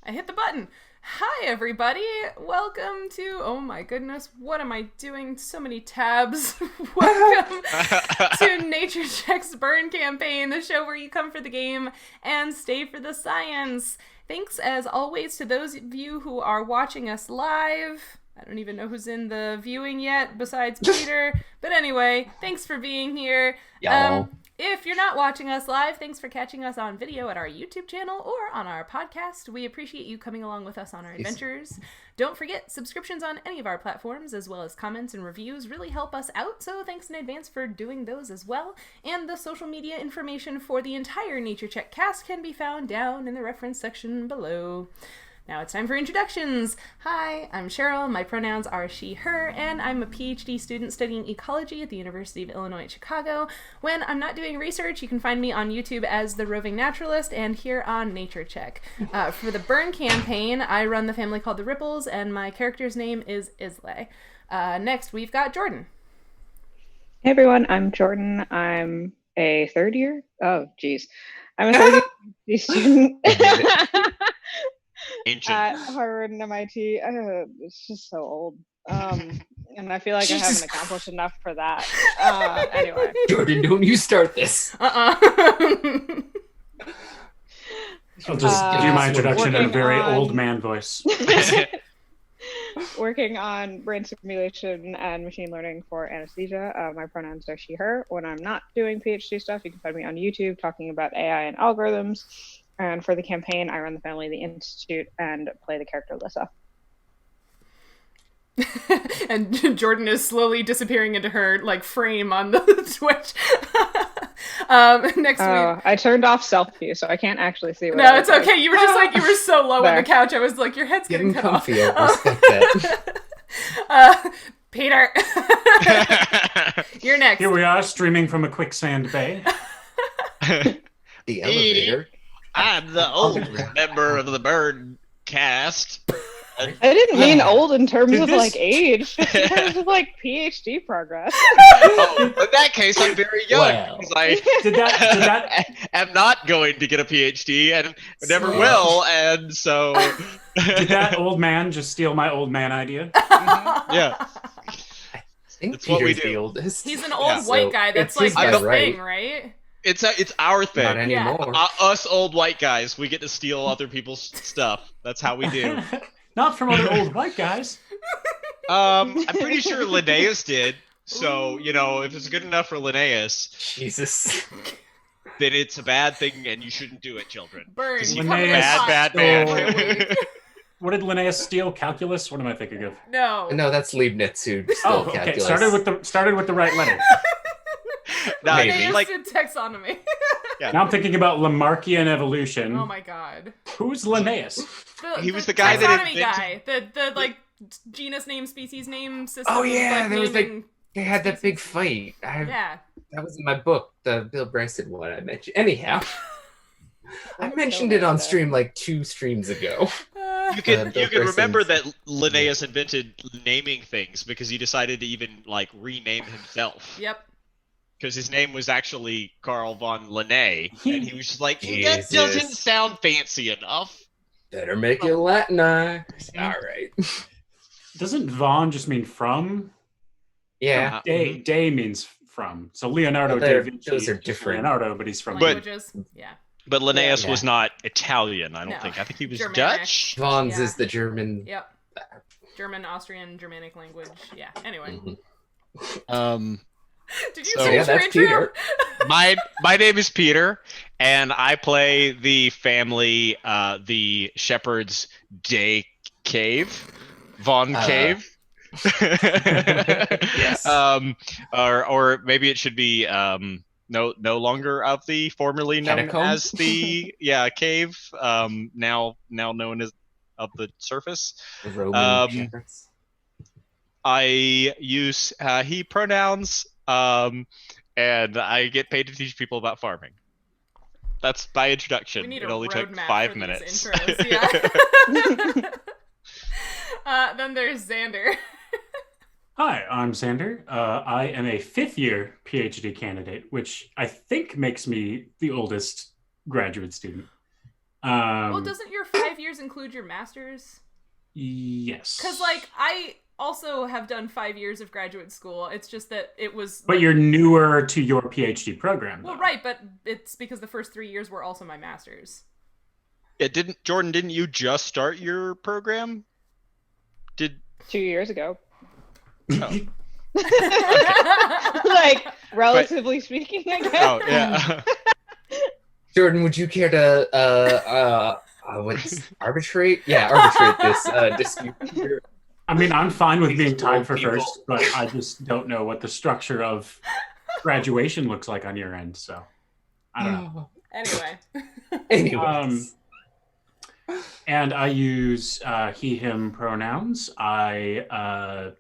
I hit the button. Hi, everybody. Welcome to... Oh my goodness, what am I doing? So many tabs. Welcome to Nature Check's Burn Campaign, the show where you come for the game and stay for the science. Thanks, as always, to those of you who are watching us live. I don't even know who's in the viewing yet, besides Peter. But anyway, thanks for being here. Y'all. If you're not watching us live, thanks for catching us on video at our YouTube channel or on our podcast. We appreciate you coming along with us on our adventures. Don't forget, subscriptions on any of our platforms, as well as comments and reviews, really help us out, so thanks in advance for doing those as well. And the social media information for the entire Nature Check cast can be found down in the reference section below. Now it's time for introductions. Hi, I'm Sheryl. My pronouns are she, her, and I'm a PhD student studying ecology at the University of Illinois at Chicago. When I'm not doing research, you can find me on YouTube as the Roving Naturalist and here on Nature Check. For the Burn campaign, I run the family called the Ripples, and my character's name is Islae. Next, we've got Jordan. Hey everyone, I'm Jordan. I'm a third year. Oh, geez. I'm a third year student. At Harvard and MIT. It's just so old. And I feel like I haven't accomplished enough for that. Anyway. Jordan, don't you start this. I'll just give you my introduction in a very old man voice. Working on brain simulation and machine learning for anesthesia. My pronouns are she, her. When I'm not doing PhD stuff, you can find me on YouTube talking about AI and algorithms. And for the campaign, I run the family, the Institute, and play the character Lissa. And Jordan is slowly disappearing into her frame on the Twitch. Next week. I turned off self-view, so I can't actually see what. No, it's okay. You were just you were so low on the couch. I was like, your head's getting cut off. Respect that. Peter, you're next. Here we are, streaming from a quicksand bay. The elevator. I'm the old member of the Bird cast. I didn't mean old in terms of age, in terms of PhD progress. Oh, in that case, I'm very young. Wow. Because I Did that am not going to get a PhD and never will, and so. did that old man just steal my old man idea? Yeah. I think That's what we Peter's do. the oldest. He's an old white guy. That's it's his his by right. thing, right? It's our thing. Not anymore. Us old white guys, we get to steal other people's stuff. That's how we do. Not from other old white guys. I'm pretty sure Linnaeus did. So, if it's good enough for Linnaeus, Jesus. then it's a bad thing and you shouldn't do it, children. Burn. Because You you come in bad hot. man. What did Linnaeus steal? Calculus? What am I thinking of? No. No, that's Leibniz who Oh, stole okay. calculus. Started with the right letter. No, Maybe. Linnaeus did taxonomy. Yeah. Now I'm thinking about Lamarckian evolution. Oh my god. Who's Linnaeus? He was the guy that taxonomy invented- guy. The genus name, species name system. Oh, yeah, there was naming... They had that big fight. Yeah. That was in my book, the Bill Bryson one I mentioned. Anyhow, I mentioned it on stream 2 streams ago. You can Bill remember Bryson's- that Linnaeus invented naming things because he decided to even rename himself. Yep. Because his name was actually Carl von Linné, and he was just like, that Jesus. doesn't sound fancy enough. Better make it Latinized. All right. Doesn't von just mean from? Yeah. Day means from. So Leonardo Well, da they're- Vinci. those are different. Leonardo, but he's from. Languages. Yeah. But Linnaeus Yeah. was not Italian, I don't No. think. I think he was Germanic. Dutch. Vaughn's Yeah. is the German. Yep. German, Austrian, Germanic language. Yeah. Anyway. Mhm. Did you So- finish Yeah, your that's intro? Peter. My name is Peter, and I play the family, the Shepherd's Day Cave, Von Cave. Yes. Or maybe it should be no longer of the formerly known Catacomb? as the cave, now known as of the surface. The Roman shepherds. I use he pronouns, and I get paid to teach people about farming. That's my introduction. We need It a only took roadmap 5 for minutes. These intros. Yeah. Then there's Xander. Hi, I'm Xander. I am a 5th-year PhD candidate, which I think makes me the oldest graduate student. Well, doesn't your 5 years include your master's? Yes. Because, like, I also have done 5 years of graduate school. It's just that it was... But you're newer to your PhD program, though. Well, right, but it's because the first 3 years were also my master's. Jordan, didn't you just start your program? 2 years ago. Oh. Like, relatively speaking, I guess. Oh, yeah. Jordan, would you care to arbitrate? Yeah, arbitrate this dispute here. I mean, I'm fine with being These tied old for people. first, but I just don't know what the structure of graduation looks like on your end, so I don't know. Anyway. Anyways. And I use he, him pronouns. I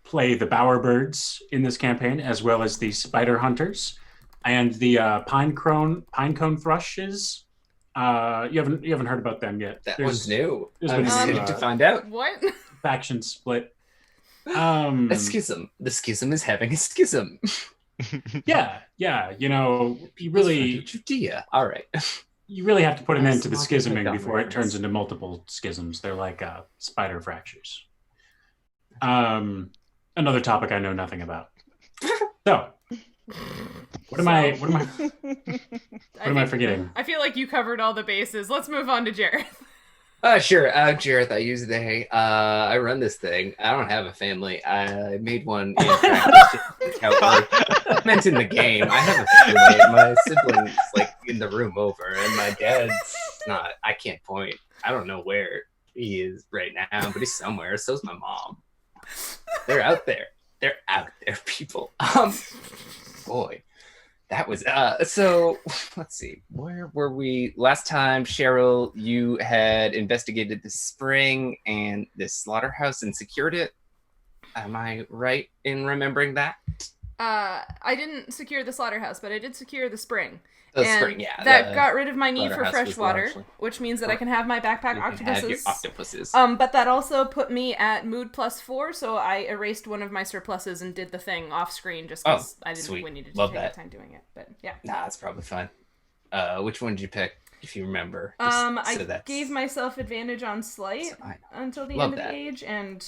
play the Bowerbirds in this campaign, as well as the Spider Hunters and the pinecone thrushes. You haven't heard about them yet. One's new. there's I'm been excited to find out. What? faction split. A schism. The schism is having a schism. Yeah. You know, Judea. All right. you really have to put an end to the Small schisming different before it governments. turns into multiple schisms. They're like spider fractures. Another topic I know nothing about. So, what am I forgetting? I feel like you covered all the bases. Let's move on to Jareth. Sure. Jareth, I use they. I run this thing. I don't have a family. I made one in practice. I meant in the game. I have a family. My sibling's like in the room over, and my dad's not. I can't point. I don't know where he is right now, but he's somewhere. So's my mom. They're out there. They're out there, people. Boy. That was so let's see, where were we last time? Sheryl, you had investigated the spring and this slaughterhouse and secured it. Am I right in remembering that? I didn't secure the slaughterhouse, but I did secure the spring. The And spring, yeah. that got rid of my need for slaughterhouse fresh was water, largely- which means that I can have my backpack You can have your octopuses. octopuses. But that also put me at mood +4, so I erased one of my surpluses and did the thing off screen just because I didn't think we needed to Love take that. the time doing it. But yeah. Nah, it's probably fine. Which one did you pick, if you remember? I gave myself advantage on sleight So I know. until the Love end of that. the age, and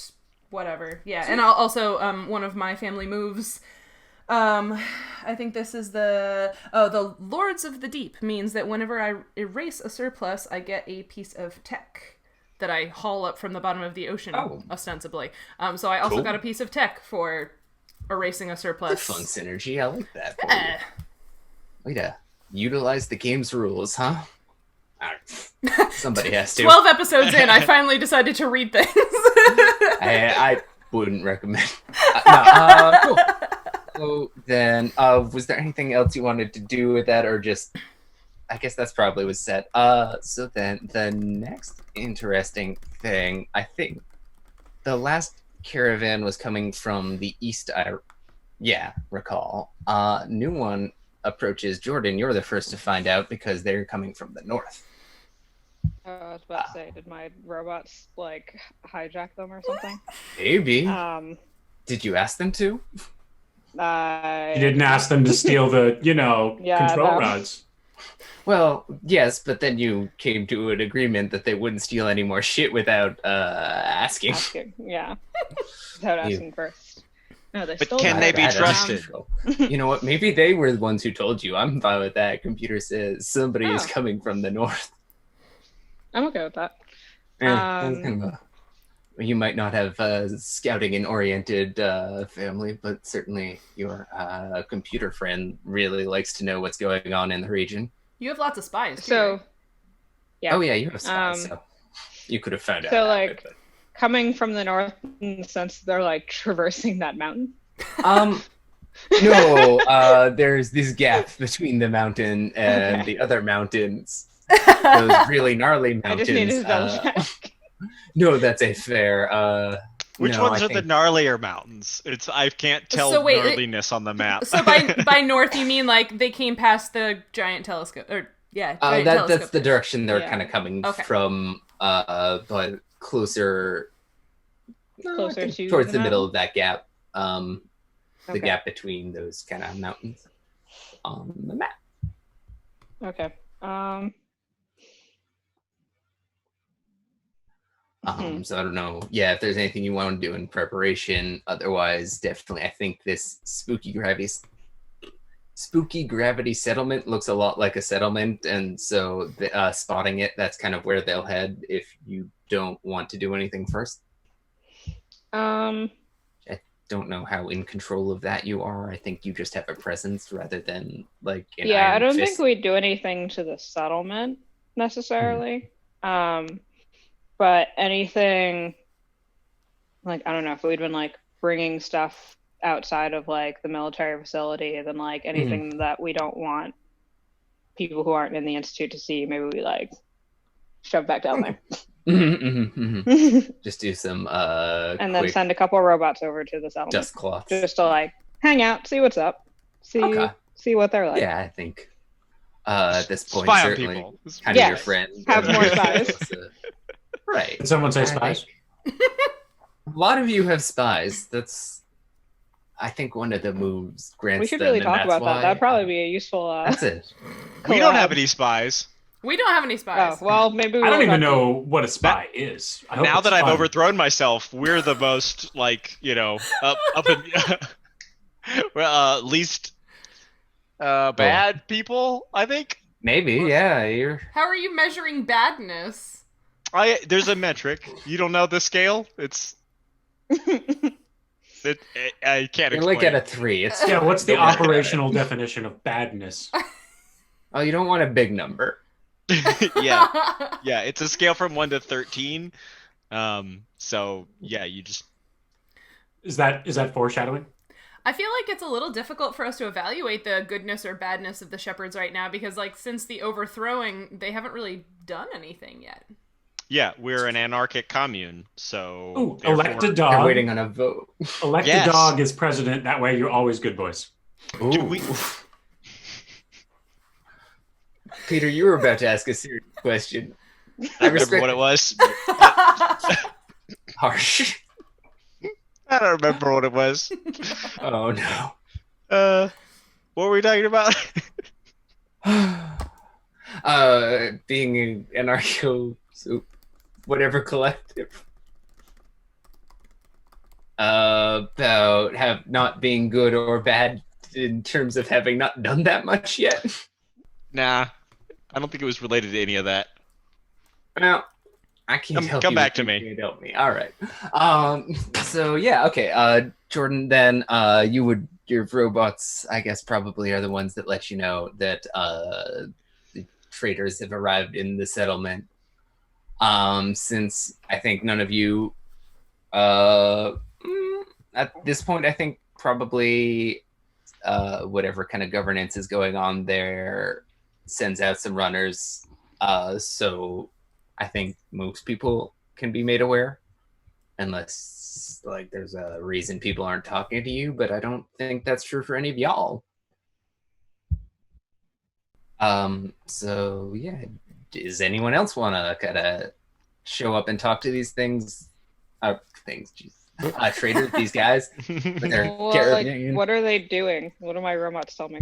whatever. Yeah, and I'll also one of my family moves. I think this is the Lords of the Deep means that whenever I erase a surplus, I get a piece of tech that I haul up from the bottom of the ocean, ostensibly. So I also Cool. got a piece of tech for erasing a surplus. Good fun synergy. I like that. for Yeah. you. Way to utilize the game's rules, huh? All right. Somebody has to. 12 episodes in, I finally decided to read things. I wouldn't recommend. Cool. So then, was there anything else you wanted to do with that, or just? I guess that's probably was set. So then the next interesting thing, I think, the last caravan was coming from the east. Recall. New one approaches Jordan. You're the first to find out because they're coming from the north. I was about to say, did my robots like hijack them or something? Maybe. Did you ask them to? You didn't ask them to steal the, control rods. Well, yes, but then you came to an agreement that they wouldn't steal any more shit without asking. Yeah. Without asking first. No, they But stole can my they be robots. trusted? You know what? Maybe they were the ones who told you. I'm fine with that. Computer says somebody is coming from the north. I'm okay with that. Yeah, that's kind of you might not have a scouting and oriented family, but certainly your computer friend really likes to know what's going on in the region. You have lots of spies, too, So, right? yeah. Oh yeah, you have spies, so you could have found out. So, that, like, but- coming from the north in the sense that they're like traversing that mountain. No, there's this gap between the mountain and the other mountains. Those really gnarly I mountains. just needed to double check. No, that's a fair. Which no, ones I are the think- gnarlier mountains? I can't tell So wait, gnarliness on the map. So by north, you mean like they came past the giant telescope, or giant telescope. That's the direction they're Yeah. kind of coming Okay. from. But closer. I Closer think to towards the the middle mountain? of that gap. The Okay. gap between those kind of mountains on the map. Okay. So I don't know. Yeah, if there's anything you want to do in preparation. Otherwise, definitely, I think this spooky gravity settlement looks a lot like a settlement, and so spotting it, that's kind of where they'll head if you don't want to do anything first. I don't know how in control of that you are. I think you just have a presence rather than like an I iron don't fist. think we'd do anything to the settlement necessarily. But anything, like, I don't know, if we'd been like bringing stuff outside of like the military facility, then like anything that we don't want people who aren't in the institute to see, maybe we like shove back down there. Just do some and then send a couple of robots over to the settlement, dust cloths, just to like hang out, see what's up, see what they're like. Yeah, I think at this point Spy on certainly people. kind of your friend. Have more spies. Right. Did someone say spies? A lot of you have spies. That's, I think, one of the moves grants We should them, really and talk that's about why- that. That'd probably be a useful. That's it. We don't collab. have any spies. We don't have any spies. Oh, well, maybe I don't we'll even talk to know what a spy is. I hope Now it's that I've fun. overthrown myself, we're the most like up in least bad people. I think. Maybe, yeah. You're How are you measuring badness? There's a metric. You don't know the scale? I can't you're explain. like at a 3. It's Yeah, what's the Don't worry about operational definition of badness? Oh, you don't want a big number. yeah, it's a scale from 1 to 13. So yeah, you just. Is that foreshadowing? I feel like it's a little difficult for us to evaluate the goodness or badness of the shepherds right now because, like, since the overthrowing, they haven't really done anything yet. Yeah, we're an anarchic commune, so. Ooh, therefore- elect a They're dog. waiting on a vote. Elect Yes. a dog as president. That way, you're always good boys. Do we? Peter, you were about to ask a serious question. I remember what it was. Harsh. I don't remember what it was. Oh no. What were we talking about? Being an anarcho whatever collective. About not being good or bad in terms of having not done that much yet. Nah, I don't think it was related to any of that. Well, I can't help you. Come back to You me. can't help me. All right. So yeah, okay. Jordan, then your robots, I guess, probably are the ones that let you know that the traders have arrived in the settlement. Since I think none of you, at this point, I think probably whatever kind of governance is going on there sends out some runners. So I think most people can be made aware, unless like there's a reason people aren't talking to you, but I don't think that's true for any of y'all. So yeah, does anyone else want to kind of show up and talk to these traders, these guys? With their Well, caravan? what are they doing? What do my robots tell me?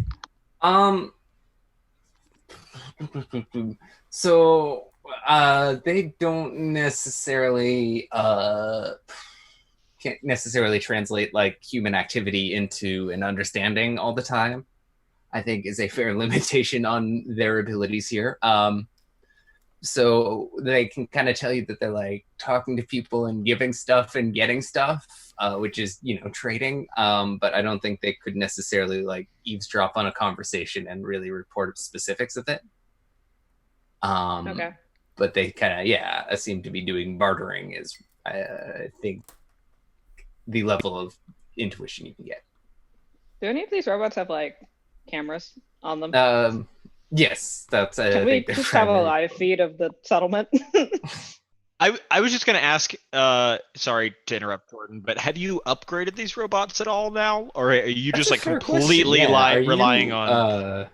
So they don't necessarily can't necessarily translate like human activity into an understanding all the time, I think is a fair limitation on their abilities here. So they can kind of tell you that they're like talking to people and giving stuff and getting stuff, which is, trading. But I don't think they could necessarily like eavesdrop on a conversation and really report specifics of it. Okay. But they kind of, seem to be doing bartering is, I think, the level of intuition you can get. Do any of these robots have like cameras on them? Yes, that's. Can we just have a live feed of the settlement? I was just gonna ask. Sorry to interrupt, Jordan, but have you upgraded these robots at all now, or are you just like completely relying on?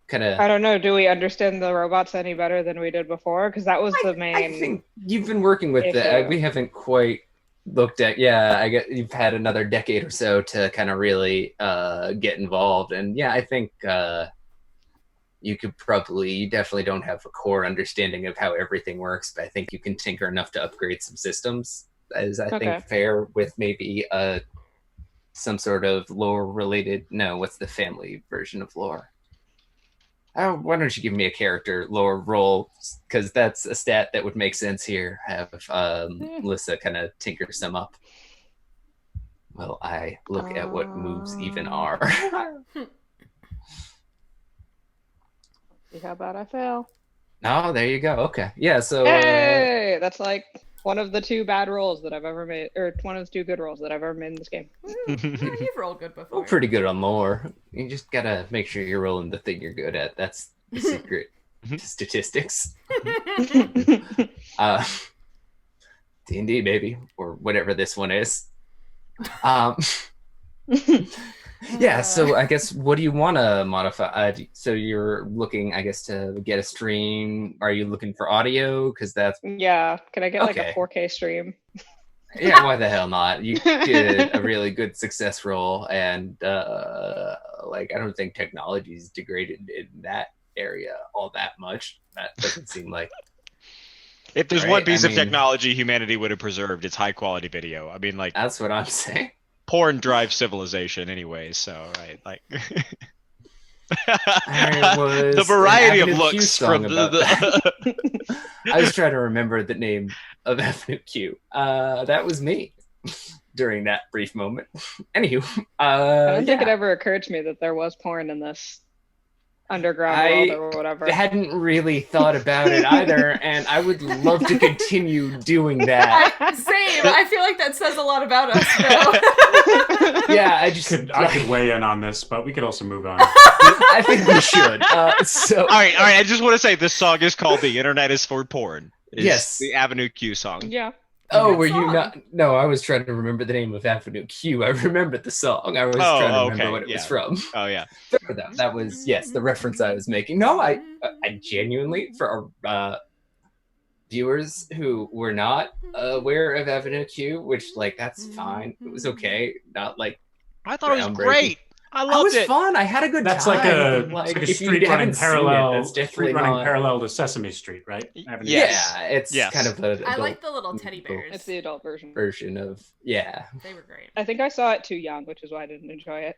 Kind of. I don't know. Do we understand the robots any better than we did before? Because that was the main. I think you've been working with the. We haven't quite looked at. Yeah, I get you've had another decade or so to kind of really get involved, and yeah, I think you definitely don't have a core understanding of how everything works, but I think you can tinker enough to upgrade some systems. Is I think fair with maybe some sort of lore related. No, what's the family version of lore? Oh, why don't you give me a character lore roll? Because that's a stat that would make sense here. Have Lissa kind of tinker some up. Well, I look at what moves even are. See how bad I fail. Oh, there you go. Okay. Yeah, so... Hey! That's like one of the 2 bad rolls that I've ever made, or one of the 2 good rolls that I've ever made in this game. You've rolled good before. Well, pretty good on lore. You just gotta make sure you're rolling the thing you're good at. That's the secret to statistics. D&D, baby. Or whatever this one is. Yeah, so I guess, what do you want to modify? So you're looking, I guess, to get a stream. Are you looking for audio? Because that's... Yeah, can I get like a 4K stream? Yeah, why the hell not? You did a really good success roll, and like, I don't think technology's degraded in that area all that much. That doesn't seem like... If there's one piece of technology humanity would have preserved, it's high quality video. I mean, like... That's what I'm saying. Porn drives civilization anyway, so right, like the variety of looks from the I was trying to remember the name of Avenue Q. That was me during that brief moment. Anywho, I don't think it ever occurred to me that there was porn in this underground world or whatever. I hadn't really thought about it either, and I would love to continue doing that. Same. I feel like that says a lot about us, though. Yeah, I could weigh in on this, but we could also move on. I think we should. All right. I just want to say this song is called "The Internet Is for Porn." Yes, the Avenue Q song. Yeah. Oh, were you not? No, I was trying to remember the name of Avenue Q. I remembered the song. I was trying to remember what it was from. Oh, yeah. That was, yes, the reference I was making. No, I genuinely, for our viewers who were not aware of Avenue Q, which, like, that's fine. It was okay. Not, like, I thought it was great. I loved it. It was fun. I had a good time. That's like a street running parallel to Sesame Street, right? Yes. Yeah, it's kind of a... I like the little teddy bears. It's the adult version. Of, yeah. They were great. I think I saw it too young, which is why I didn't enjoy it.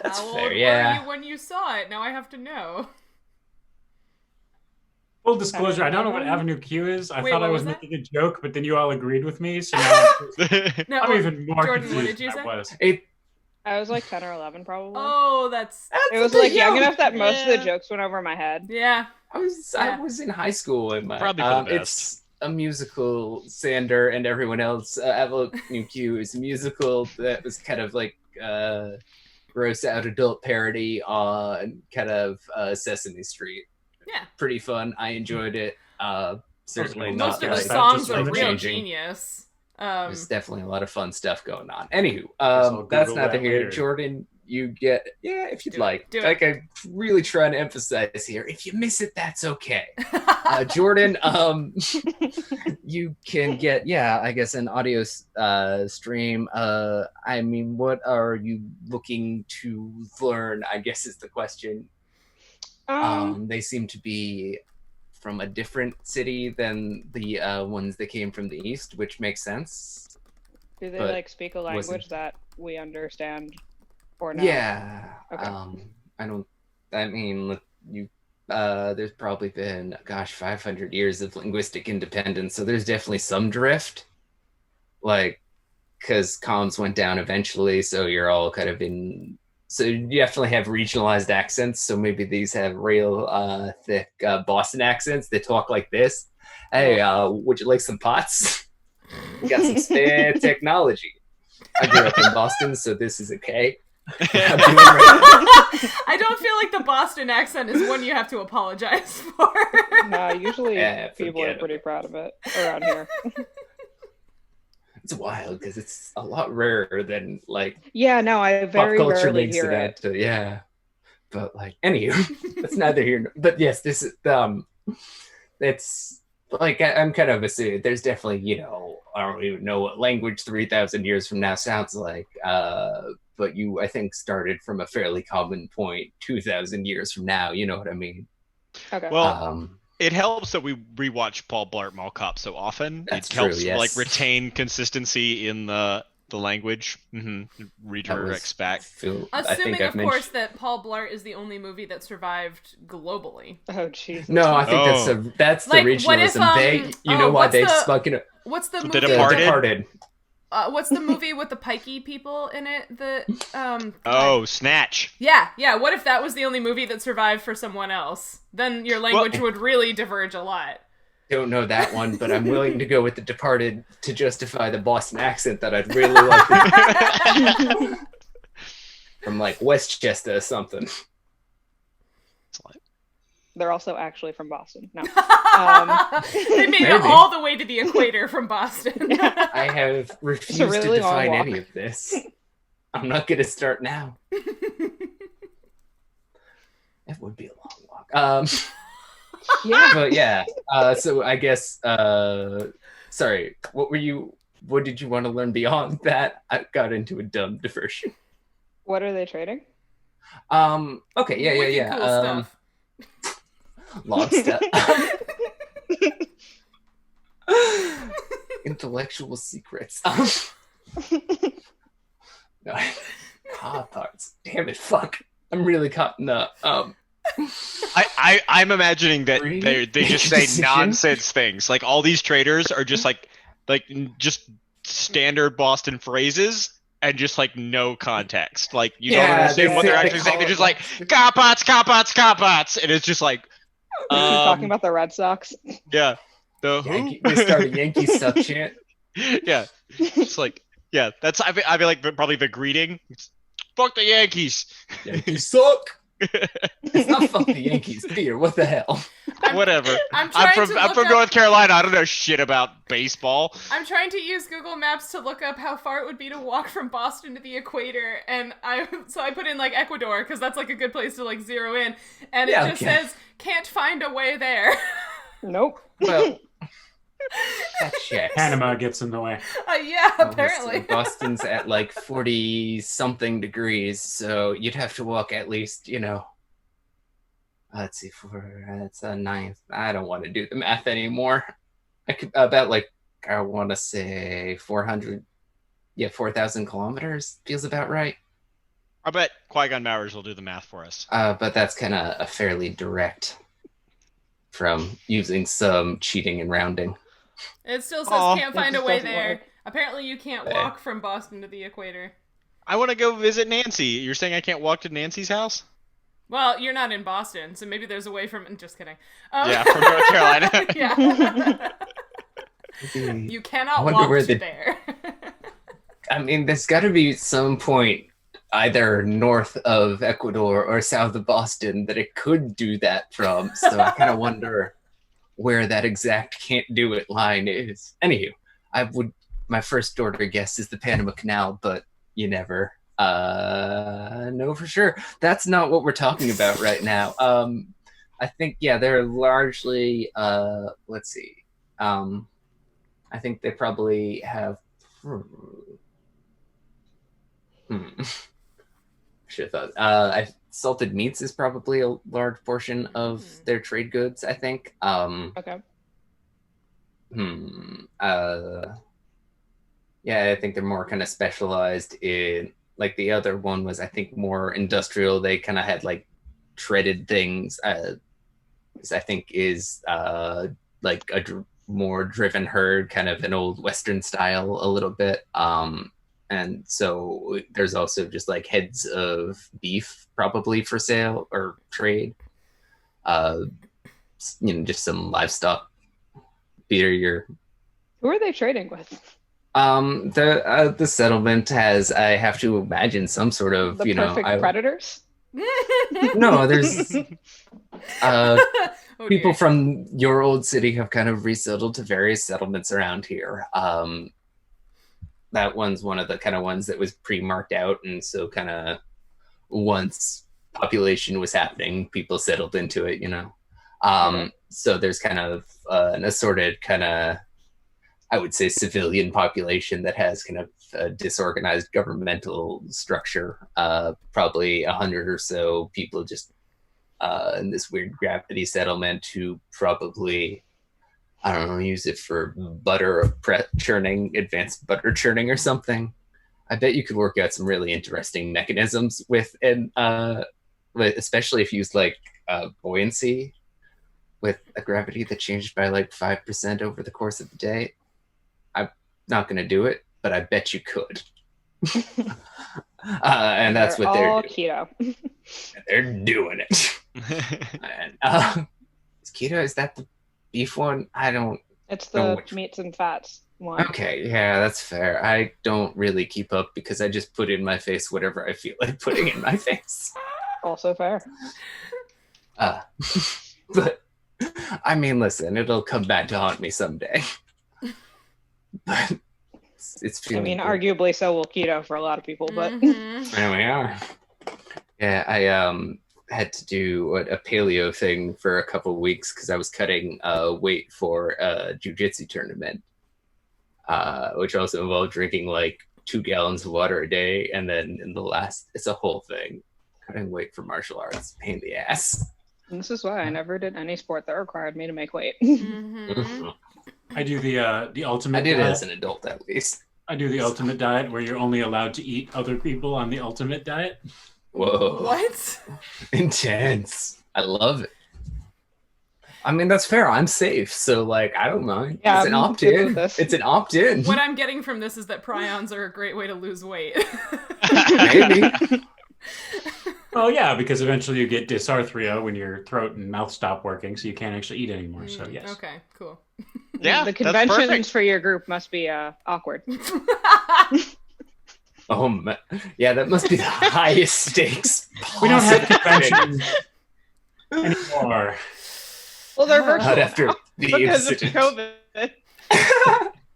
That's How fair, old yeah. were you when you saw it? Now I have to know. Full disclosure, I don't know what Avenue Q is. I thought I was making a joke, but then you all agreed with me, so now I'm even more Jordan, confused what did you say? I was like 10 or 11, probably. Oh, it was like young enough that most of the jokes went over my head. Yeah. I was in high school when my probably it's a musical. Xander and everyone else. Avenue Q is a musical that was kind of like gross out adult parody on kind of Sesame Street. Yeah. Pretty fun. I enjoyed it. Certainly not. Most of the songs are real genius. There's definitely a lot of fun stuff going on. Anywho, that's neither here. Later. Jordan, you get, if you'd like. Like I'm really trying to emphasize here. If you miss it, that's okay. Jordan, you can get, I guess an audio stream. I mean, what are you looking to learn, I guess is the question. They seem to be from a different city than the ones that came from the east, which makes sense. Do they like speak a language that we understand or not? Yeah. Okay. There's probably been 500 years of linguistic independence, so there's definitely some drift, like, because comms went down eventually, so you're all kind of in. So you definitely have regionalized accents. So maybe these have real thick Boston accents. They talk like this. Hey, would you like some pots? We got some spare technology. I grew up in Boston, so this is okay. I don't feel like the Boston accent is one you have to apologize for. No, usually people are pretty proud of it around here. It's wild because it's a lot rarer than like I very pop culture rarely makes hear it. But like anywho, that's neither here. But yes, this is it's like I'm kind of assuming there's definitely I don't even know what language 3,000 years from now sounds like. But you I think started from a fairly common point 2,000 years from now. You know what I mean? Okay. Well, it helps that we rewatch Paul Blart Mall Cop so often. That's It helps true, yes. like retain consistency in the language. Read her expect. Assuming, of course, that Paul Blart is the only movie that survived globally. Oh, Jesus. No, I think that's the like, regionalism. Why they stuck in it. What's the movie? The Departed. What's the movie with the pikey people in it? Snatch. Yeah. What if that was the only movie that survived for someone else? Then your language would really diverge a lot. Don't know that one, but I'm willing to go with The Departed to justify the Boston accent that I'd really like. From like Westchester or something. They're also actually from Boston. No. They made it all the way to the equator from Boston. I have refused to define any of this. I'm not going to start now. It would be a long walk. Yeah. But yeah. So I guess. Sorry. What did you want to learn beyond that? I got into a dumb diversion. What are they trading? Okay. Yeah. Cool stuff. Lobster. Intellectual secrets. No, car parts. Damn it! Fuck. I'm really caught in the. I'm imagining that they just say nonsense things. Like all these traders are just like just standard Boston phrases. And just like no context, like you don't understand what they're actually saying. They're just like car pots, and it's just like talking about the Red Sox. Yeah, they start a Yankee sub chant. Yeah, it's like that's I feel like probably the greeting. Fuck the Yankees. Yankees suck. It's not fuck the Yankees, Peter. What the hell? Whatever. I'm from North Carolina. I don't know shit about baseball. I'm trying to use Google Maps to look up how far it would be to walk from Boston to the equator, and I put in like Ecuador because that's like a good place to like zero in, and it just says can't find a way there. Nope. Well, that checks. Panama gets in the way. Apparently. Boston's at like 40-something degrees, so you'd have to walk at least, let's see, it's a ninth. I don't want to do the math anymore. I could I want to say 400, 4,000 kilometers feels about right. I bet Qui-Gon Mowers will do the math for us. But that's kind of a fairly direct from using some cheating and rounding. It still says can't find a way there. Work. Apparently you can't walk from Boston to the equator. I want to go visit Nancy. You're saying I can't walk to Nancy's house? Well, you're not in Boston, so maybe there's a way from... Just kidding. From North Carolina. Yeah. You cannot walk to there. I mean, there's got to be some point either north of Ecuador or south of Boston that it could do that from. So I kind of wonder where that exact can't do it line is. Anywho, my first order guess is the Panama Canal, but you never know for sure. That's not what we're talking about right now. I think, they're largely, let's see. I think they probably have, should have thought. Salted meats is probably a large portion of their trade goods, I think. Okay. I think they're more kind of specialized in, like the other one was, I think, more industrial. They kind of had like shredded things. I think is like a more driven herd, kind of an old Western style a little bit. And so there's also just like heads of beef probably for sale or trade. Just some livestock. Peter, who are they trading with? The settlement has, I have to imagine, some sort of perfect predators. No, there's people from your old city have kind of resettled to various settlements around here. That one's one of the kind of ones that was pre-marked out, and so kind of once population was happening, people settled into it, So there's kind of an assorted kind of, I would say, civilian population that has kind of a disorganized governmental structure. Probably 100 or so people just in this weird gravity settlement to probably, I don't know, use it for butter churning, advanced butter churning or something. I bet you could work out some really interesting mechanisms with, and especially if you use like buoyancy with a gravity that changed by like 5% over the course of the day. I'm not going to do it, but I bet you could. And that's what they're all doing. keto. They're doing it. And, is keto, is that the beef one? I don't. It's know the which... meats and fats one. Okay, yeah, that's fair. I don't really keep up because I just put in my face whatever I feel like putting in my face. Also fair. But I mean, listen, it'll come back to haunt me someday. But it's feeling. I mean, good. Arguably so will keto for a lot of people, but There we are. Yeah, I had to do a paleo thing for a couple of weeks because I was cutting weight for a jiu-jitsu tournament, which also involved drinking like 2 gallons of water a day, and then in the last, it's a whole thing. Cutting weight for martial arts, pain in the ass. and this is why I never did any sport that required me to make weight. I do the ultimate. I did it diet. as an adult, at least. I do the ultimate diet where you're only allowed to eat other people on the ultimate diet. Whoa. What? Intense. I love it. I mean, that's fair. I'm safe, so like I don't mind. Yeah, it's an I'm good opt-in. with this. It's an opt-in. What I'm getting from this is that prions are a great way to lose weight. Maybe. Well, yeah, because eventually you get dysarthria when your throat and mouth stop working, so you can't actually eat anymore. So yes. Okay, cool. Yeah, the that's conventions perfect. for your group must be awkward. Oh man. Yeah, that must be the highest stakes. We don't have possible. conventions anymore. Well, they're virtual Not after now the because of incident. COVID.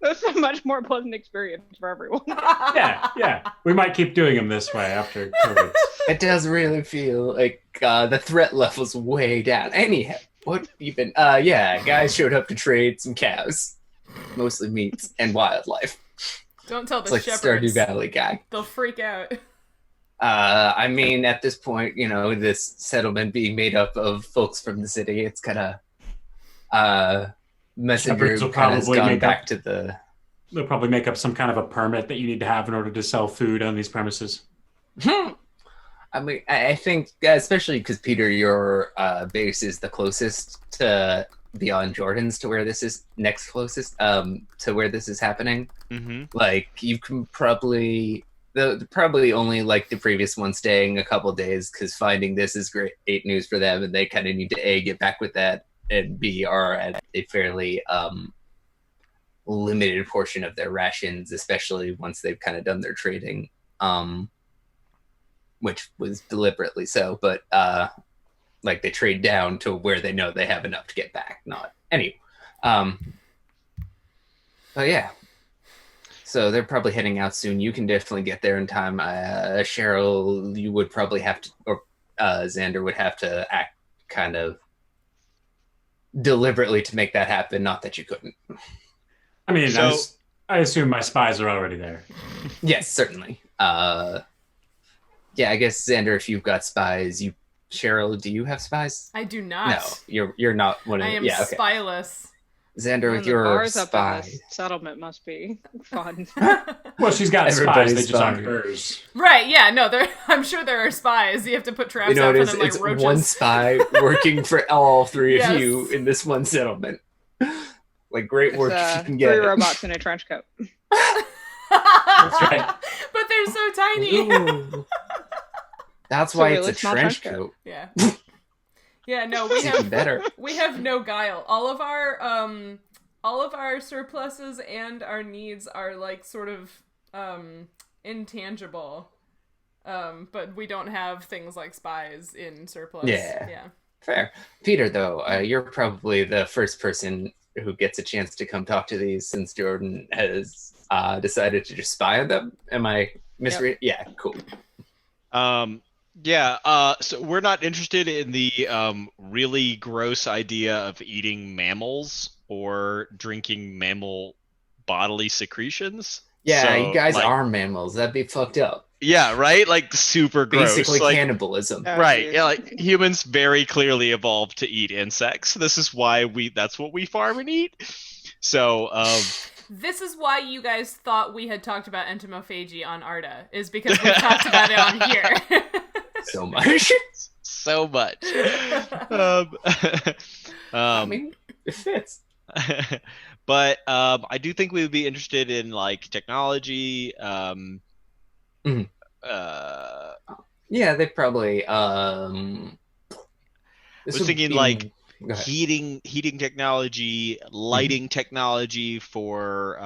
That's a much more pleasant experience for everyone. Yeah. We might keep doing them this way after COVID. It does really feel like the threat level's way down. Anyhow, what even? Yeah, guys showed up to trade some cows, mostly meats and wildlife. Don't tell the It's like shepherds. Stardew Valley guy. They'll freak out. I mean, at this point, you know, this settlement being made up of folks from the city, it's kind of messenger Shepherds will kind of probably gone make back up- to the. They'll probably make up some kind of a permit that you need to have in order to sell food on these premises. I mean, I think, especially because Peter, your base is the closest to beyond Jordan's to where this is next closest to where this is happening. Mm-hmm. Like, you can probably probably only like the previous one staying a couple days because finding this is great news for them, and they kind of need to A, get back with that, and B, are at a fairly limited portion of their rations, especially once they've kind of done their trading, which was deliberately so, but like they trade down to where they know they have enough to get back. Not anyway. But yeah. So they're probably heading out soon. You can definitely get there in time. Sheryl, you would probably have to, or Xander would have to act kind of deliberately to make that happen. Not that you couldn't. I mean, So- I assume my spies are already there. Yes, certainly. Yeah, I guess Xander, if you've got spies, Sheryl, do you have spies? I do not. No, you're not one of I am yeah, okay. spyless. Xander, When with the your bars up in spy. this settlement must be fun. Well, she's got Everybody's spies, they just aren't spying. hers. Right, yeah, no, I'm sure there are spies. You have to put traps You know, out it for is, them like it's roaches. one spy working for all three Yes. of you in this one settlement. Like, great It's work if you can get 3 it. robots in a trench coat. That's right. But they're so tiny. Ooh. That's It's a why really it's a small trench trench coat. Yeah. Yeah, no, we It's even have better. we have no guile. All of our surpluses and our needs are like sort of intangible. But we don't have things like spies in surplus. Yeah. Yeah. Fair. Peter, though, you're probably the first person who gets a chance to come talk to these since Jordan has decided to just spy on them. Am I misreading? Yeah, cool. So we're not interested in the really gross idea of eating mammals or drinking mammal bodily secretions. Yeah, So, you guys like, are mammals. That'd be fucked up. Yeah, right? Like super gross. Basically Like, cannibalism. right. Yeah, like humans very clearly evolved to eat insects. This is why that's what we farm and eat. So, this is why you guys thought we had talked about entomophagy on Arda, is because we talked about it on here. So much. so much. I mean, it fits. But I do think we would be interested in like technology. Mhm. Yeah, they probably. I was thinking like heating technology, lighting technology for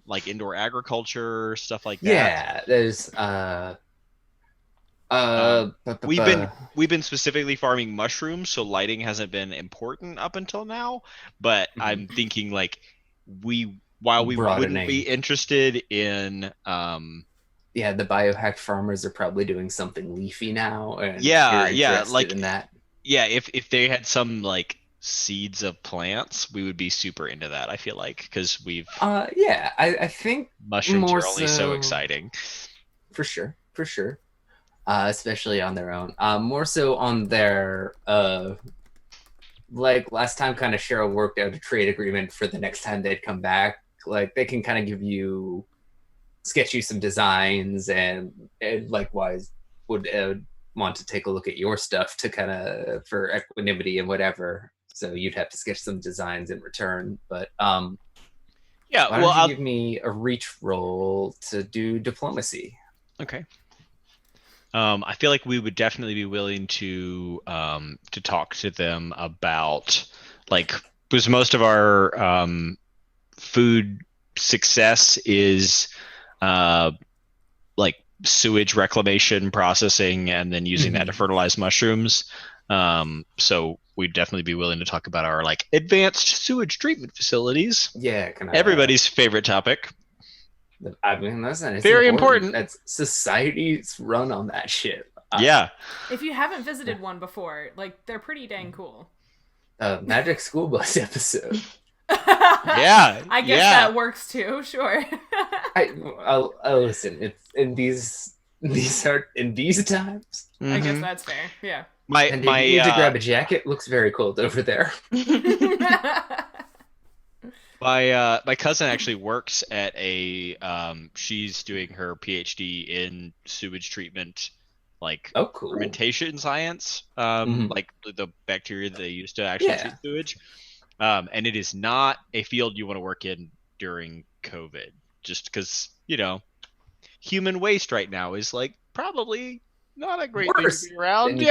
like indoor agriculture, stuff like that. Yeah, there's we've been specifically farming mushrooms, so lighting hasn't been important up until now. But I'm thinking like while we wouldn't be interested in yeah, the biohacked farmers are probably doing something leafy now, and like in that. Yeah, if they had some like seeds of plants, we would be super into that. I feel like because we've I think mushrooms are only so exciting. For sure. Especially on their own. More so on their like last time kind of Sheryl worked out a trade agreement for the next time they'd come back. Like they can kind of sketch you some designs and likewise would want to take a look at your stuff to kind of for equanimity and whatever. So you'd have to sketch some designs in return. But why don't you give me a reach roll to do diplomacy? Okay. I feel like we would definitely be willing to talk to them about like because most of our food success is like sewage reclamation, processing, and then using that to fertilize mushrooms. So we'd definitely be willing to talk about our like advanced sewage treatment facilities. Yeah, everybody's favorite topic. I mean, that's very important. That's society's run on that shit. Yeah. If you haven't visited one before, like they're pretty dang cool. Magic School Bus episode. Yeah. I guess that works too. Sure. I'll listen. It's in these are in these times. I guess that's fair. Yeah. You need to grab a jacket. Looks very cold over there. My cousin actually works at a she's doing her PhD in sewage treatment, like fermentation science, like the bacteria they use to actually treat sewage. And it is not a field you want to work in during COVID, just because human waste right now is like probably not a great thing to be around.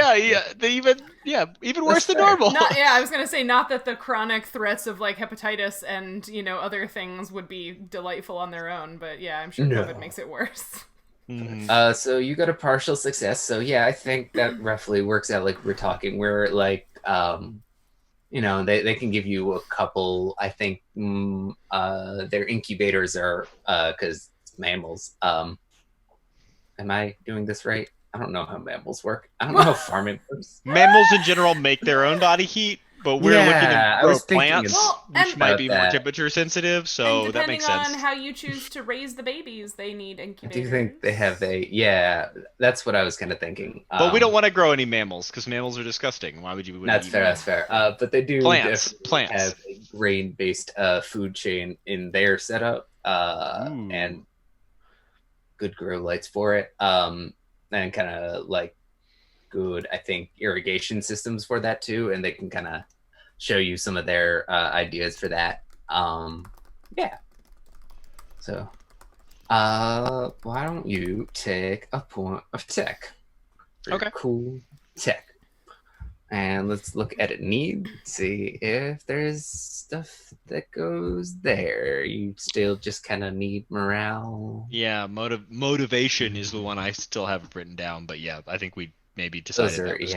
Even worse than normal. I was gonna say not that the chronic threats of like hepatitis and other things would be delightful on their own, but I'm sure COVID makes it worse. So you got a partial success. So I think that roughly works out like we're talking. We're like they can give you a couple. I think their incubators are because it's mammals. Am I doing this right? I don't know how mammals work. I don't know how farming works. Mammals in general make their own body heat, but we're looking to grow plants, which might be more temperature sensitive, so that makes sense. Depending on how you choose to raise the babies, they need incubators. I do think they have that's what I was kind of thinking. But we don't want to grow any mammals, because mammals are disgusting. Why would you? That's fair. But they do plants have a grain-based food chain in their setup, and good grow lights for it. And kind of like good, I think, irrigation systems for that too, and they can kind of show you some of their ideas for that. So, why don't you take a point of tech? Cool tech. And let's look at it need, see if there's stuff that goes there. You still just kind of need morale. Yeah, motivation is the one I still have written down, but I think we maybe decided that was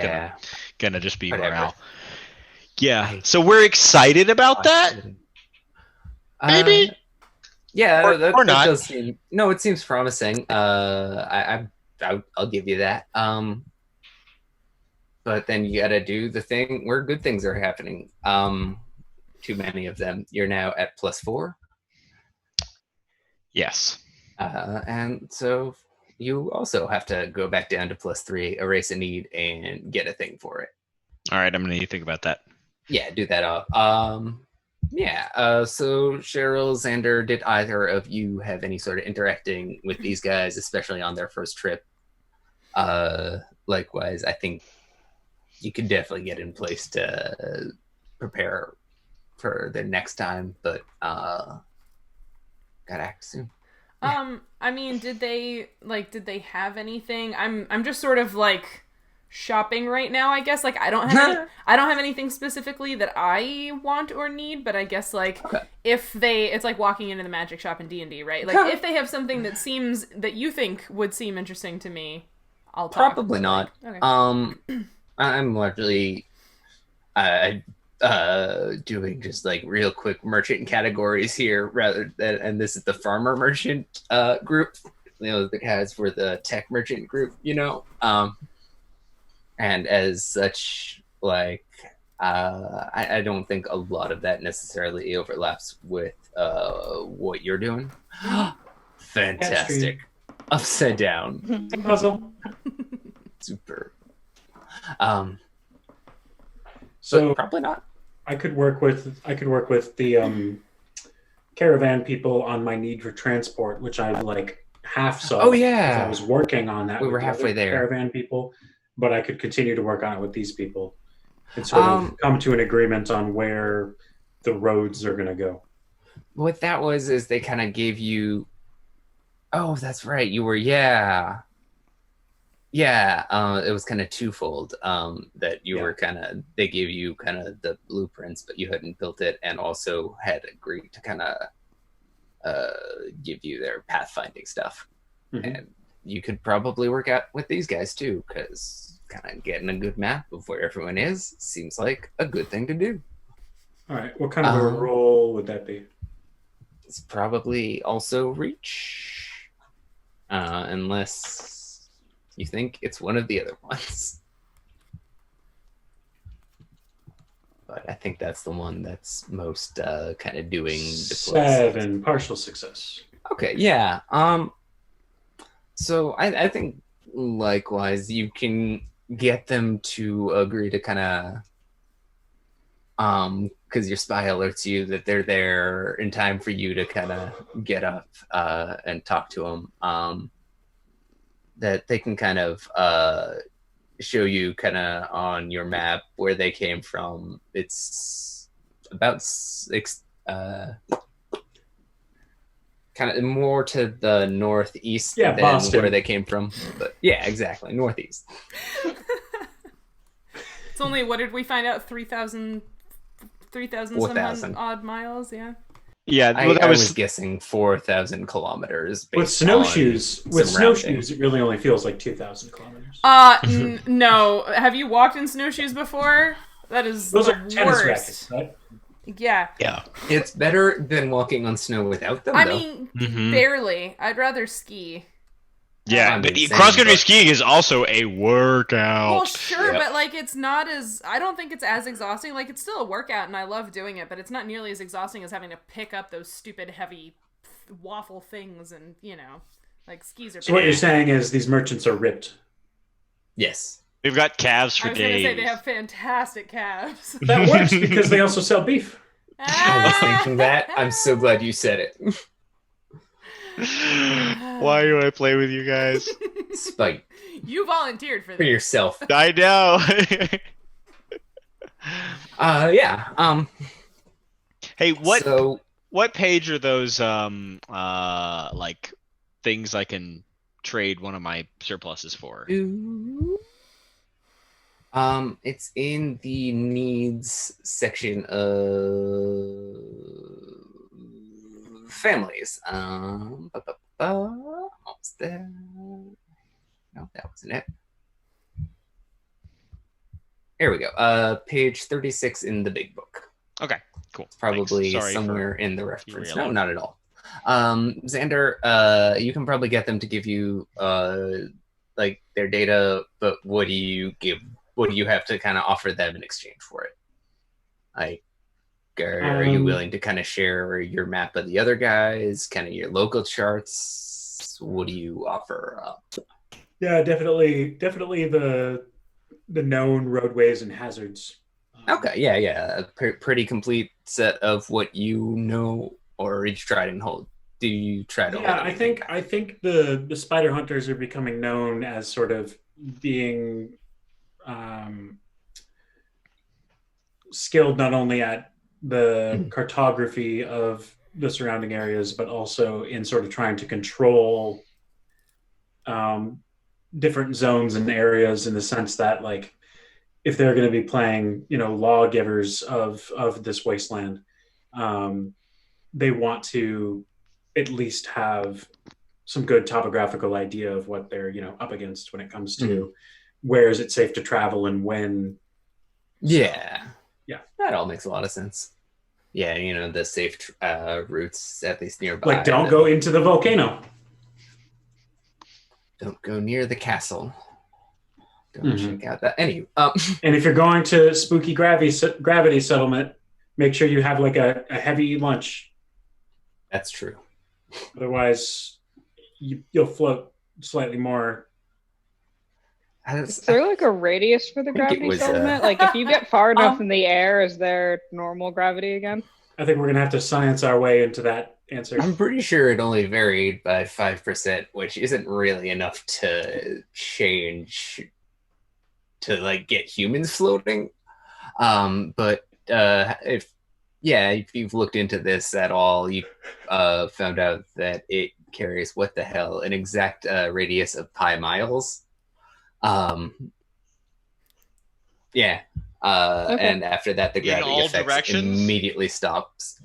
gonna just be morale. Yeah, so we're excited about that? Maybe? That not. Does seem, no, it seems promising. I'll give you that. But then you gotta do the thing where good things are happening. Too many of them. You're now at +4. Yes. And so you also have to go back down to +3, erase a need, and get a thing for it. All right, I'm gonna need to think about that. Yeah, do that up. So Sheryl, Xander, did either of you have any sort of interacting with these guys, especially on their first trip? Likewise, I think you could definitely get in place to prepare for the next time, but gotta act soon. I mean, did they have anything? I'm just sort of like shopping right now, I guess. Like I don't have anything specifically that I want or need, but I guess like if it's like walking into the magic shop in D&D, right? Like if they have something that you think would seem interesting to me, I'll talk. Probably not. Okay. I'm largely doing just like real quick merchant categories here rather than, and this is the farmer merchant group, the guys for the tech merchant group, and as such, like I don't think a lot of that necessarily overlaps with what you're doing. Fantastic. Upside down. Puzzle. Super. So probably not. I could work with the caravan people on my need for transport, which I like half solved. Oh yeah, I was working on that. We were halfway there. Caravan people, but I could continue to work on it with these people and sort of come to an agreement on where the roads are going to go. What that was is they kind of gave you. Oh, that's right. You were it was kind of twofold, that you were they gave you kind of the blueprints, but you hadn't built it, and also had agreed to kind of give you their pathfinding stuff. Mm-hmm. And you could probably work out with these guys too, because kind of getting a good map of where everyone is seems like a good thing to do. All right, what kind of a role would that be? It's probably also reach, unless you think it's one of the other ones. But I think that's the one that's most kind of doing the 7 partial success. Okay, yeah. So I think likewise you can get them to agree to kind of because your spy alerts you that they're there in time for you to kind of get up and talk to them. That they can kind of show you kind of on your map where they came from. It's about kind of more to the northeast than Boston, where they came from. But yeah, exactly, northeast. It's only, what did we find out? 3,000 some odd miles. Yeah, I was guessing 4,000 kilometers. With snowshoes, it really only feels like 2,000 kilometers. No. Have you walked in snowshoes before? Those are tennis rackets, right? Yeah. It's better than walking on snow without them. I mean, barely. I'd rather ski. Yeah, but cross-country skiing is also a workout. Well, sure, but like it's not as... I don't think it's as exhausting. Like, it's still a workout, and I love doing it, but it's not nearly as exhausting as having to pick up those stupid, heavy waffle things and, like skis are... So what you're saying is these merchants are ripped? Yes. They've got calves for days. I was going to say they have fantastic calves. That works because they also sell beef. I was thinking that. I'm so glad you said it. Why do I play with you guys? Spite. You volunteered for this. For yourself. I know. Yeah. Hey, what page are those like things I can trade one of my surpluses for? It's in the needs section of families. Almost there. No, that wasn't it. There we go. Page 36 in the big book. Okay, cool. It's probably somewhere in the reference. No, not at all. Xander, you can probably get them to give you like their data, but what do you have to kind of offer them in exchange for it? Like, are you willing to kind of share your map of the other guys, kind of your local charts? what do you offer up? Yeah, definitely the known roadways and hazards. Okay, yeah. A pretty complete set of what you know, or each try and hold. Do you try to hold? Yeah, I think the spider hunters are becoming known as sort of being skilled not only at the cartography of the surrounding areas, but also in sort of trying to control different zones and areas, in the sense that, like, if they're going to be playing, lawgivers of this wasteland, they want to at least have some good topographical idea of what they're up against when it comes to where is it safe to travel and when. Yeah. So, yeah, that all makes a lot of sense. Yeah, the safe routes, at least nearby. Like, don't go into the volcano. Don't go near the castle. Don't check out that. Anyway, and if you're going to spooky gravity settlement, make sure you have like a heavy lunch. That's true. Otherwise, you'll float slightly more. Is there like a radius for the gravity settlement? Like, if you get far enough in the air, is there normal gravity again? I think we're going to have to science our way into that answer. I'm pretty sure it only varied by 5%, which isn't really enough to change, to like get humans floating. But if you've looked into this at all, you found out that it carries, what the hell, an exact radius of pi miles. Okay. And after that, the gravity effect directions? immediately stops.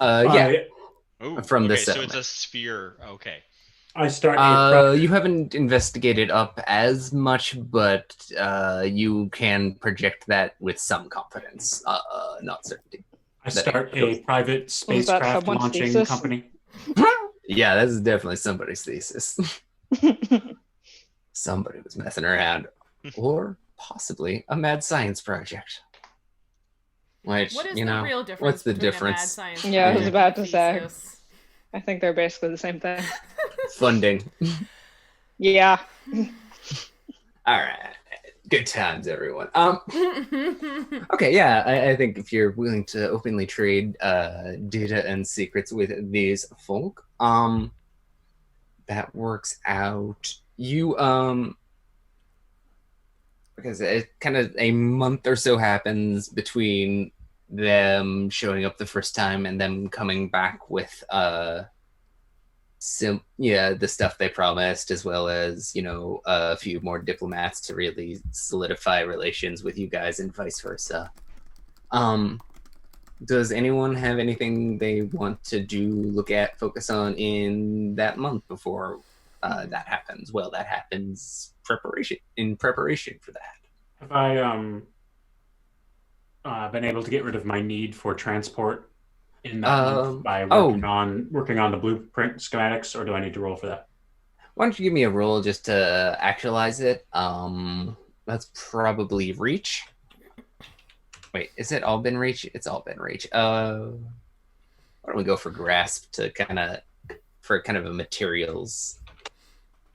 Ooh, from the so settlement. it's a sphere. Okay. I start. You haven't investigated up as much, but you can project that with some confidence, not certainty. I start a private spacecraft launching thesis? company. Yeah, this is definitely somebody's thesis. Somebody was messing around, or possibly a mad science project. Which, what is the real difference? What's the between difference? A mad science Yeah, I was project about and to say. thesis? I think they're basically the same thing. Funding. Yeah. All right. Good times, everyone. Okay, yeah, I think if you're willing to openly trade data and secrets with these folk, that works out. You because it kind of a month or so happens between them showing up the first time and them coming back with the stuff they promised, as well as a few more diplomats to really solidify relations with you guys and vice versa. Does anyone have anything they want to look at, focus on in that month before that happens? Well, that happens in preparation for that. Have I been able to get rid of my need for transport in that month by working on the blueprint schematics, or do I need to roll for that? Why don't you give me a roll just to actualize it? That's probably reach. Wait, is it all been reach? It's all been reach. Why don't we go for grasp to kind of a materials?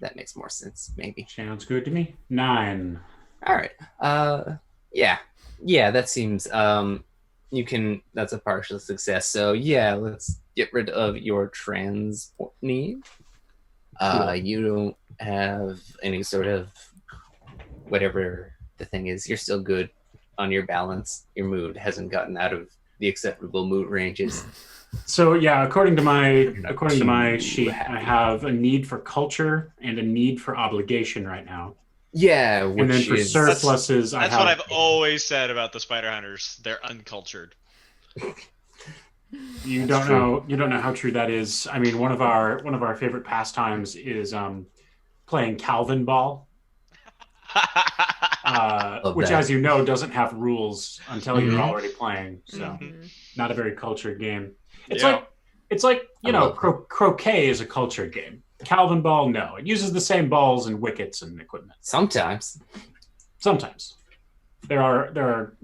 That makes more sense, maybe. Sounds good to me. 9. All right. Yeah, that seems that's a partial success. So yeah, let's get rid of your transport need. You don't have any sort of whatever the thing is. You're still good on your balance. Your mood hasn't gotten out of the acceptable mood ranges. So yeah, according to my sheet, I have a need for culture and a need for obligation right now. Yeah, and then for surpluses, that's what I've always said about the spider hunters. They're uncultured. You don't know how true that is. I mean, one of our favorite pastimes is playing Calvin ball, which, as you know, doesn't have rules until you're already playing. So, not a very cultured game. It's like croquet is a cultured game. Calvin ball, no. It uses the same balls and wickets and equipment. Sometimes. There are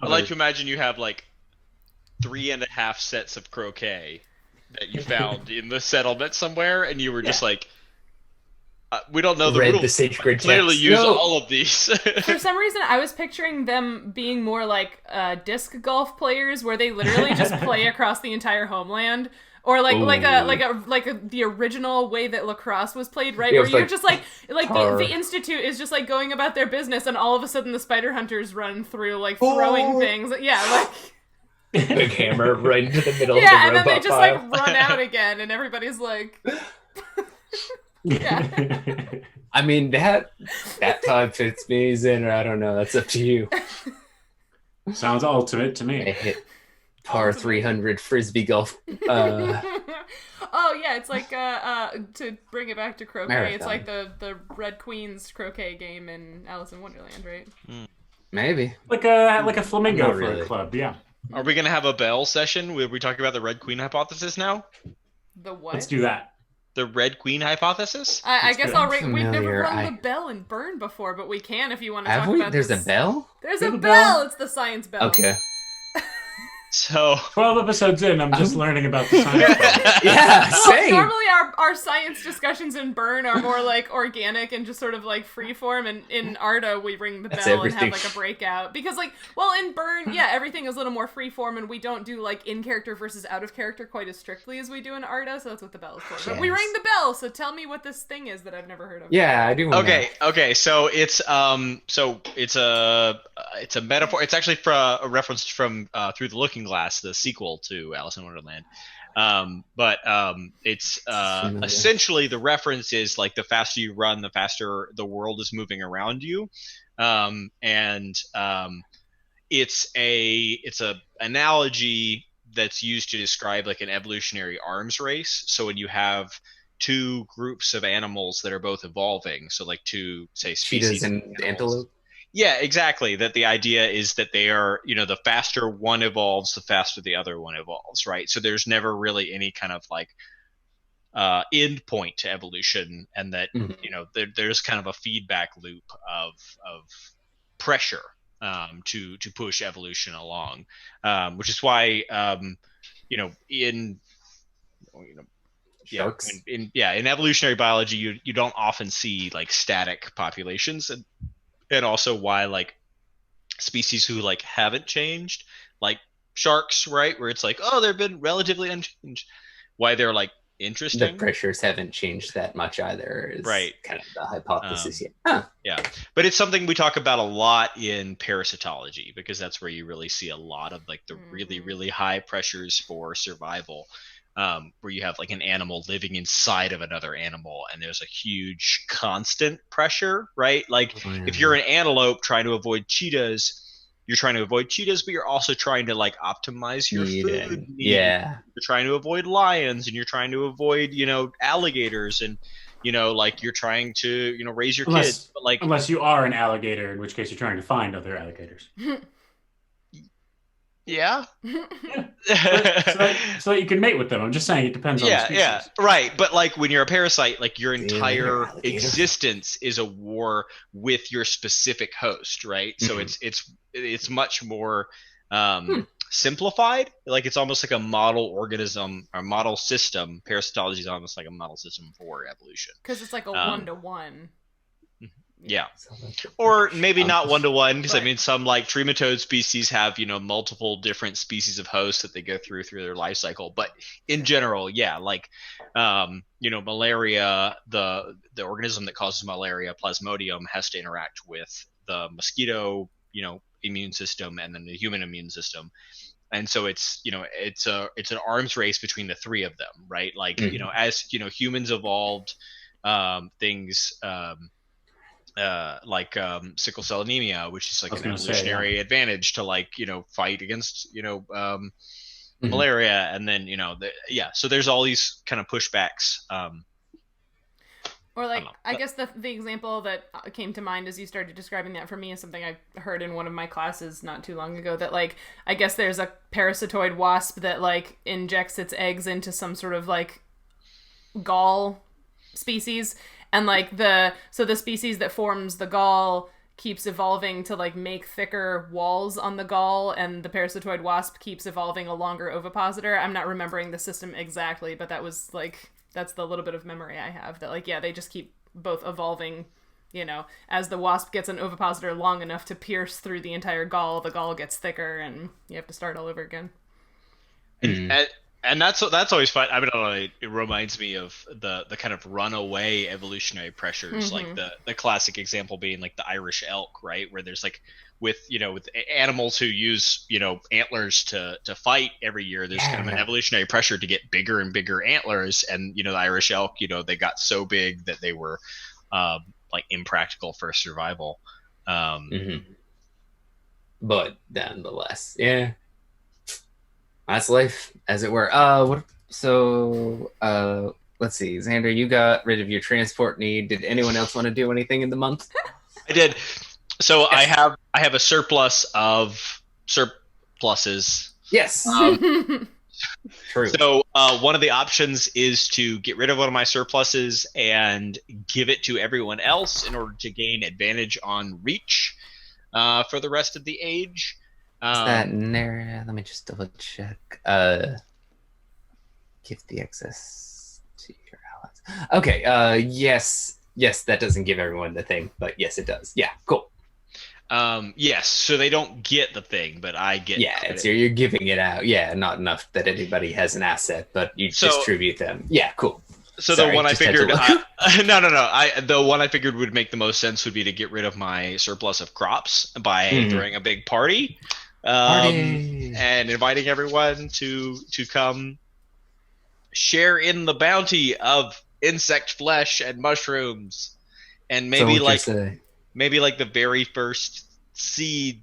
I like to imagine you have like 3.5 sets of croquet that you found in the settlement somewhere, and you were just like, We don't know the Read rules. the sacred Clearly text. use No. all of these. For some reason, I was picturing them being more like disc golf players, where they literally just play across the entire homeland, or the original way that lacrosse was played, right? Yeah, Where it you're was just tar. the institute is just like going about their business, and all of a sudden the spider hunters run through like throwing things. Yeah, like Big hammer right into the middle yeah, of and the then they robot just pile. like run out again, and everybody's like, yeah. I mean, that time fits me, Xander. I don't know. That's up to you. Sounds ultimate to I me. hit par 300 frisbee golf. Oh yeah, it's like to bring it back to croquet. Marathon. It's like the Red Queen's croquet game in Alice in Wonderland, right? Maybe. Like a flamingo Not for really. a club, yeah. Are we gonna have a Bell session where we talk about the Red Queen hypothesis now? The what? Let's do that. The Red Queen hypothesis? I guess I'll rate. We've never Familiar, rung I- the bell and burn before, but we can if you want to Have talk we? about There's this. a bell? There's There's a a bell. bell. It's the science bell. Okay. So 12 episodes in, I'm just learning about the science. Yeah, Well, same. normally our science discussions in Burn are more like organic and just sort of like freeform, and in Arda we ring the That's bell and have everything. like a breakout. Because like, well, in Burn, yeah, everything is a little more freeform, and we don't do like in character versus out of character quite as strictly as we do in Arda, so that's what the bell is for. But we Yes. ring the bell, so tell me what this thing is that I've never heard of. Yeah, I do. okay. So it's a metaphor. It's actually a reference from Through the Looking Glass, the sequel to Alice in Wonderland. It's Familiar. essentially the reference is like the faster you run, the faster the world is moving around you, it's a analogy that's used to describe like an evolutionary arms race. So when you have two groups of animals that are both evolving, so like two, say, species Cheetahs and of animals. antelope. Yeah, exactly. That the idea is that they are, the faster one evolves, the faster the other one evolves, right? So there's never really any kind of like end point to evolution, and that there's kind of a feedback loop of pressure to push evolution along, which is why Sharks. in evolutionary biology you don't often see like static populations, and also why like species who like haven't changed, like sharks, right, where it's like, oh, they've been relatively unchanged, why they're like The interesting. pressures haven't changed that much either. Is Right. kind of the hypothesis. Huh. Yeah, but it's something we talk about a lot in parasitology, because that's where you really see a lot of like the really, really high pressures for survival, where you have like an animal living inside of another animal, and there's a huge constant pressure, right? Like if you're an antelope trying to avoid cheetahs, you're trying to avoid cheetahs, but you're also trying to like optimize your food need. Yeah. You're trying to avoid lions, and you're trying to avoid, alligators, and like you're trying to, raise your kids, but like Unless you are an alligator, in which case you're trying to find other alligators. yeah. so that you can mate with them. I'm just saying it depends on the species. Yeah, right. But like when you're a parasite, like your entire alligator. existence is a war with your specific host, right? So it's much more simplified. Like it's almost like a model organism or model system. Parasitology is almost like a model system for evolution. Because it's like a 1-to-1. Yeah. Or maybe not 1-to-1, because I Right. mean some like trematode species have, multiple different species of hosts that they go through their life cycle. But in general, yeah, like malaria, the organism that causes malaria, Plasmodium, has to interact with the mosquito, immune system, and then the human immune system. And so it's it's an arms race between the three of them, right? Like, as humans evolved, things like sickle cell anemia, which is like an evolutionary advantage to like fight against malaria, and then so there's all these kind of pushbacks. Or like, I guess the example that came to mind as you started describing that for me is something I heard in one of my classes not too long ago, that like, I guess there's a parasitoid wasp that like injects its eggs into some sort of like gall species, and like the species that forms the gall keeps evolving to like make thicker walls on the gall, and the parasitoid wasp keeps evolving a longer ovipositor. I'm not remembering the system exactly, but that was like, that's the little bit of memory I have, that like, yeah, they just keep both evolving, you know, as the wasp gets an ovipositor long enough to pierce through the entire gall, the gall gets thicker and you have to start all over again. And that's always fun. I mean, it reminds me of the kind of runaway evolutionary pressures, like the classic example being like the Irish elk, right? Where there's like with animals who use antlers to fight every year, there's kind of an evolutionary pressure to get bigger and bigger antlers, and the Irish elk, they got so big that they were like impractical for survival. But nonetheless, yeah. That's life, as it were. Let's see. Xander, you got rid of your transport need. Did anyone else want to do anything in the month? I did. So I have a surplus of surpluses. Yes. True. So one of the options is to get rid of one of my surpluses and give it to everyone else in order to gain advantage on reach for the rest of the age. Let me just double check. Give the excess to your allies. Okay. Yes, that doesn't give everyone the thing, but yes, it does. Yeah, cool. Yes, so they don't get the thing, but I get. Yeah, you're giving it out. Yeah, not enough that anybody has an asset, but you distribute them. Yeah, cool. So the one I figured, the one I figured would make the most sense would be to get rid of my surplus of crops by throwing a big party. And inviting everyone to come share in the bounty of insect flesh and mushrooms, and maybe like the very first seed,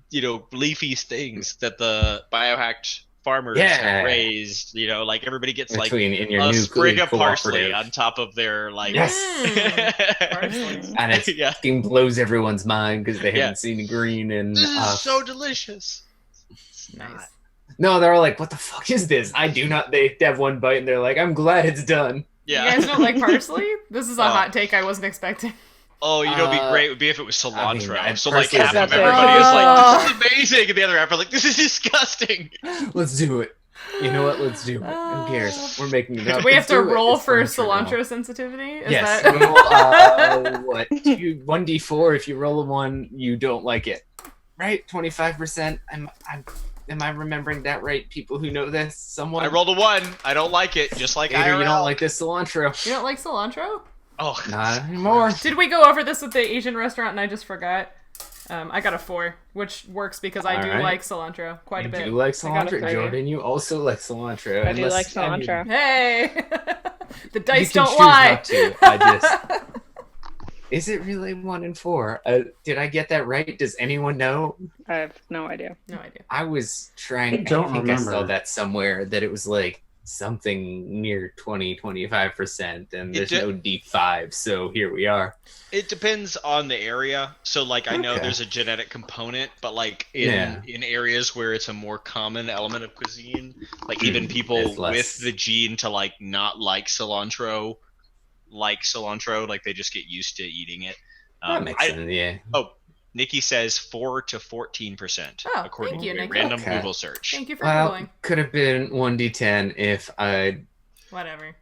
leafy things that the biohacked farmers have raised. Like everybody gets like a sprig of parsley on top of their parsley. And it fucking blows everyone's mind because they haven't seen green and this is so delicious. Nice. No, they're all like, what the fuck is this? I do not. They have one bite and they're like, I'm glad it's done. Yeah. You guys don't like parsley? This is a hot take I wasn't expecting. Oh, be great would be if it was cilantro. So like half of everybody is like, this is amazing, and the other half are like, this is disgusting. Let's do it. You know what? Let's do it. Who cares? We're making it up. We have to roll for cilantro sensitivity? Yes. What? 1d4. If you roll a 1, you don't like it. Right? 25%. Am I remembering that right? People who know this, someone. I rolled a 1. I don't like it. Just like IRL. You don't like this cilantro. You don't like cilantro? Oh, not anymore. Did we go over this with the Asian restaurant and I just forgot? I got a 4, which works because I do like cilantro quite a bit. You do like cilantro, Jordan. You also like cilantro. I do like cilantro. Hey, the dice don't lie. Is it really 1 and 4? Did I get that right? Does anyone know? I have no idea. No idea. I was trying. I think I saw that somewhere that it was like something near 20-25%, and there's no D5, so here we are. It depends on the area. So like I know there's a genetic component, but like in areas where it's a more common element of cuisine, like even people with the gene to like not like cilantro, like they just get used to eating it. That makes sense, yeah. Oh, Nikki says 4 to 14%, according to a random Google search. Thank you for Googling. Could have been 1d10 if I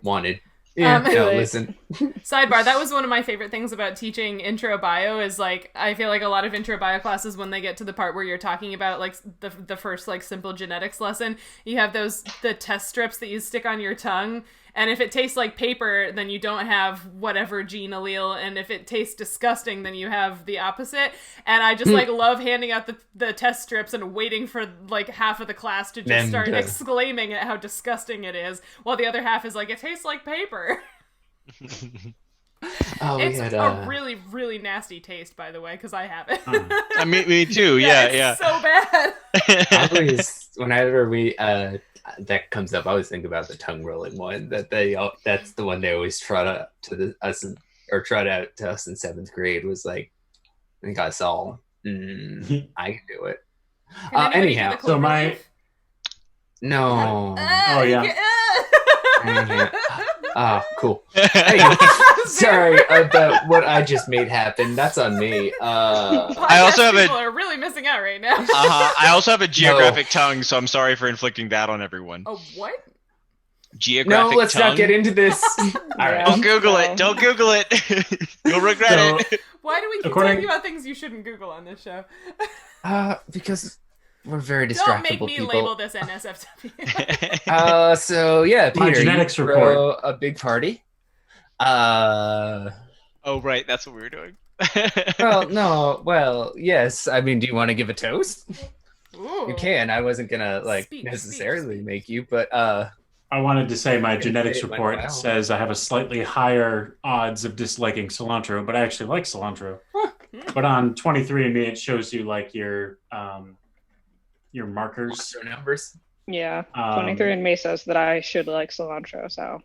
wanted. Yeah, listen. Sidebar, that was one of my favorite things about teaching intro bio is like, I feel like a lot of intro bio classes, when they get to the part where you're talking about like the first like simple genetics lesson, you have the test strips that you stick on your tongue. And if it tastes like paper, then you don't have whatever gene allele. And if it tastes disgusting, then you have the opposite. And I just like love handing out the test strips and waiting for like half of the class to just start exclaiming at how disgusting it is, while the other half is like, it tastes like paper. It's a really, really nasty taste, by the way, because I have it. I mean, me too. Yeah. It's so bad. Whenever we that comes up, I always think about the tongue rolling one. That's the one they always trot out to us in 7th grade. Was like, I think I saw. I can do it. Anyhow, so my no. Cool. Sorry about what I just made happen. That's on me. I also have people are really missing out right now. I also have a geographic tongue, so I'm sorry for inflicting that on everyone. Oh, what? Geographic No, let's tongue? not get into this. All right. Don't Google it. Don't Google it. You'll regret it. Why do we keep According- talking about things you shouldn't Google on this show? Because we're very Don't distractible make me people. label this NSFW. So yeah, My Peter, genetics you report. throw a big party. Oh, right. That's what we were doing. Well, no, well, yes. I mean, do you want to give a toast? Ooh. You can. I wasn't gonna Speak, necessarily speak. make you, but I wanted to say my gonna genetics say it went report well. says I have a slightly higher odds of disliking cilantro, but I actually like cilantro. But on 23andMe, it shows you like your markers. monster numbers. Yeah, Um, 23andMe says that I should like cilantro, so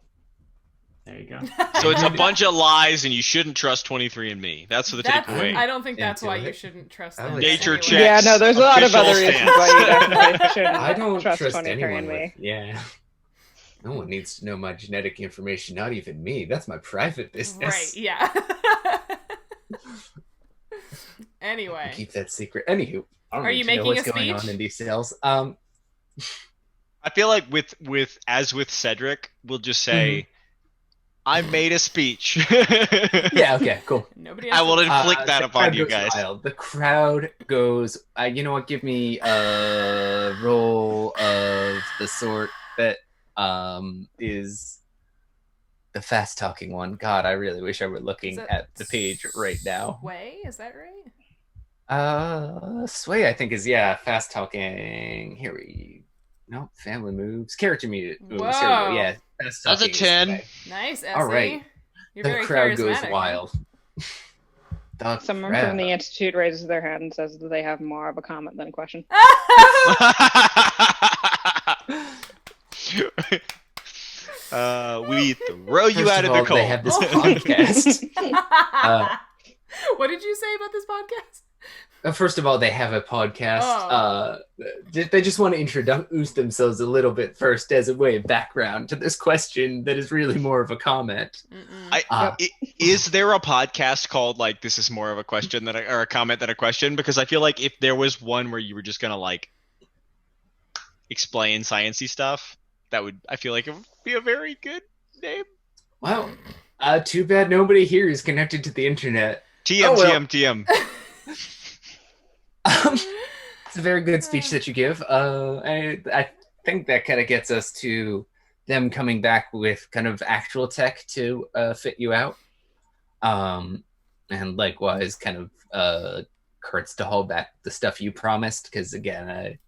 There you go. So it's a bunch of lies, and you shouldn't trust 23andMe. That's the takeaway. I don't think that's Into why it. you shouldn't trust I them. would- Nature anyway. check. yeah, no, there's a lot of Official other reasons stance. why you definitely shouldn't I don't trust trust anyone 23andMe. with. Yeah. No one needs to know my genetic information, not even me. That's my private business. Right, yeah. Anyway. Keep that secret. Anywho, I don't Are need you to know making what's a going on speech? in these cells. I feel like with Cedric, we'll just say, I made a speech. Yeah, okay, cool. Nobody I has will to- inflict that the upon crowd you goes guys. wild. The crowd goes. You know what? Give me a roll of the sort that is the fast talking one. God, I really wish I were looking Is it at the page right now. Sway, is that right? Sway, I think is fast talking. Here we. No, family moves. Character moves. Here we go. Whoa. Yeah, fast That's a talking is 10. Sway. Nice, Essie. All right. You're The very crowd goes charismatic, huh? wild. The Someone crowd. from the Institute raises their hand and says that they have more of a comment than a question. We throw you First out of all, the cold. They have this podcast. What did you say about this podcast? First of all, they have a podcast. Oh. They just want to introduce themselves a little bit first as a way of background to this question that is really more of a comment. Mm-mm. Is there a podcast called like "This is more of a question than or a comment than a question"? Because I feel like if there was one where you were just gonna like explain sciencey stuff, I feel like it would be a very good name. Well, too bad nobody here is connected to the internet. TM Oh, well. TM. It's a very good speech that you give. I think that kind of gets us to them coming back with kind of actual tech to fit you out. And likewise, kind of Kurt's to hold back the stuff you promised, because again,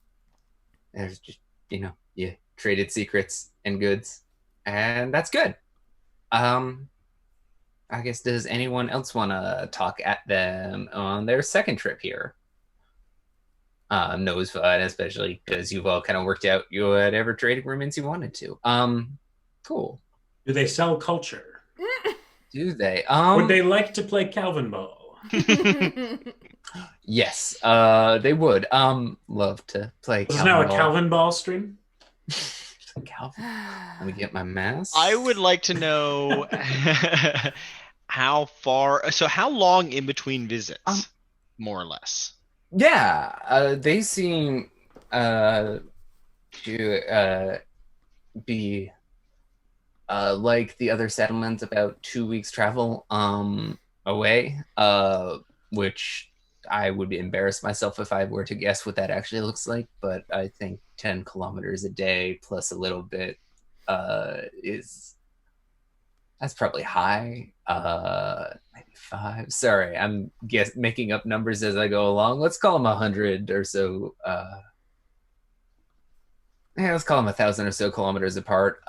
there's just, you traded secrets and goods, and that's good. I guess, does anyone else want to talk at them on their second trip here? Knows fun, especially because you've all kind of worked out whatever trading agreements you wanted to. Cool. Do they sell culture? Do they? Would they like to play Calvin Ball? Yes, they would. Love to play. This is now a Calvin Ball stream. Calvin. Let me get my mask. I would like to know how long in between visits, more or less. Yeah, they seem to be like the other settlements, about 2 weeks travel away, which I would embarrass myself if I were to guess what that actually looks like, but I think 10 kilometers a day plus a little bit that's probably high. Maybe 5. Sorry, I'm making up numbers as I go along. Let's call them 100 or so. Let's call them 1,000 or so kilometers apart.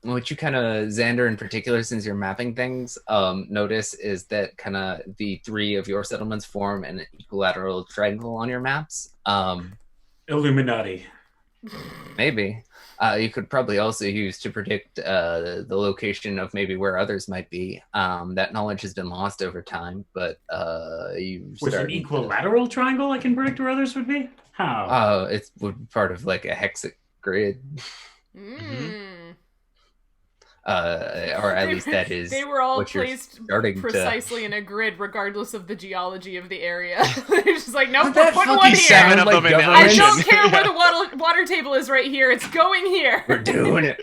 What you kind of, Xander in particular, since you're mapping things, notice is that kind of the 3 of your settlements form an equilateral triangle on your maps. Illuminati. Maybe. You could probably also use to predict the location of maybe where others might be. That knowledge has been lost over time, but With an equilateral triangle, I can predict where others would be? How? It's part of like a hexic grid. Or at least that is. They were all what you're placed starting precisely in a grid, regardless of the geology of the area. They're just like, nope, That we're putting fucking one here. sound 7 of like them in the government. I don't ocean. care where the water table is right here. It's going here. We're doing it.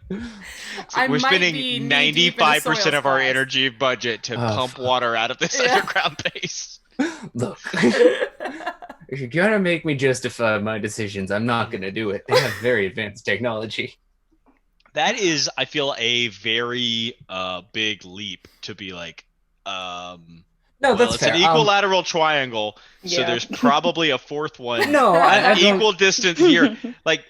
I We're might spending be knee-deep in a 95% soils of our class. energy budget to pump water out of this underground base. Look, if you're gonna make me justify my decisions, I'm not gonna do it. They have very advanced technology. That is, I feel, a very big leap to be like, No, well, that's it's fair. an equilateral triangle, so Yeah. there's probably a fourth one. No, I don't- equal distance here. Like,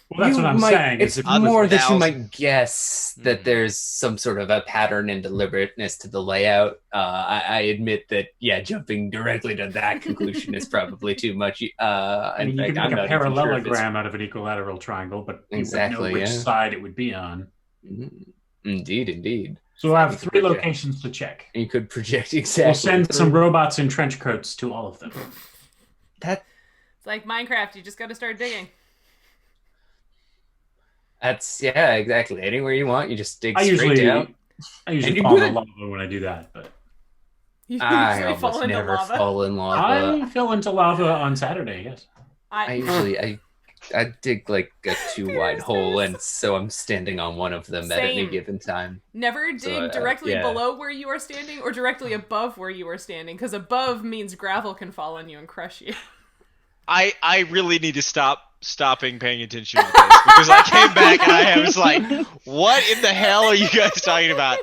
Well, that's You what I'm might- saying. It's is if more was- that you 1,000. might guess that there's some sort of a pattern and deliberateness to the layout. I admit that, jumping directly to that conclusion is probably too much. I mean, In you fact, could I'm make a not even sure if it's- parallelogram out of an equilateral triangle, but you Exactly, would know which yeah. side it would be on. Indeed. So we'll have You could 3 project. locations to check. You could project exactly. We'll send some robots in trench coats to all of them. That It's like Minecraft. You just got to start digging. That's exactly. Anywhere you want, you just dig I straight down. usually you fall in good. lava when I do that, but You I usually fall almost into never lava. fall in lava. I fell into lava on Saturday. Yes. I usually I dig like a too wide hole, and so I'm standing on one of them at any Same. given time. Never dig So, directly yeah. below where you are standing or directly above where you are standing, because above means gravel can fall on you and crush you. I really need to stopping paying attention to this because I came back and I was like, what in the hell are you guys talking about?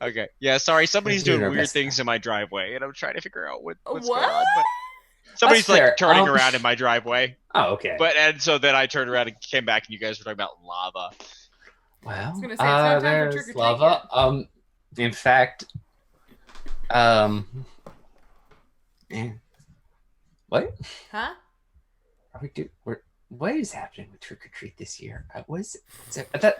Okay. Yeah, sorry, somebody's We're doing doing our weird best. things in my driveway and I'm trying to figure out what's What? going on. But somebody's That's fair. like turning around in my driveway. Oh, okay. And so then I turned around and came back and you guys were talking about lava. Well, was gonna say, it's not time for there's trick or treat lava. In fact, what Huh? are we do? What is happening with trick or treat this year? People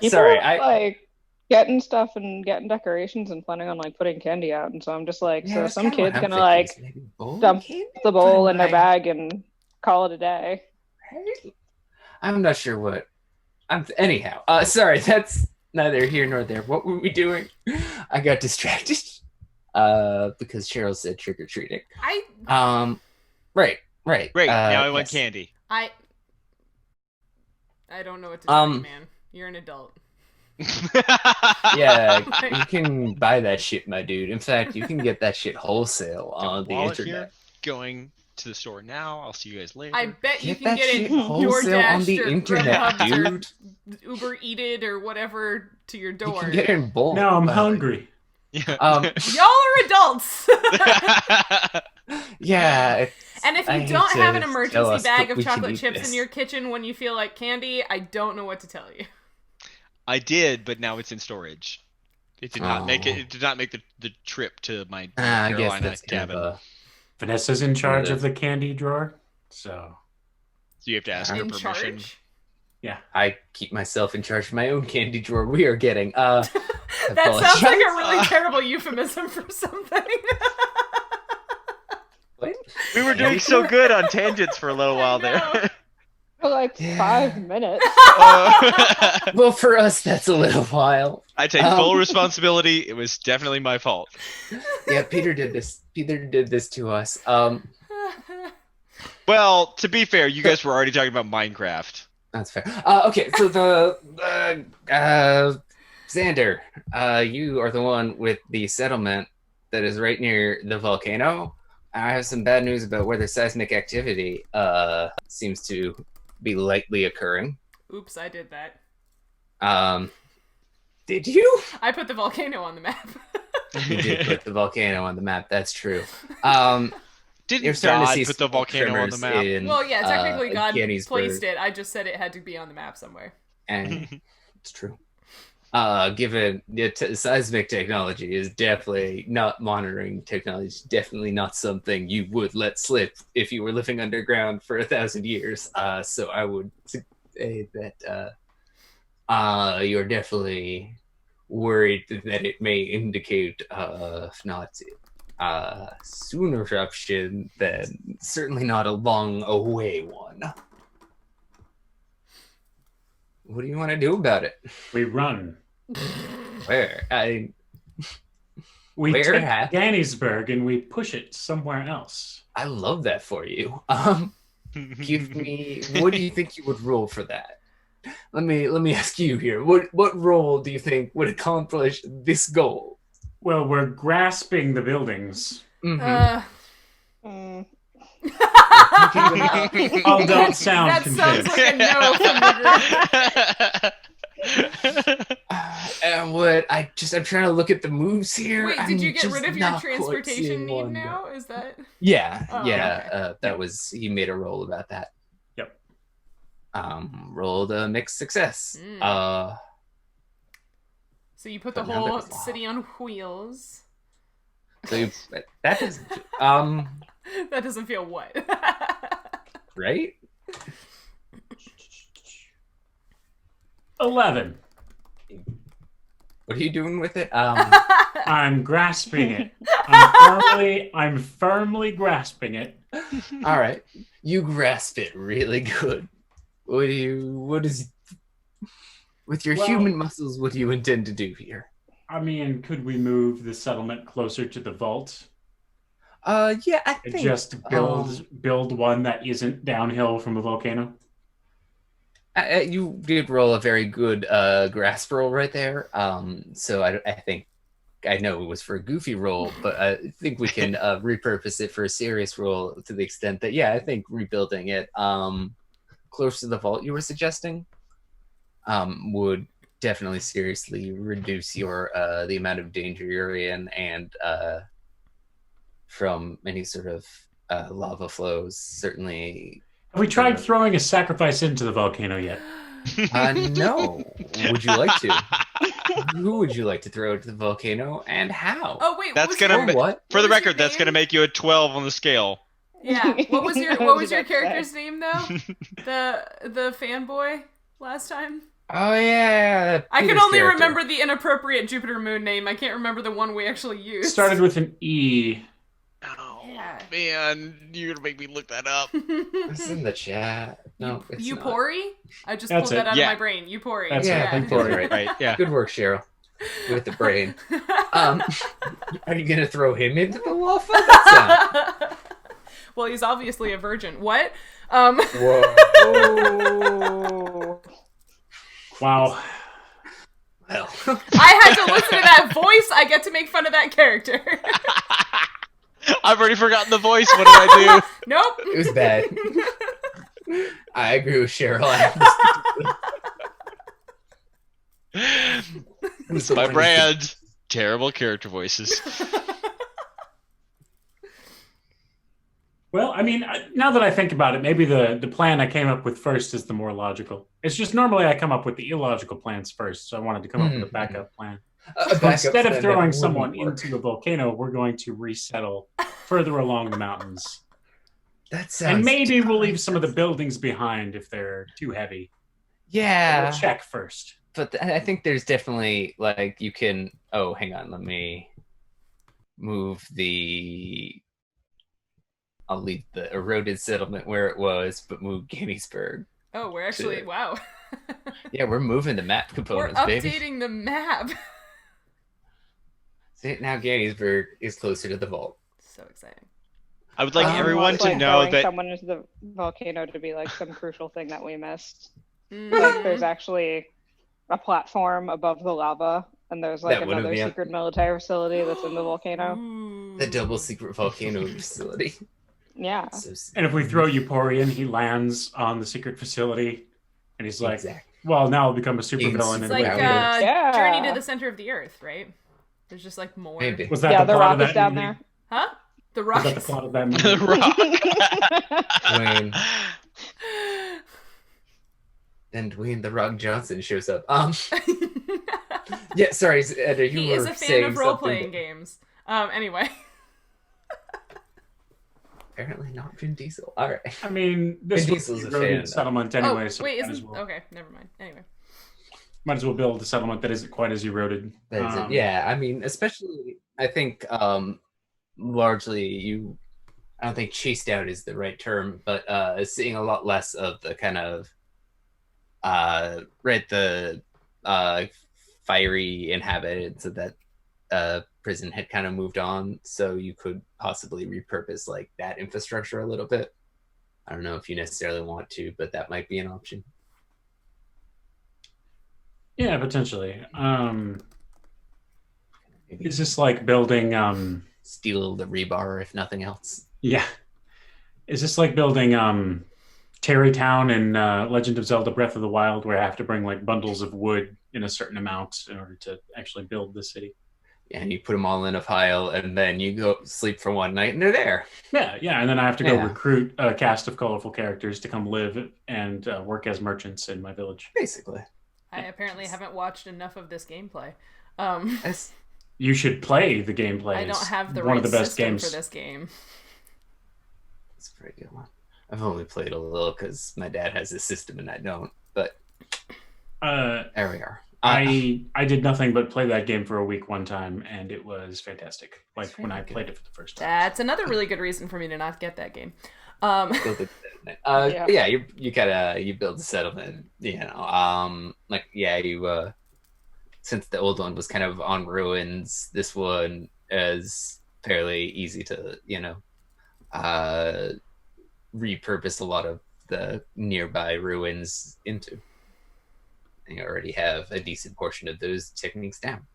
Sorry, are, like getting stuff and getting decorations and planning on like putting candy out, and so I'm just like, so that's some kinda what kid's I'm gonna like thinking, is maybe bowl dump candy? the bowl in their But bag and call it a day. I'm not sure what. Anyhow. Sorry, that's neither here nor there. What were we doing? I got distracted. Because Sheryl said trick or treating. Right. Great. Now I want yes. candy. I don't know what to tell you, man. You're an adult. Yeah, you can buy that shit, my dude. In fact, you can get that shit wholesale on the Wallet internet. here, going to the store now. I'll see you guys later. I bet you Get can that get it shit wholesale on DoorDashed the or internet, Grubhub or dude. Uber Eated or whatever to your You door. can get it in bulk. Now I'm by the way. hungry. Y'all are adults. Yeah. And if I you hate don't to have an tell emergency us, bag but of we can chocolate eat chips this. in your kitchen when you feel like candy, I don't know what to tell you. I did, but now it's in storage. It did not make it. Oh. It did not make the trip to my I guess Carolina that's kind cabin. of Vanessa's in charge Yeah. of the candy drawer, so So you have to ask her In permission. charge. I keep myself in charge of my own candy drawer. We are getting. That sounds like apologize. a really terrible euphemism for something. What? We were doing so good on tangents for a little while know. there. For like Yeah. 5 minutes. Well, for us, that's a little while. I take full responsibility. It was definitely my fault. Yeah, Peter did this. Peter did this to us. Well, to be fair, you guys were already talking about Minecraft. That's fair. Okay, so Xander, you are the one with the settlement that is right near the volcano. I have some bad news about where the seismic activity seems to be lightly occurring. Oops, I did that. Did you? I put the volcano on the map. You did put the volcano on the map. That's true. You're Didn't starting to God see put the small volcano on the tremors map? in, Well, yeah, technically God Gettysburg. placed it. I just said it had to be on the map somewhere. And it's true. Given the seismic technology is definitely not monitoring technology, is definitely not something you would let slip if you were living underground for 1,000 years. So I would say that you're definitely worried that it may indicate, if not soon eruption, then certainly not a long away one. What do you want to do about it? we run. Where? We Where take at? Gettysburg and we push it somewhere else. I love that for you. Give me. What do you think you would roll for that? let me ask you here. What role do you think would accomplish this goal? Well, we're grasping the buildings. Mm-hmm. Oh, don't sound That convinced. sounds like a no from the group. And what I'm trying to look at the moves here. Wait, I'm did you get just rid of your not quite transportation seeing need one now? go. Is that? Yeah, Oh, yeah. okay. That was he made a roll about that. Yep. Rolled a mixed success. So you put the But now whole that was city on wheels. So that doesn't That doesn't feel what? right? 11. What are you doing with it? I'm grasping it. I'm firmly grasping it. All right, you grasp it really good. With your human muscles, what do you intend to do here? I mean, could we move the settlement closer to the vault? Yeah, I think Just build one that isn't downhill from a volcano. You did roll a very good grasp roll right there. So I think I know it was for a goofy roll, but I think we can repurpose it for a serious roll to the extent that I think rebuilding it close to the vault you were suggesting would definitely seriously reduce your the amount of danger you're in and from any sort of lava flows. Certainly. Have we tried throwing a sacrifice into the volcano yet? No. Would you like to? Who would you like to throw into the volcano and how? Oh wait, That's gonna what? For the was record, your that's name? gonna make you a 12 on the scale. Yeah. What was your What did that character's name though? The fanboy last time? Oh yeah. I can Peter's only character. remember the inappropriate Jupiter Moon name. I can't remember the one we actually used. Started with an E. Oh Yeah. man, you're gonna make me look that up. It's in the chat. No, it's not. Upori? I just That's pulled that it. out Yeah. of my brain. Upori. That's Yeah, it. I think that's right. Right? Yeah. Good work, Sheryl. With the brain. Are you gonna throw him into the lava? That sounds... Well, he's obviously a virgin. What? Whoa. Wow. Well. I had to listen to that voice. I get to make fun of that character. I've already forgotten the voice. What did I Nope. It was bad. I agree with Sheryl. do? It's my brand. Terrible character voices. Well, I mean, now that I think about it, maybe the plan I came up with first is the more logical. It's just normally I come up with the illogical plans first, so I wanted to come up with a backup plan. So instead of throwing someone into a volcano, we're going to resettle further along the mountains. That sounds. And maybe we'll leave some of the buildings behind if they're too heavy. Yeah. We'll check first. But I think there's definitely like you can. Oh, hang on. Let me move the. I'll leave the eroded settlement where it was, but move Gettysburg. Oh, we're actually wow. Yeah, we're moving the map components, We're baby. updating the map. See, now Gettysburg is closer to the vault. So exciting. I would like everyone Almost to like know throwing that someone into the volcano to be like some crucial thing that we missed. Mm. Like there's actually a platform above the lava, and there's like That would've another been- secret military facility that's in the volcano. Ooh. The double secret volcano facility. Yeah. So, And if we throw Uporian, he lands on the secret facility, and he's like, exactly. well, now I'll become a supervillain. It's and like live Yeah. here. Yeah. Journey to the Center of the Earth, right? There's just like more. Maybe. Was that Yeah, the the plot of rock that is down movie? there. Huh? The Was rock. that the plot of that movie? the rock. Dwayne. Then Dwayne the Rock Johnson shows up. Yeah, sorry, Ed, you He were is a fan saying of role-playing something. games. Anyway. Apparently not Vin Diesel. All right. I mean, this Vin was Diesel's a a fan eroded of- settlement anyway, Oh, so wait, might as, isn't... well, Okay, never mind. Anyway. might as well build a settlement that isn't quite as eroded. That is it. Yeah, I mean, especially, I think, largely I don't think chased out is the right term, but seeing a lot less of the kind of, the fiery inhabitants of that prison had kind of moved on, so you could possibly repurpose like that infrastructure a little bit. I don't know if you necessarily want to, but that might be an option. Yeah, potentially. Is this like building? Steal the rebar, if nothing else. Yeah. Is this like building Terrytown in Legend of Zelda: Breath of the Wild, where I have to bring like bundles of wood in a certain amount in order to actually build the city? And you put them all in a pile, and then you go sleep for one night, and they're there. Yeah, and then I have to go recruit a cast of colorful characters to come live and work as merchants in my village. Basically. I apparently haven't watched enough of this gameplay. You should play the gameplay. I don't have the one right of the best system games for this game. It's a pretty good one. I've only played a little because my dad has a system and I don't. But there we are. I did nothing but play that game for a week one time, and it was fantastic. Like when I played it for the first time. That's another really good reason for me to not get that game. Yeah, you build a settlement. Since the old one was kind of on ruins, this one is fairly easy to repurpose a lot of the nearby ruins into. You already have a decent portion of those techniques down.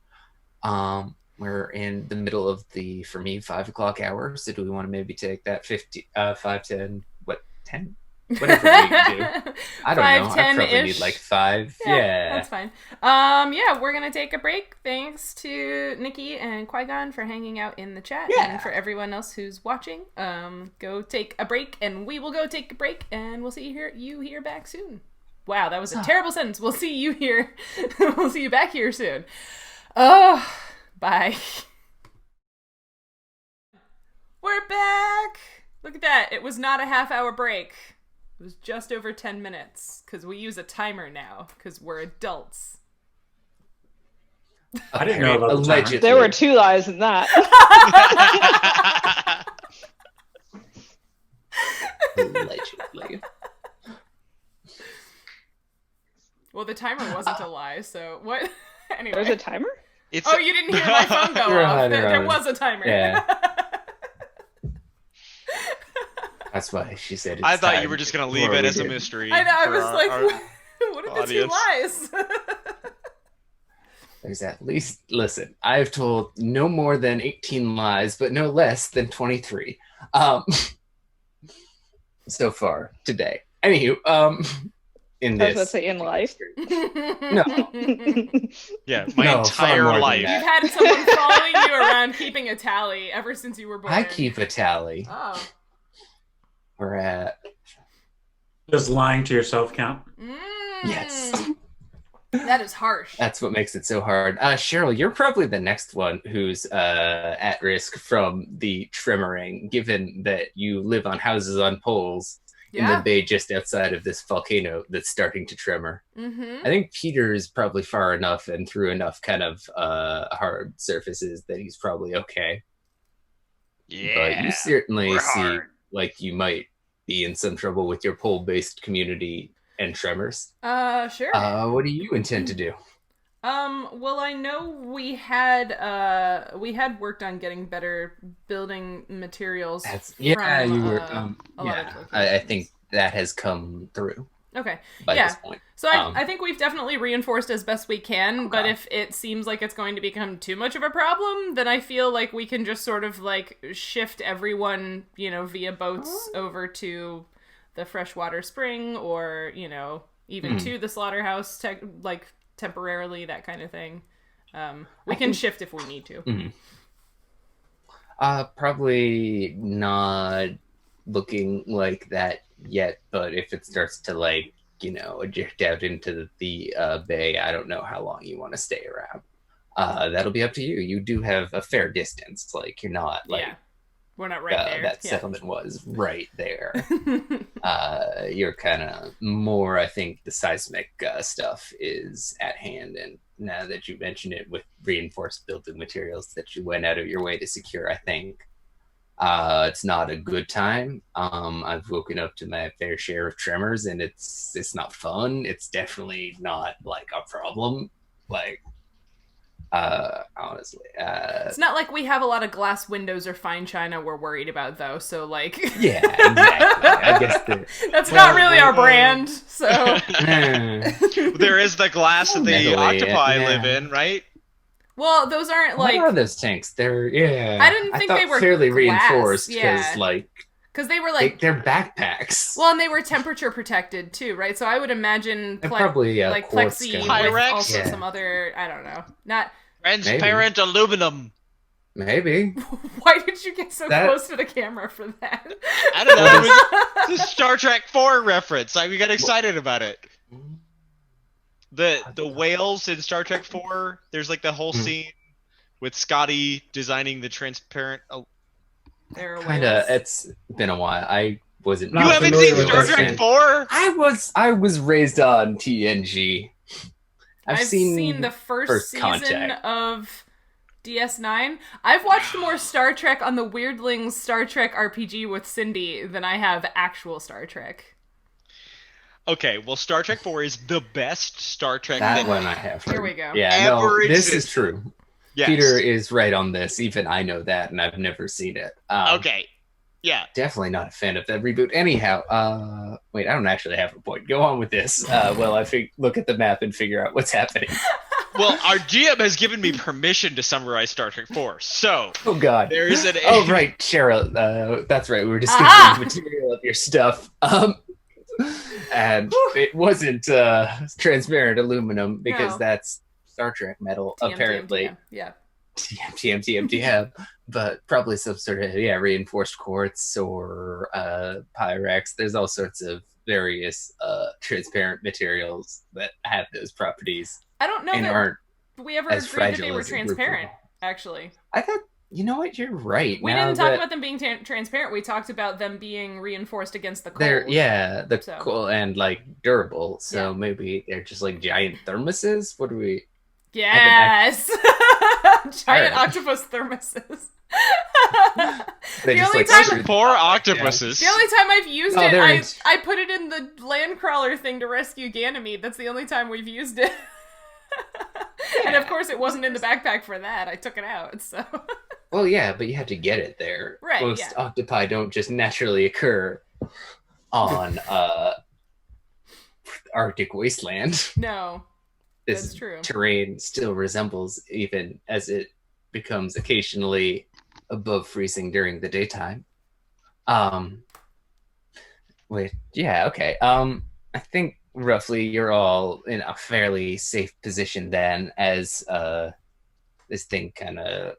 We're in the middle of the, for me, 5 o'clock hour. So do we want to maybe take that 5, 10, 10? Whatever we do. I don't know. I probably need like 5. Yeah. That's fine. We're going to take a break. Thanks to Nikki and Qui-Gon for hanging out in the chat. Yeah. And for everyone else who's watching, go take a break, and we will go take a break, and we'll see you here back soon. Wow, that was a terrible sentence. We'll see you here. We'll see you back here soon. Oh, bye. We're back. Look at that. It was not a half-hour break. It was just over 10 minutes because we use a timer now because we're adults. I didn't know about allegedly. There were 2 lies in that. Allegedly. Well, the timer wasn't a lie, so what? Anyway. There's a timer? You didn't hear my phone go off. There was a timer. Yeah. That's why she said I thought you were just going to leave it as a mystery. I know, I was like, what are the 2 lies? There's at least, listen, I've told no more than 18 lies, but no less than 23. So far today. Anywho, in this. Let's say in life. No. Yeah, my entire life. You've had someone following you around keeping a tally ever since you were born. I keep a tally. Oh. We're at... Does lying to yourself count? Yes. That is harsh. That's what makes it so hard. Sheryl, you're probably the next one who's at risk from the tremoring, given that you live on houses on poles in the bay just outside of this volcano that's starting to tremor. Mm-hmm. I think Peter is probably far enough and through enough kind of hard surfaces that he's probably okay. Yeah. But you certainly see hard. like you might be in some trouble with your pole-based community and tremors. Sure. What do you intend to do? Well, I know we had worked on getting better building materials. You from, were. a lot of I think that has come through. Okay. By this point. So I think we've definitely reinforced as best we can, Okay. but if it seems like it's going to become too much of a problem, then I feel like we can just sort of like shift everyone, via boats over to the freshwater spring or, even to the slaughterhouse, temporarily, that kind of thing. We can shift if we need to. Mm-hmm. Probably not looking like that yet, but if it starts to eject out into the bay, I don't know how long you want to stay around. That'll be up to you. You do have a fair distance. Like you're not we're not right there. That settlement was right there. You're kind of more, I think the seismic stuff is at hand. And now that you mention it with reinforced building materials that you went out of your way to secure, I think it's not a good time. I've woken up to my fair share of tremors and it's not fun. It's definitely not like a problem. honestly. It's not like we have a lot of glass windows or fine china we're worried about, though. So, like, yeah, exactly. I guess that's not really our brand. So there is the glass that the Mentally, octopi yeah. live in, right? well, those aren't like. What are those tanks? They're I didn't think thought they were fairly glass, reinforced because yeah. like Because they were like, they're backpacks. well, and they were temperature protected too, right? So I would imagine And probably like quartz plexi kind with of- also Yeah. some other, I don't know, not. Transparent aluminum. Maybe. Why did you get so That- close to the camera for that? I don't know. It's a Star Trek 4 reference. We got excited about it. The whales in Star Trek 4. There's like the whole scene with Scotty designing the transparent. There Kind of. It's been a while. I wasn't. Not You haven't familiar seen with Star this Trek thing. 4? I was raised on TNG. I've seen the first season Contact. of DS9. I've watched more Star Trek on the Weirdlings Star Trek RPG with Cindy than I have actual Star Trek. Okay, well, Star Trek 4 is the best Star Trek That one I have heard. Here we go. Yeah, Ever no, this is existed. true. Yes. Peter is right on this. Even I know that, and I've never seen it. Okay. Yeah. Definitely not a fan of that reboot. Anyhow, wait, I don't actually have a point. Go on with this. Well, I look at the map and figure out what's happening. Well, our GM has given me permission to summarize Star Trek 4. So, Oh God. there is an. Oh right, Cheryl. That's right. We were discussing Aha! the material of your stuff. And it wasn't transparent aluminum because No. that's Star Trek metal, TM, apparently. TM, yeah. TM, but probably some sort of reinforced quartz or Pyrex. There's all sorts of various transparent materials that have those properties I don't know and that aren't we ever as agreed that they fragile were as a group of transparent, them. actually. I thought, you know what, you're right. We Now didn't talk that about them being transparent. We talked about them being reinforced against the cold. they're So. cool and like durable. So Yeah. maybe they're just like giant thermoses. What do we? Yes! Giant Alright. octopus thermoses. They The just only like time- shoot- 4 octopuses. The only time I've used Oh, it, they're in- I put it in the landcrawler thing to rescue Ganymede. That's the only time we've used it. And of course it wasn't in the backpack for that. I took it out, so... Well, yeah, but you have to get it there. Right, Most yeah. octopi don't just naturally occur on Arctic wasteland. No, This that's true. terrain still resembles, even as it becomes occasionally above freezing during the daytime. Wait, yeah, okay. I think roughly you're all in a fairly safe position then, as this thing kind of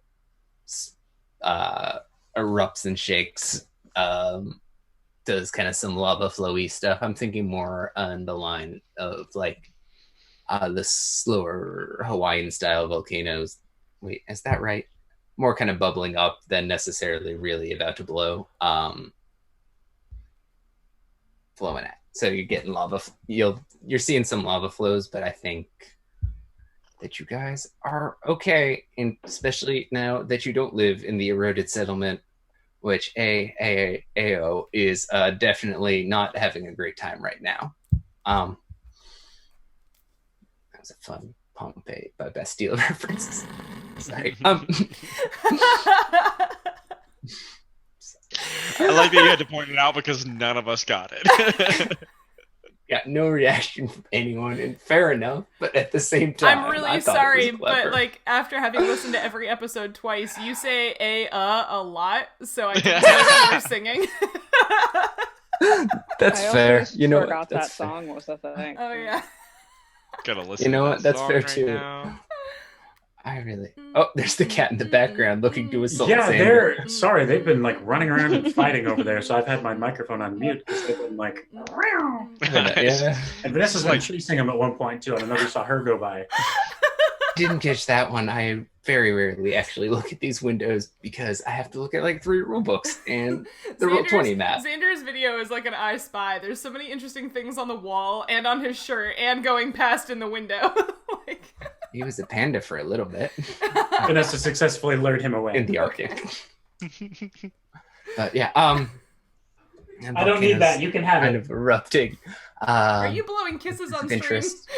erupts and shakes. Does kind of some lava flowy stuff. I'm thinking more on the line of like the slower Hawaiian style volcanoes. Wait, is that right? More kind of bubbling up than necessarily really about to blow. Flowing at. So you're getting lava. You're seeing some lava flows, but I think that you guys are okay, and especially now that you don't live in the eroded settlement, which AO is definitely not having a great time right now. That was a fun Pompeii by Bastille reference. Sorry. I like that you had to point it out because none of us got it. Got no reaction from anyone, and fair enough. But at the same time, I'm really I thought it sorry, was clever. but like after having listened to every episode twice, you say a lot, so I can tell you were singing. That's I also fair. just You know, forgot what? that That's fair. song was the thing. Oh yeah. Gotta listen. You know to what? that That's song fair right too. now. I really. Oh, there's the cat in the background looking to assault Yeah, Xander. they're sorry. They've been like running around and fighting over there, so I've had my microphone on mute because they've been like. Yeah. And Vanessa's Like- like chasing him at one point too. I don't know if you saw her go by. Didn't catch that one. I very rarely actually look at these windows because I have to look at like 3 rule books and the Roll20 map. Xander's video is like an I Spy. There's so many interesting things on the wall and on his shirt and going past in the window. Like... He was a panda for a little bit Vanessa successfully lured him away. in the Arctic. But yeah, I don't need that. You can have kind it. of erupting. Are you blowing kisses on of stream? interest.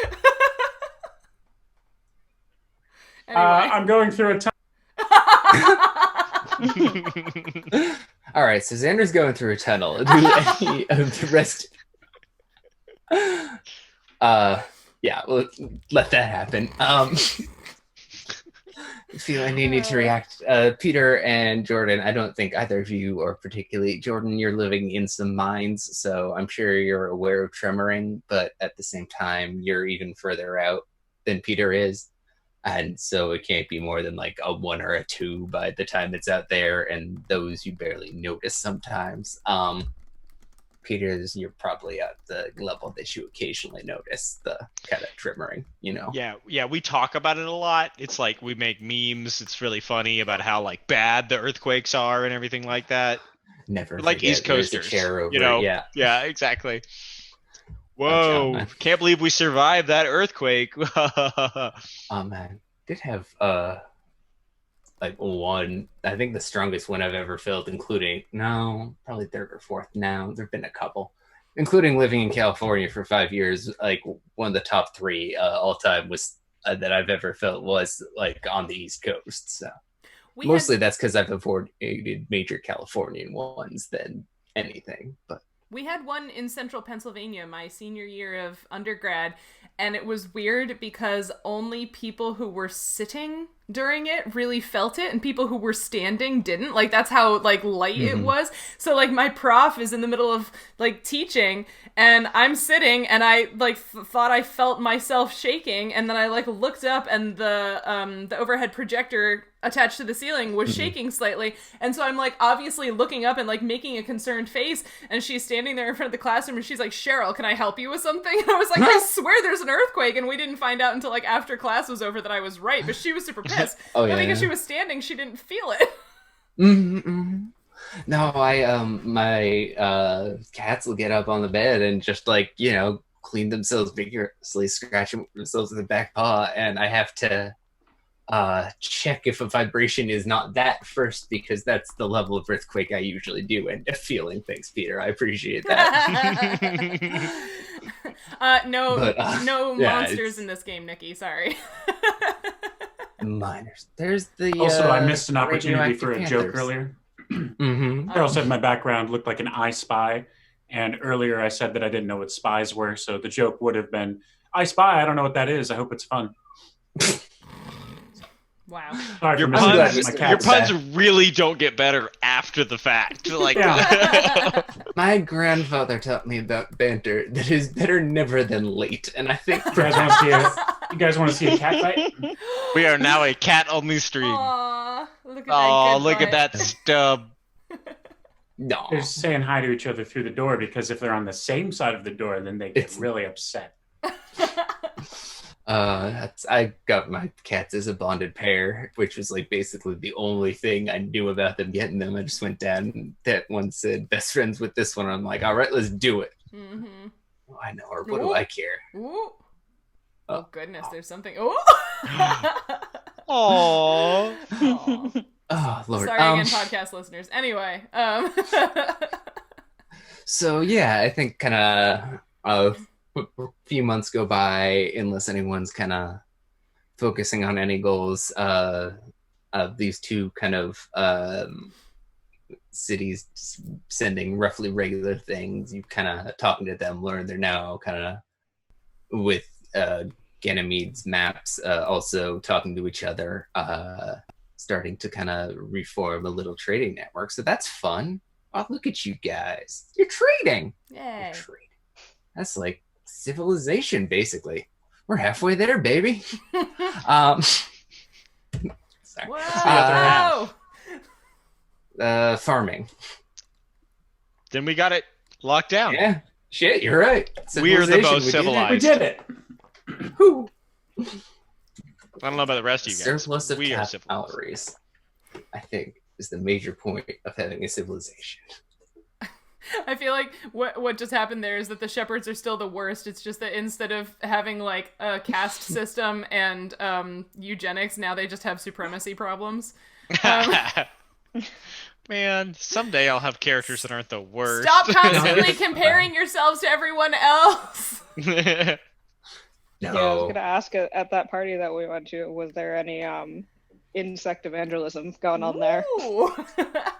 I'm going through a tunnel. All right, so Xander's going through a tunnel. Do any of the rest? Yeah, we'll let that happen. Feel any need to react? Peter and Jordan, I don't think either of you are particularly. Jordan, you're living in some mines, so I'm sure you're aware of tremoring, but at the same time, you're even further out than Peter is. And so it can't be more than like a 1 or a 2 by the time it's out there, and those you barely notice sometimes. Peter's, you're probably at the level that you occasionally notice the kind of tremoring, you know? Yeah, we talk about it a lot. It's like we make memes. It's really funny about how like bad the earthquakes are and everything like that. Never We're like forget, East Coasters, chair over, you know? Yeah, exactly. Whoa! Can't believe we survived that earthquake. Oh man, did have like one. I think the strongest one I've ever felt, including probably 3rd or 4th now. There've been a couple, including living in California for 5 years. Like one of the top 3 all time was that I've ever felt was like on the East Coast. So mostly that's because I've avoided major Californian ones than anything, but. We had one in central Pennsylvania my senior year of undergrad, and it was weird because only people who were sitting during it really felt it, and people who were standing didn't. Like, that's how, like, light it was. So, like, my prof is in the middle of, like, teaching, and I'm sitting, and I, like, thought I felt myself shaking, and then I, like, looked up, and the overhead projector attached to the ceiling was shaking slightly, and so I'm, like, obviously looking up and, like, making a concerned face, and she's standing there in front of the classroom, and she's like, Sheryl, can I help you with something? And I was like, I swear there's an earthquake, and we didn't find out until, like, after class was over that I was right, but she was super pissed. Oh, yeah, but because she was standing, she didn't feel it. No, my cats will get up on the bed and just, like, you know, clean themselves vigorously, scratch themselves with the back paw, and I have to check if a vibration is not that first, because that's the level of earthquake I usually do end up feeling. Thanks, Peter. I appreciate that. No monsters in this game, Nikki. Sorry. Miners. There's the. Also, I missed an opportunity for a joke panthers. earlier. Sheryl said my background looked like an I Spy, and earlier I said that I didn't know what spies were, so the joke would have been, I spy, I don't know what that is, I hope it's fun. Wow. Sorry Your for puns really don't get better after the fact. Like, my grandfather taught me about banter that is better never than late, and I think You guys want to see a cat fight? we are now a cat-only stream. Aww, look at that stub. no. They're saying hi to each other through the door, because if they're on the same side of the door, then they get really upset. I got my cats as a bonded pair, which was like basically the only thing I knew about them getting them. I just went down. That one said best friends with this one. I'm like, all right, let's do it. Oh, I know her. What do I care? Ooh. Oh goodness, there's something. Ooh. Aww. Oh Lord. Sorry again, podcast listeners. Anyway. So yeah, I think kind of a few months go by unless anyone's kind of focusing on any goals of these two kind of cities sending roughly regular things. You kind of talking to them, learn they're now kind of with Ganymede's maps, also talking to each other, starting to kind of reform a little trading network. So that's fun. Oh, look at you guys. You're trading. Yay. You're trading. That's like civilization, basically. We're halfway there, baby. Sorry. Whoa! Farming. Then we got it locked down. Yeah. Shit, you're right. We are the most civilized. We did it. Who? I don't know about the rest of you guys. Surplus of We are calories, I think, is the major point of having a civilization. I feel like what just happened there is that the shepherds are still the worst. It's just that instead of having like a caste system and eugenics, now they just have supremacy problems. Man, someday I'll have characters that aren't the worst. Stop constantly comparing yourselves to everyone else. No. Yeah, I was gonna ask at that party that we went to, was there any insect evangelism going on there? Ooh.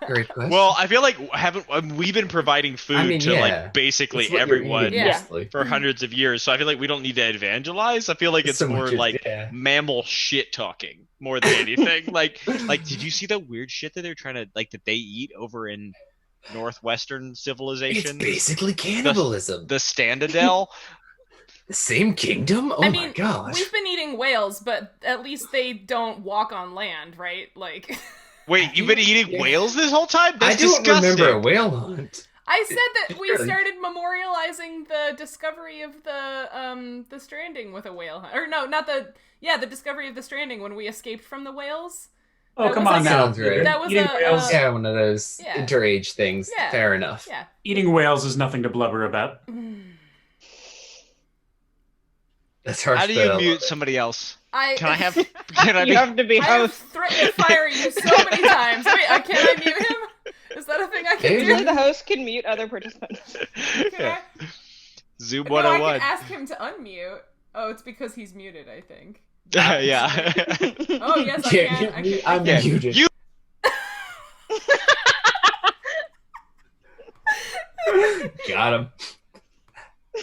Great question. Well, I feel like haven't we've been providing food to like basically It's what you're everyone eating, mostly. for hundreds of years, so I feel like we don't need to evangelize. I feel like it's So more much like yeah. mammal shit talking more than anything. like, did you see the weird shit that they're trying to like that they eat over in northwestern It's civilization? basically cannibalism. The Standadel. The same kingdom? Oh I my mean, gosh. we've been eating whales, but at least they don't walk on land, right? Like, Wait, you've been eating whales this whole time? That's I don't disgusting. remember a whale hunt. I said that we Really? started memorializing the discovery of the Stranding with a whale hunt. Or no, not the discovery of the Stranding when we escaped from the whales. Oh, That come was on like now. Sounds right. That was Eating a whales, Yeah, one of those Yeah. interage things. Yeah. Fair enough. yeah. eating whales is nothing to blubber about. That's harsh. How do you mute somebody else? Can I have? Can I You be? have to be I have host. threatened to fire you so many times. Wait, can I mute him? Is that a thing I can Usually do? the host can mute other participants. Can Yeah. I? Zoom No, I 101. can ask him to unmute. Oh, it's because he's muted, I think. Yeah. Oh, yes, I Yeah, can. I'm Yeah. muted. You- Got him.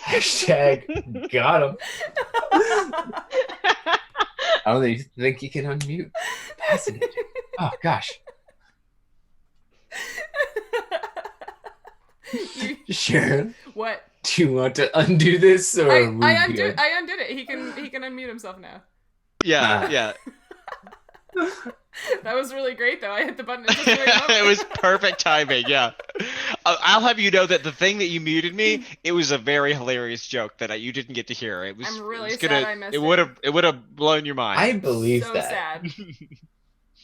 Hashtag got him. I don't even think you can unmute. Fascinating. Oh gosh. Sharon, What? do you want to undo this or I are we good? undid it. He can unmute himself now. Yeah. Yeah. That was really great, though. I hit the button at just the right moment. It was perfect timing. Yeah. I'll have you know that the thing that you muted me, it was a very hilarious joke that you didn't get to hear. It was. I'm really it was gonna, sad I missed it would have. It would have blown your mind. I believe So that. sad.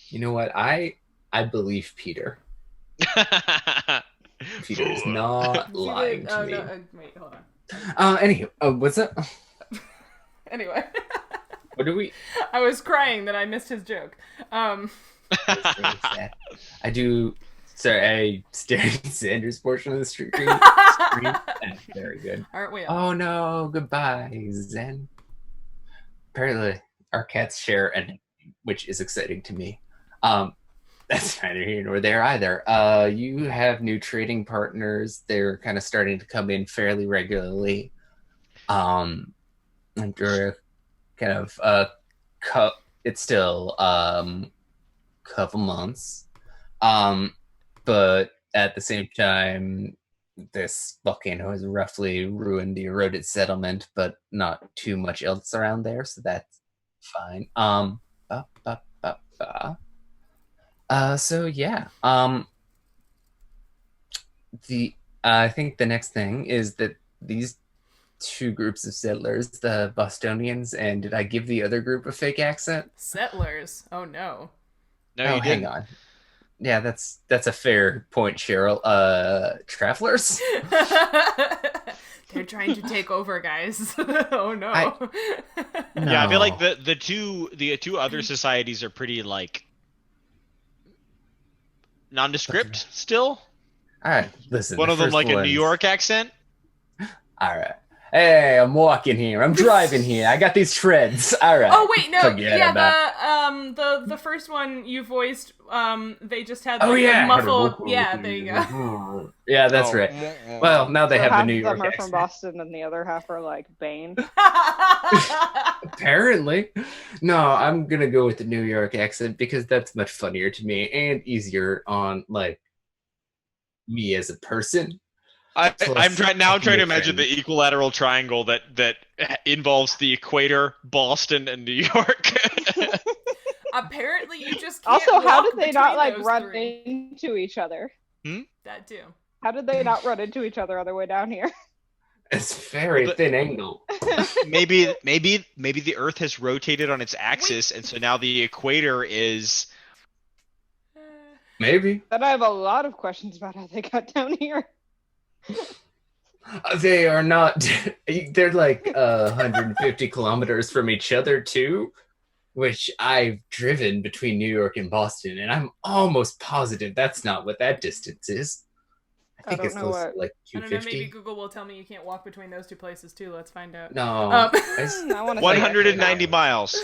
You know what? I believe Peter. Peter is not lying to me. No, wait, hold on. Anywho, what's up? Anyway, What do we? I was crying that I missed his joke. That's really sad. I do. Sorry, I stared at Xander's portion of the screen. That's very good. Aren't we? Oh no! Goodbye, Zen. Apparently, our cats share a name, which is exciting to me. That's neither here nor there either. You have new trading partners. They're kind of starting to come in fairly regularly. After kind of it's still couple months. But at the same time, this volcano has roughly ruined the eroded settlement, but not too much else around there, so that's fine. So yeah. I think the next thing is that these two groups of settlers, the Bostonians, and did I give the other group a fake accent? Settlers. Oh no. No, oh, you hang didn't. on. Yeah, that's a fair point, Sheryl. Travelers? They're trying to take over, guys. Oh no. Yeah, I feel like No. the two other societies are pretty like nondescript still. All right, listen. One the of them first like a one's- New York accent. All right. Hey, I'm walking here. I'm driving here. I got these shreds. All right. Oh wait, no. Forget Yeah, about the first one you voiced, they just had Oh like, yeah. a muffled. Yeah, there you go. Yeah, that's Oh. right. Well, now they So have the half New of York them are from accent. Boston, and the other half are like Bane. Apparently. No, I'm gonna go with the New York accent because that's much funnier to me and easier on like me as a person. I'm Plus, trying I can to make imagine friends. the equilateral triangle that involves the equator, Boston, and New York. Apparently, you just can't Also, how walk did they not between like those run three. into each other? That too. How did they not run into each other on their way down here? It's very Well, thin angle. maybe the Earth has rotated on its axis, and so now the equator is. Maybe. Then I have a lot of questions about how they got down here. They are not. They're like 150 kilometers from each other too, which I've driven between New York and Boston, and I'm almost positive that's not what that distance is. I I think it's know close what- to like I don't know, maybe 250. Google will tell me you can't walk between those two places too. Let's find out. No. Um, I want to 190 miles.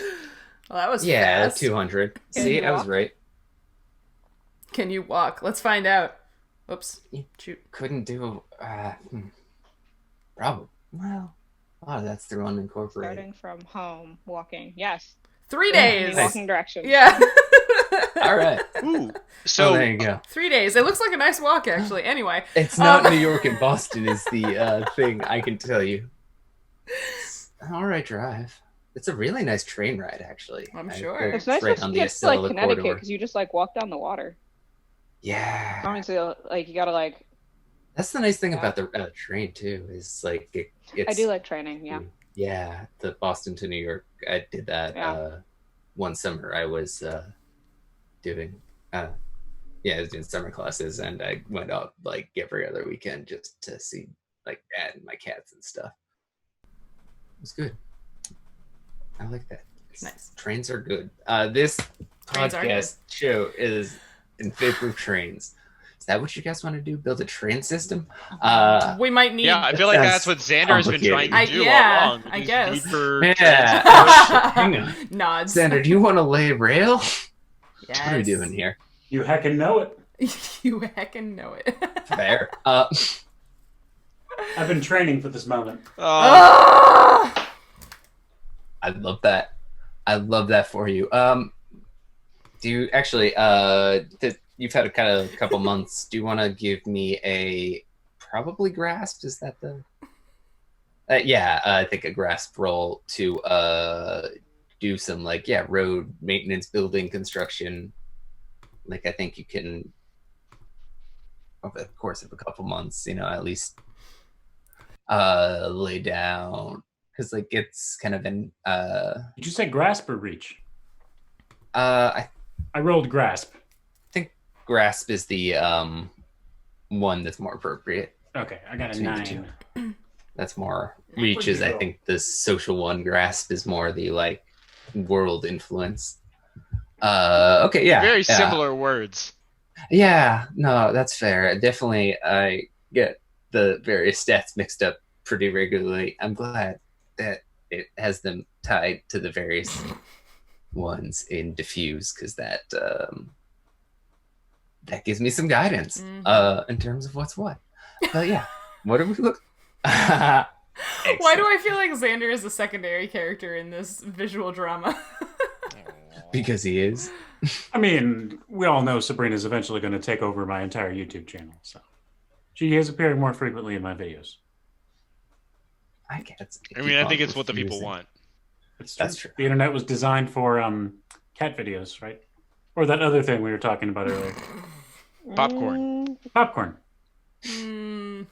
Well, that was Yeah, fast. 200. Can See, you I was walk? right. Can you walk? Let's find out. Oops. Shoot. Couldn't do. Probably. Well, a lot of that's through unincorporated. Starting from home, walking. Yes. 3 Yeah, days. nice. Walking directions. Yeah. All right. Ooh. So So there you go. 3 days. It looks like a nice walk, actually. Anyway. It's not New York and Boston is the thing I can tell you. It's an all right drive. It's a really nice train ride, actually. I'm I sure. heard It's nice right once on you the get to like Estella Connecticut corridor. because you just like walk down the water. Yeah. Honestly, like you gotta like. That's the nice thing Yeah. about the train too. Is like it's. I do like training. Yeah. Yeah, the Boston to New York. I did that Yeah. one summer. I was doing. I was doing summer classes, and I went up like every other weekend just to see like dad and my cats and stuff. It was good. I like that. Nice. Trains are good. This Trains are podcast show is in favor of trains. Is that what you guys want to do? Build a train system? We might need. yeah, I feel like That's that's what Xander has been trying to I- do yeah, all along. I His guess. need for Yeah. Hang on. Nods. Xander, do you want to lay rail? Yes. What are we doing here? You heckin' know it. You heckin' know it. Fair. I've been training for this moment. Ah! I love that. I love that for you. Do you actually? You've had a couple months. Do you want to give me a probably grasp? Is that the? Yeah, I think a grasp roll to do some road maintenance, building, construction. Like I think you can, over the course of a couple months, at least lay down because it's kind of an Did you say grasp or reach? I I rolled grasp. think grasp is the one that's more appropriate. Okay, I got a Between the 9. That's more That reach would is be I cool. think the social one. Grasp is more the world influence. Okay, yeah. very yeah. similar words. Yeah, no, that's fair. Definitely, I get the various stats mixed up pretty regularly. I'm glad that it has them tied to the various ones in diffuse because that gives me some guidance in terms of what's what. But yeah, what do we look? Why do I feel like Xander is a secondary character in this visual drama? Because he is. I mean, we all know Sabrina's eventually going to take over my entire YouTube channel, so she is appearing more frequently in my videos. I guess. I mean, I think it's what the people want. It's true. That's true. The internet was designed for cat videos, right? Or that other thing we were talking about earlier, Popcorn. popcorn. Mm,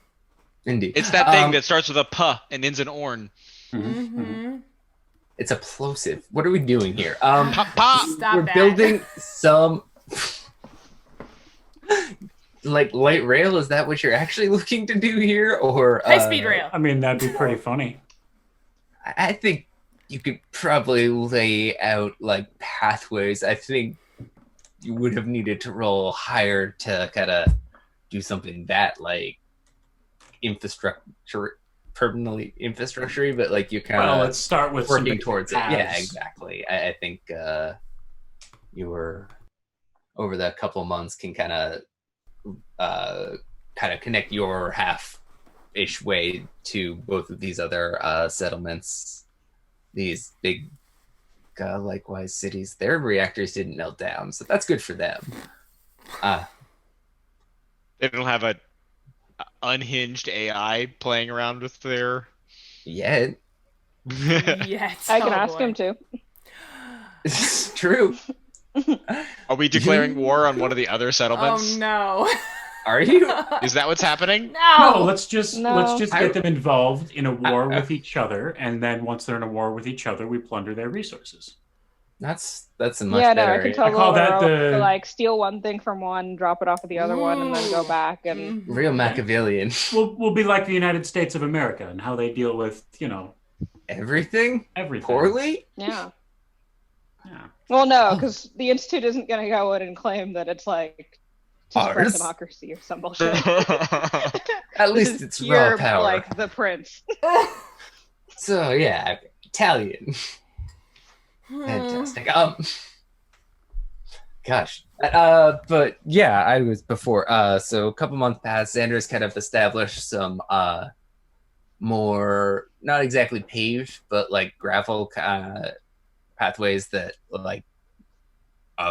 Indeed. It's that thing that starts with a puh and ends in orn. mhm. It's a plosive. What are we doing here? Pop, pop. Stop We're that. building some light rail. Is that what you're actually looking to do here, or High-speed rail. I mean, that'd be pretty funny. I think you could probably lay out pathways. I think you would have needed to roll higher to kind of do something that infrastructure, permanently infrastructure, but you kind Well, of let's start with some working basic towards it. Yeah, paths. exactly. I think you were over that couple of months can kind of connect your half-ish way to both of these other settlements, these big likewise cities. Their reactors didn't melt down, so that's good for them. They don't have a unhinged AI playing around with their. Yet. Yes. I can oh ask boy. him to. It's true. Are we declaring war on one of the other settlements? Oh no. Are you? Is that what's happening? No, No. let's just No. get them involved in a war I- with each other, and then once they're in a war with each other, we plunder their resources. That's a much Yeah, no, better. I can idea. tell I call that to the- steal one thing from one, drop it off at the other one, and then go back and. Real Machiavellian. We'll be like the United States of America and how they deal with Everything everything poorly. Yeah. Yeah. Well, no, Oh. because the Institute isn't going to go in and claim that it's Just for Ours. democracy or some bullshit. At This least is it's pure, raw power. like the prince. So yeah, Italian. Fantastic. Gosh. But yeah, I was before. So a couple months past, Xander's kind of established some more, not exactly paved, but like gravel pathways that like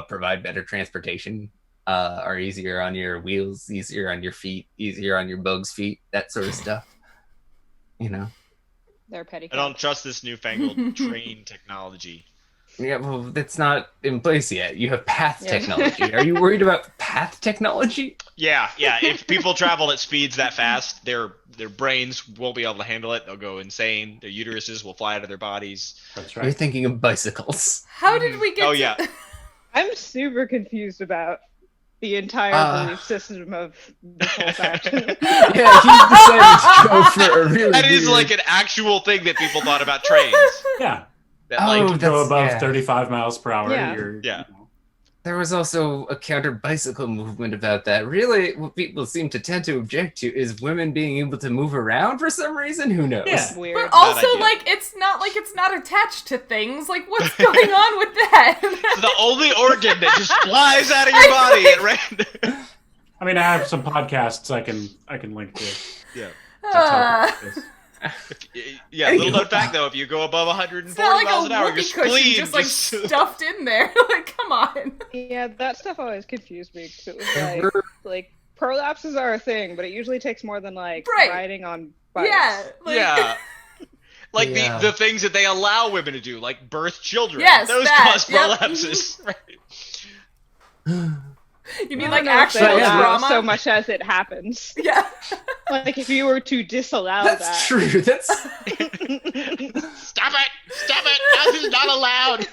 provide better transportation. Are easier on your wheels, easier on your feet, easier on your bugs' feet, that sort of stuff. You know. They're petty. I don't trust this newfangled train technology. Yeah, well, that's not in place yet. You have path Yeah. technology. Are you worried about path technology? Yeah. If people travel at speeds that fast, their brains won't be able to handle it. They'll go insane. Their uteruses will fly out of their bodies. That's You're right. thinking of bicycles. How did we get Oh to... yeah. I'm super confused about the entire belief system of this whole faction. Yeah, he decided to go for a really That is weird- like an actual thing that people thought about trains. Yeah. That, Oh, like, Go that's- above yeah. 35 miles per hour. Yeah. You're, Yeah. you know, There was also a counter bicycle movement about that. Really, what people seem to tend to object to is women being able to move around for some reason. Who knows? Yeah. Weird. But also, idea. like, it's not attached to things. Like, what's going on with that? it's the only organ that just flies out of your body at random. I mean, I have some podcasts I can link to. Yeah. to talk about this. Yeah, little known fact though, if you go above 140 It's not like miles a an hour, your whoopee cushion spleen just like stuffed in there. Like, come on. Yeah, that stuff always confused me because it was Ever- like prolapses are a thing, but it usually takes more than like Right. riding on bikes. Yeah. Like, Yeah. Like Yeah. the things that they allow women to do, like birth children. Yes, Those that, cause yep. prolapses. Right. You mean I like don't know if they actual allow trauma? so much as it happens. Yeah. Like if you were to disallow That's that. true. That's Stop it! Stop it! This is not allowed!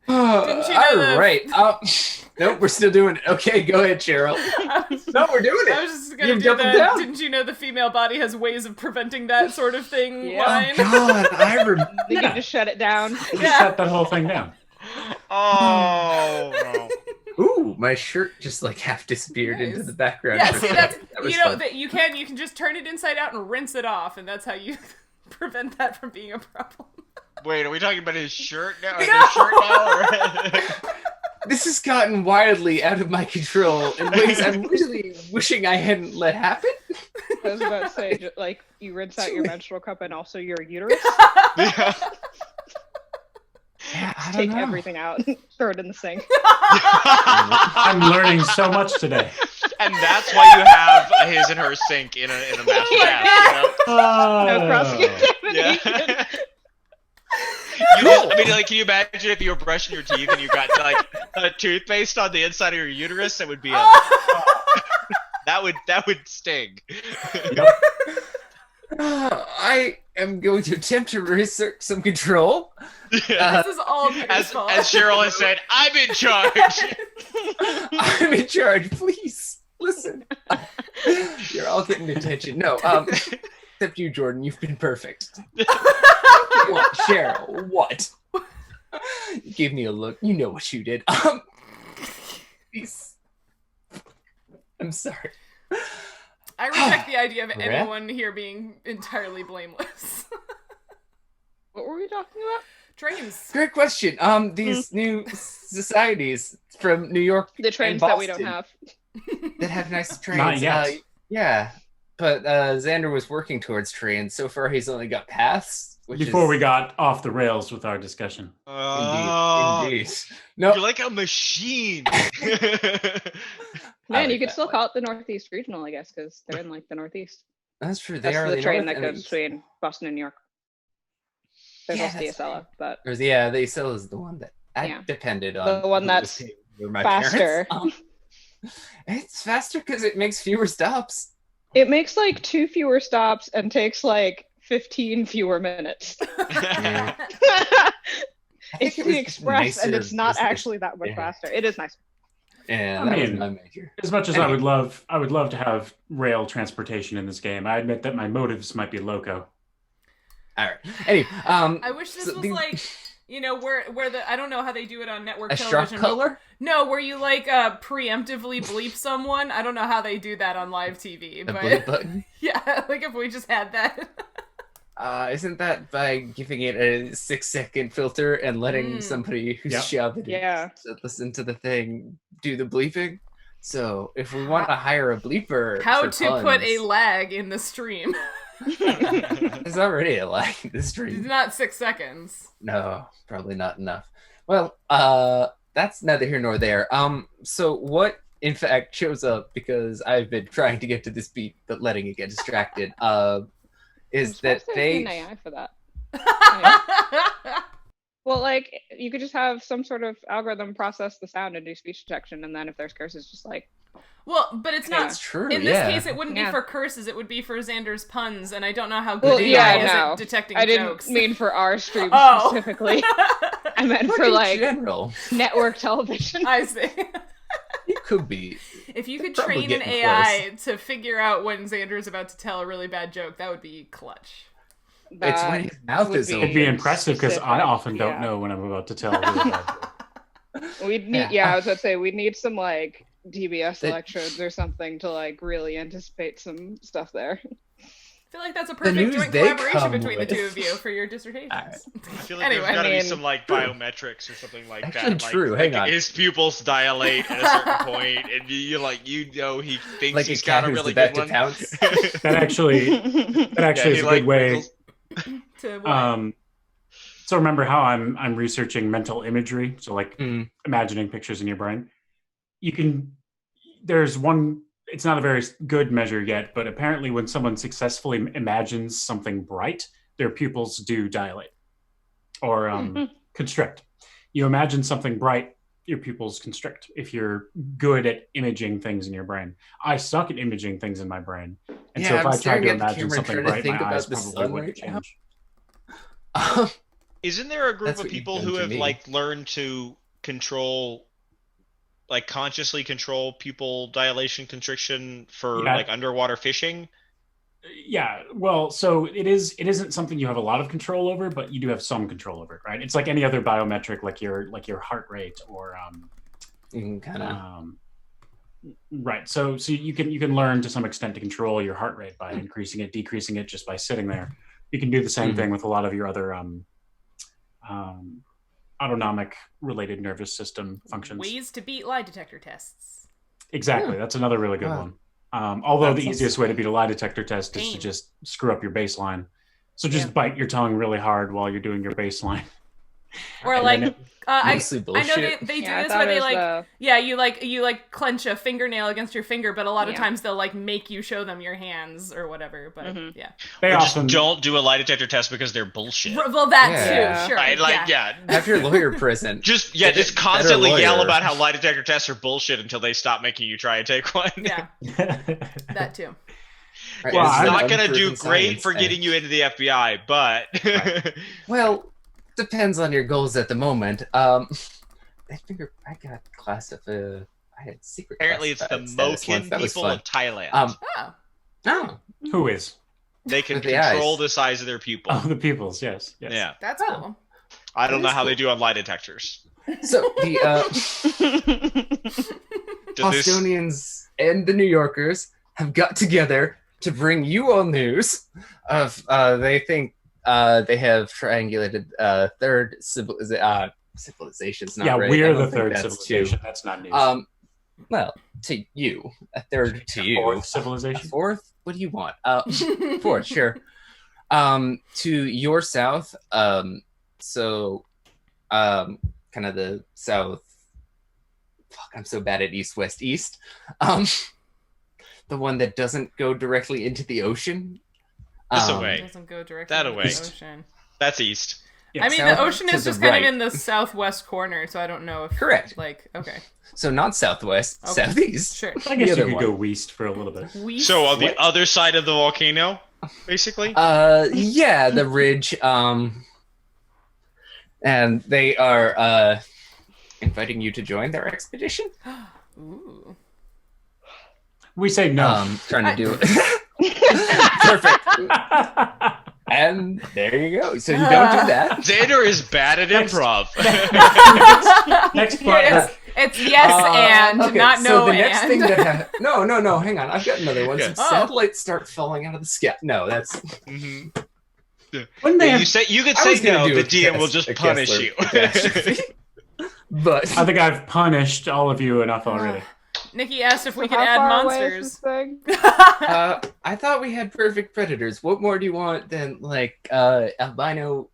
Didn't you know all the- right. Nope, we're still doing it. Okay, go ahead, Sheryl. No, we're doing I it. was just gonna You've do doubled the down. didn't you know the female body has ways of preventing that sort of thing Yeah. line? God, I remember. They can just shut it down. Just Yeah. shut that whole thing down. Oh. No. Ooh, my shirt just like half disappeared Nice. into the background. Yeah, for see a that's second. That was you know fun. that you can just turn it inside out and rinse it off, and that's how you prevent that from being a problem. Wait, are we talking about his shirt now? Or No! their shirt now? Or... This has gotten wildly out of my control in ways I'm really wishing I hadn't let happen. I was about to say, like, you rinse out your menstrual cup and also your uterus. Yeah. Yeah, I don't Take know. everything out, throw it in the sink. I'm learning so much today. And that's why you have a his and her sink in a master bath, No cross you know? contamination. Yeah. You just, I mean, like, can you imagine if you were brushing your teeth and you got like a toothpaste on the inside of your uterus? That would be a that would sting. I am going to attempt to reassert some control. Yeah. This is all Peter's As fault. Sheryl has said, I'm in charge. I'm in charge. Please listen. You're all getting attention. No, except you, Jordan. You've been perfect. What, Sheryl? What? You gave me a look. You know what you did. Please. I'm sorry. I reject the idea of Brett? anyone here being entirely blameless. What were we talking about? Trains. Great question. These new societies from New York The trains and that we don't Boston have. that have nice trains. Not yet. Yeah, but Xander was working towards trains. So far, he's only got paths. Which Before is, we got off the rails with our discussion. indeed. No, You're like a machine. Man, like you could that still one. call it the Northeast Regional, I guess, because they're in like the Northeast. that's true. They That's are the train north that and goes east. between Boston and New York. There's Yeah, also the that's Acela, but Or, yeah, the Acela is the one that I Yeah. depended on. The one who that's was paying for my faster. parents. It's faster because it makes fewer stops. it makes like 2 fewer stops and takes like 15 fewer minutes. Yeah. I think It's it was the just Express, and nicer it's not business. actually that much Yeah. faster. It is nicer. Yeah, I that was mean, my major. As much as I would love to have rail transportation in this game, I admit that my motives might be loco. All right. Anyway, I wish this so was the- like You know, where the I don't know how they do it on network A television. sharp color? No, where you like preemptively bleep someone. I don't know how they do that on live TV. The but bleep button? yeah, like if we just had that. Isn't that by giving it a 6-second filter and letting somebody who's shouted to listen to the thing do the bleeping? So if we want to hire a bleeper, how for to puns, put a lag in the stream? there's already a lag in the stream. Not 6 seconds. No, probably not enough. Well, that's neither here nor there. So what in fact shows up, because I've been trying to get to this beat but letting it get distracted, is that they an AI for that. Yeah. Well, like you could just have some sort of algorithm process the sound and do speech detection, and then if there's curses, just like. Well, but it's not. That's true. In this case, it wouldn't be for curses. It would be for Xander's puns, and I don't know how good Well, AI is at detecting I jokes. didn't mean for our stream specifically. I meant for like general network television. I see. It could be. If you could train an AI to figure out when Xander is about to tell a really bad joke, that would be clutch. It's when his mouth is open. It'd be impressive because I often don't know when I'm about to tell a really bad joke. We'd need, I was about to say, we'd need some like DBS electrodes or something to like really anticipate some stuff there. I feel like that's a perfect joint collaboration between the two of you for your dissertations. I feel like there's got to be some like biometrics or something like that. Like, true. Hang on. His pupils dilate at a certain point, and you know he thinks like he's got a really good one. That actually is a good way. So remember how I'm researching mental imagery, so like imagining pictures in your brain. There's one. It's not a very good measure yet, but apparently when someone successfully imagines something bright, their pupils do dilate or constrict. You imagine something bright, your pupils constrict if you're good at imaging things in your brain. I suck at imaging things in my brain. And so if I tried to imagine something bright, my eyes probably wouldn't change. Isn't there a group of people who have like learned to control, like consciously control pupil dilation constriction for like underwater fishing? Yeah, well, so it isn't something you have a lot of control over, but you do have some control over it, right? It's like any other biometric, like your heart rate or right. So you can learn to some extent to control your heart rate by increasing it, decreasing it just by sitting there. You can do the same thing with a lot of your other autonomic related nervous system functions. Ways to beat lie detector tests. Exactly. That's another really good one. Although the easiest way to beat a lie detector test is to just screw up your baseline. So just bite your tongue really hard while you're doing your baseline. Or like I know they do this where they like you clench a fingernail against your finger, but a lot of times they'll like make you show them your hands or whatever. But they often just don't do a lie detector test because they're bullshit. Well, that too, sure. Have your lawyer present. just constantly yell about how lie detector tests are bullshit until they stop making you try and take one. Yeah, that too. Right, well, it's not going to do great for getting you into the FBI, but well. Depends on your goals at the moment. I got classified. I had secret. Apparently, it's the Moken people in Thailand. Who is? They can control the size of their pupil. Oh, the pupils. Yes. Yeah, that's cool. I don't know how they do on lie detectors. So the Bostonians and the New Yorkers have got together to bring you all news of they think. They have triangulated third civilizations. We're the third civilization. That's not news. Well, to you, a third to you. Fourth civilization. Fourth? What do you want? Fourth, sure. To your south. So, kind of the south. Fuck, I'm so bad at east, west, east. The one that doesn't go directly into the ocean. This away. Doesn't go directly that into away. the ocean. That's east. Yeah, I mean, the ocean is just kind of in the southwest corner, so I don't know if... Correct. Like, okay. So not southwest, southeast. Sure. I guess you could go west for a little bit. West? So on the other side of the volcano, basically? Yeah, the ridge. And they are inviting you to join their expedition. Ooh. We say no. Trying to do it. Perfect. And there you go. So you don't do that. Xander is bad at improv. Next part. It's yes and, okay, not so no the next and. thing that no, hang on. I've got another one. Yeah. Some satellites start falling out of the sky. No, that's Mhm. Wouldn't they Yeah, have- you could I say was gonna no. do The a DM will Kess- just a punish Kessler you. catastrophe. But I think I've punished all of you enough already. Nikki asked if we So could how add far away is monsters. this thing? I thought we had perfect predators. What more do you want than like albino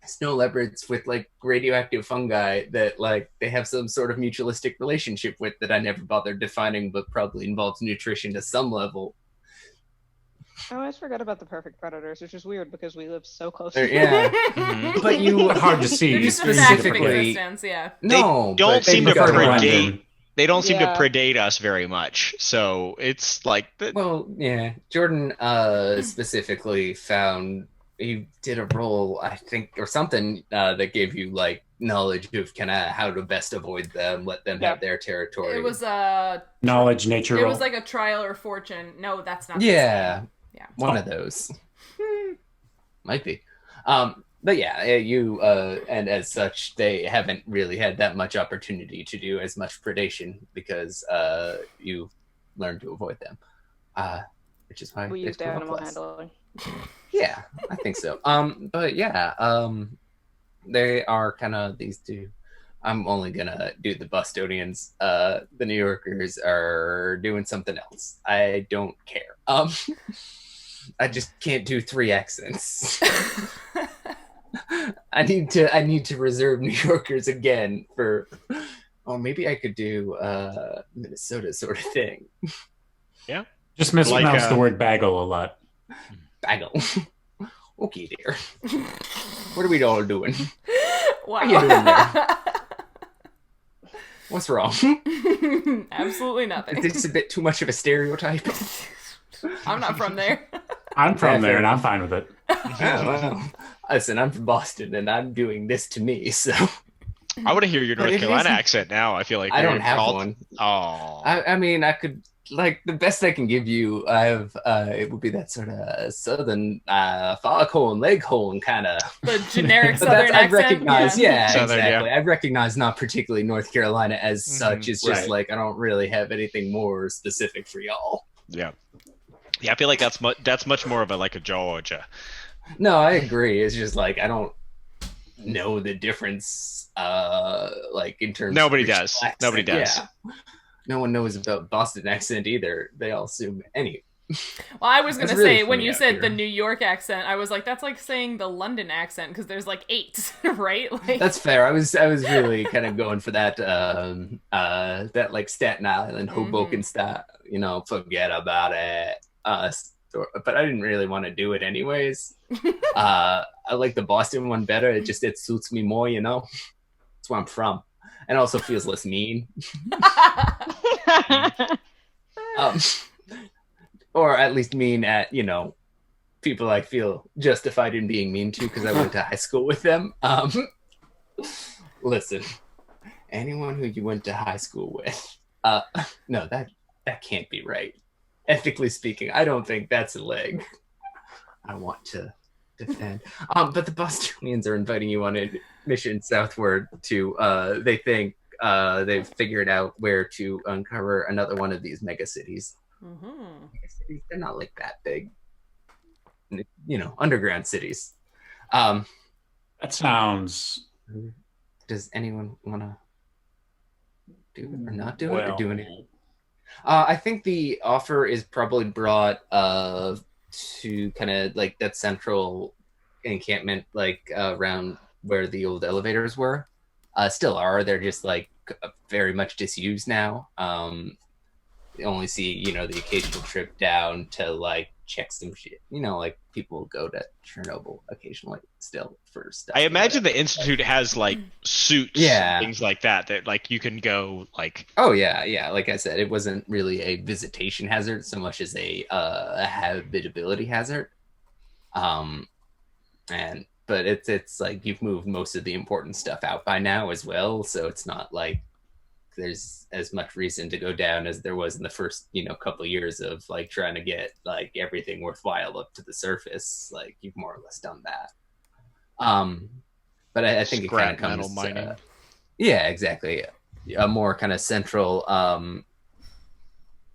snow leopards with like radioactive fungi that like they have some sort of mutualistic relationship with that I never bothered defining, but probably involves nutrition to some level. I always forget about the perfect predators, which is weird because we live so close. Yeah, Mhm. but you Hard to see. They're just a It's fact of specifically- existence, yeah. no, don't but seem they've to got blend predate. in. They don't seem to Yeah. predate us very much. So it's like Well, yeah. Jordan specifically found he did a roll, I think, or something that gave you like knowledge of kind of how to best avoid them, let them have their territory. It was Knowledge, nature. it roll. was like a trial or fortune. No, that's not. yeah, Yeah. one of those might be. But yeah, you and as such, they haven't really had that much opportunity to do as much predation because you learned to avoid them, which is why We it's used come up animal less. handling. Yeah, I think so. But yeah, they are kind of these two. I'm only gonna do the Bostonians. The New Yorkers are doing something else. I don't care. I just can't do 3 accents. I need to reserve New Yorkers again for. Oh, maybe I could do Minnesota sort of thing. Just mispronounce Like, the word bagel a lot. Bagel. Okay, dear. What are we all doing? Wow. How you doing there? What's wrong? Absolutely Is nothing. this a bit too much of a stereotype? I'm not from there. I'm from Yeah, there fair and I'm fine with it. Oh, well. Listen, I'm from Boston and I'm doing this to me, so I want to hear your But North it Carolina isn't- accent now. I feel like I you're don't have called- one. Oh, I mean, I could like the best I can give you. I have it would be that sort of southern foghorn, leghorn kind of. The generic But southern I accent. recognize, yeah, Southern, exactly. I recognize not particularly North Carolina as such. It's just Right. like I don't really have anything more specific for y'all. yeah. Yeah, I feel like that's much more of a like a Georgia. No, I agree. It's just like I don't know the difference, like in terms. Nobody of regional does. accent. Nobody does. Yeah. No one knows about Boston accent either. They all assume any. Well, I was going to That's really say, when funny you out said here. the New York accent, I was like, that's like saying the London accent, because there's like 8, right? Like, That's fair. I was really kind of going for that that like Staten Island Hoboken style. You know, forget about it. But I didn't really want to do it anyways. I like the Boston one better. It suits me more. You know, that's where I'm from, and also feels less mean. Or at least mean at, you know, people I feel justified in being mean to because I went to high school with them. Listen, anyone who you went to high school with, no, that can't be right. Ethically speaking, I don't think that's a leg I want to defend. But the Bostonians are inviting you on a mission southward to, they think they've figured out where to uncover another one of these mega cities. Cities, they're not like that big, you know, underground cities. That sounds Does anyone want to do it or not do it or well. do anything? I think the offer is probably brought to kind of like that central encampment, like around where the old elevators were. Still are. They're just like very much disused now. You only see, you know, the occasional trip down to like check some shit. You know, like people go to Chernobyl occasionally still for stuff. I imagine the Institute has like suits, Yeah. things like that like you can go like. Oh yeah. Like I said, it wasn't really a visitation hazard so much as a habitability hazard. But it's like you've moved most of the important stuff out by now as well, so it's not like there's as much reason to go down as there was in the first, couple of years of like trying to get like everything worthwhile up to the surface. Like you've more or less done that. But I think Scrap it kind of metal comes mining. yeah, exactly. A more kind of central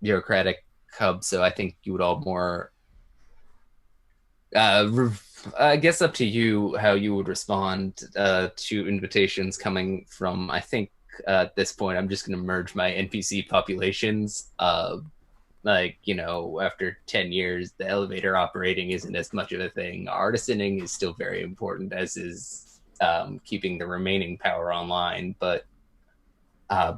bureaucratic hub. So I think you would all more I guess up to you how you would respond to invitations coming from, I think at this point, I'm just going to merge my NPC populations. After 10 years, the elevator operating isn't as much of a thing. Artisaning is still very important, as is keeping the remaining power online. But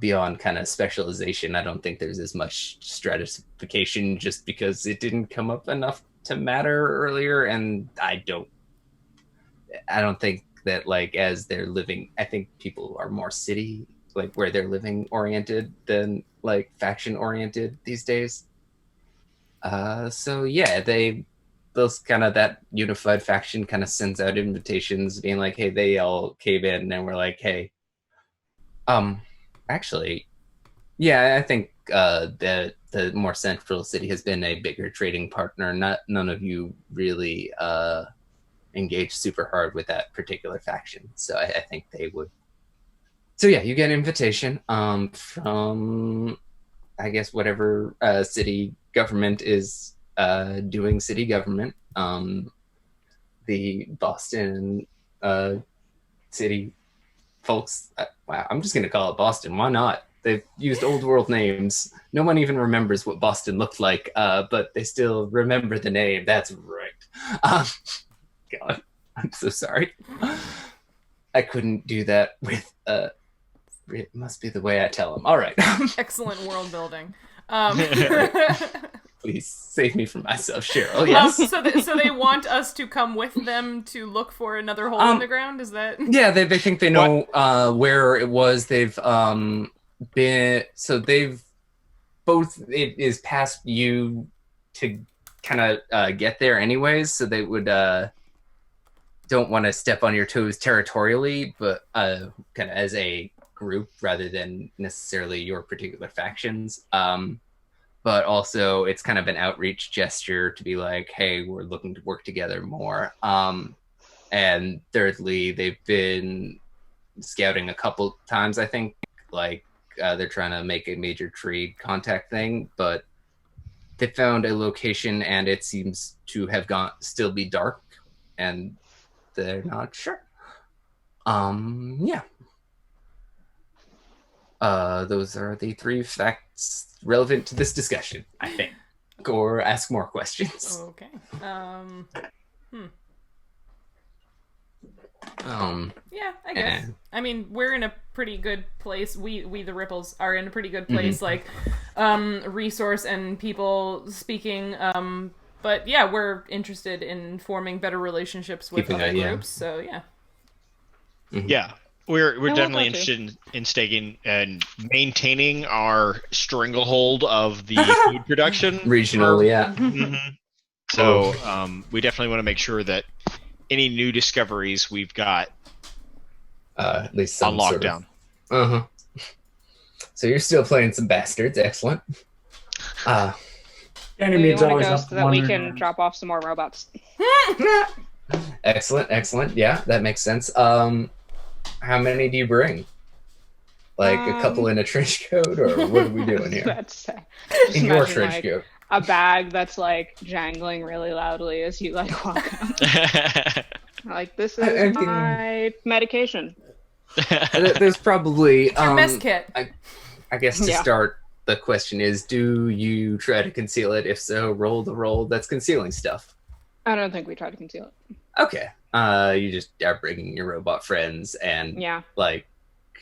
beyond kind of specialization, I don't think there's as much stratification just because it didn't come up enough to matter earlier. And I don't think that like as they're living, I think people are more city, like where they're living oriented than like faction oriented these days. So yeah, those kind of that unified faction kind of sends out invitations being like, hey, they all came in and we're like, hey, actually, yeah, I think that the more central city has been a bigger trading partner. None of you really engaged super hard with that particular faction, so I think they would. So yeah, you get an invitation from, I guess, whatever city government is doing city government. The Boston city folks. Wow, I'm just gonna call it Boston. Why not? They've used old world names. No one even remembers what Boston looked like, but they still remember the name. That's right. God, I'm so sorry. I couldn't do that with. It must be the way I tell them. All right. Excellent world building. Please save me from myself, Sheryl. Yes. So they want us to come with them to look for another hole in the ground. Is that? Yeah, they think they know where it was. They've been, so they've both, it is past you to kind of get there anyways, so they would don't want to step on your toes territorially, but kind of as a group rather than necessarily your particular factions. But also it's kind of an outreach gesture to be like, hey, we're looking to work together more. And thirdly, they've been scouting a couple times, I think, like they're trying to make a major trade contact thing, but they found a location and it seems to have still be dark and they're not sure. Yeah. Those are the 3 facts relevant to this discussion, I think. Or ask more questions. Okay. Yeah, I guess. I mean, we're in a pretty good place. We the Ripples are in a pretty good place, like resource and people speaking. But yeah, we're interested in forming better relationships with other groups. So yeah. Yeah. We're definitely interested in staking and maintaining our stranglehold of the food production. Regional, yeah. So we definitely want to make sure that any new discoveries we've got at least some on lockdown. So you're still playing some Bastards, excellent. Ganymede's always up so that we can drop off some more robots. Excellent. Yeah, that makes sense. How many do you bring? Like a couple in a trench coat, or what are we doing here? In your trench coat. A bag that's like jangling really loudly as you like walk up. Like, this is my medication. There's probably your mess kit. I guess to start, the question is, do you try to conceal it? If so, roll the roll that's concealing stuff. I don't think we try to conceal it. Okay. You just are bringing your robot friends, and like,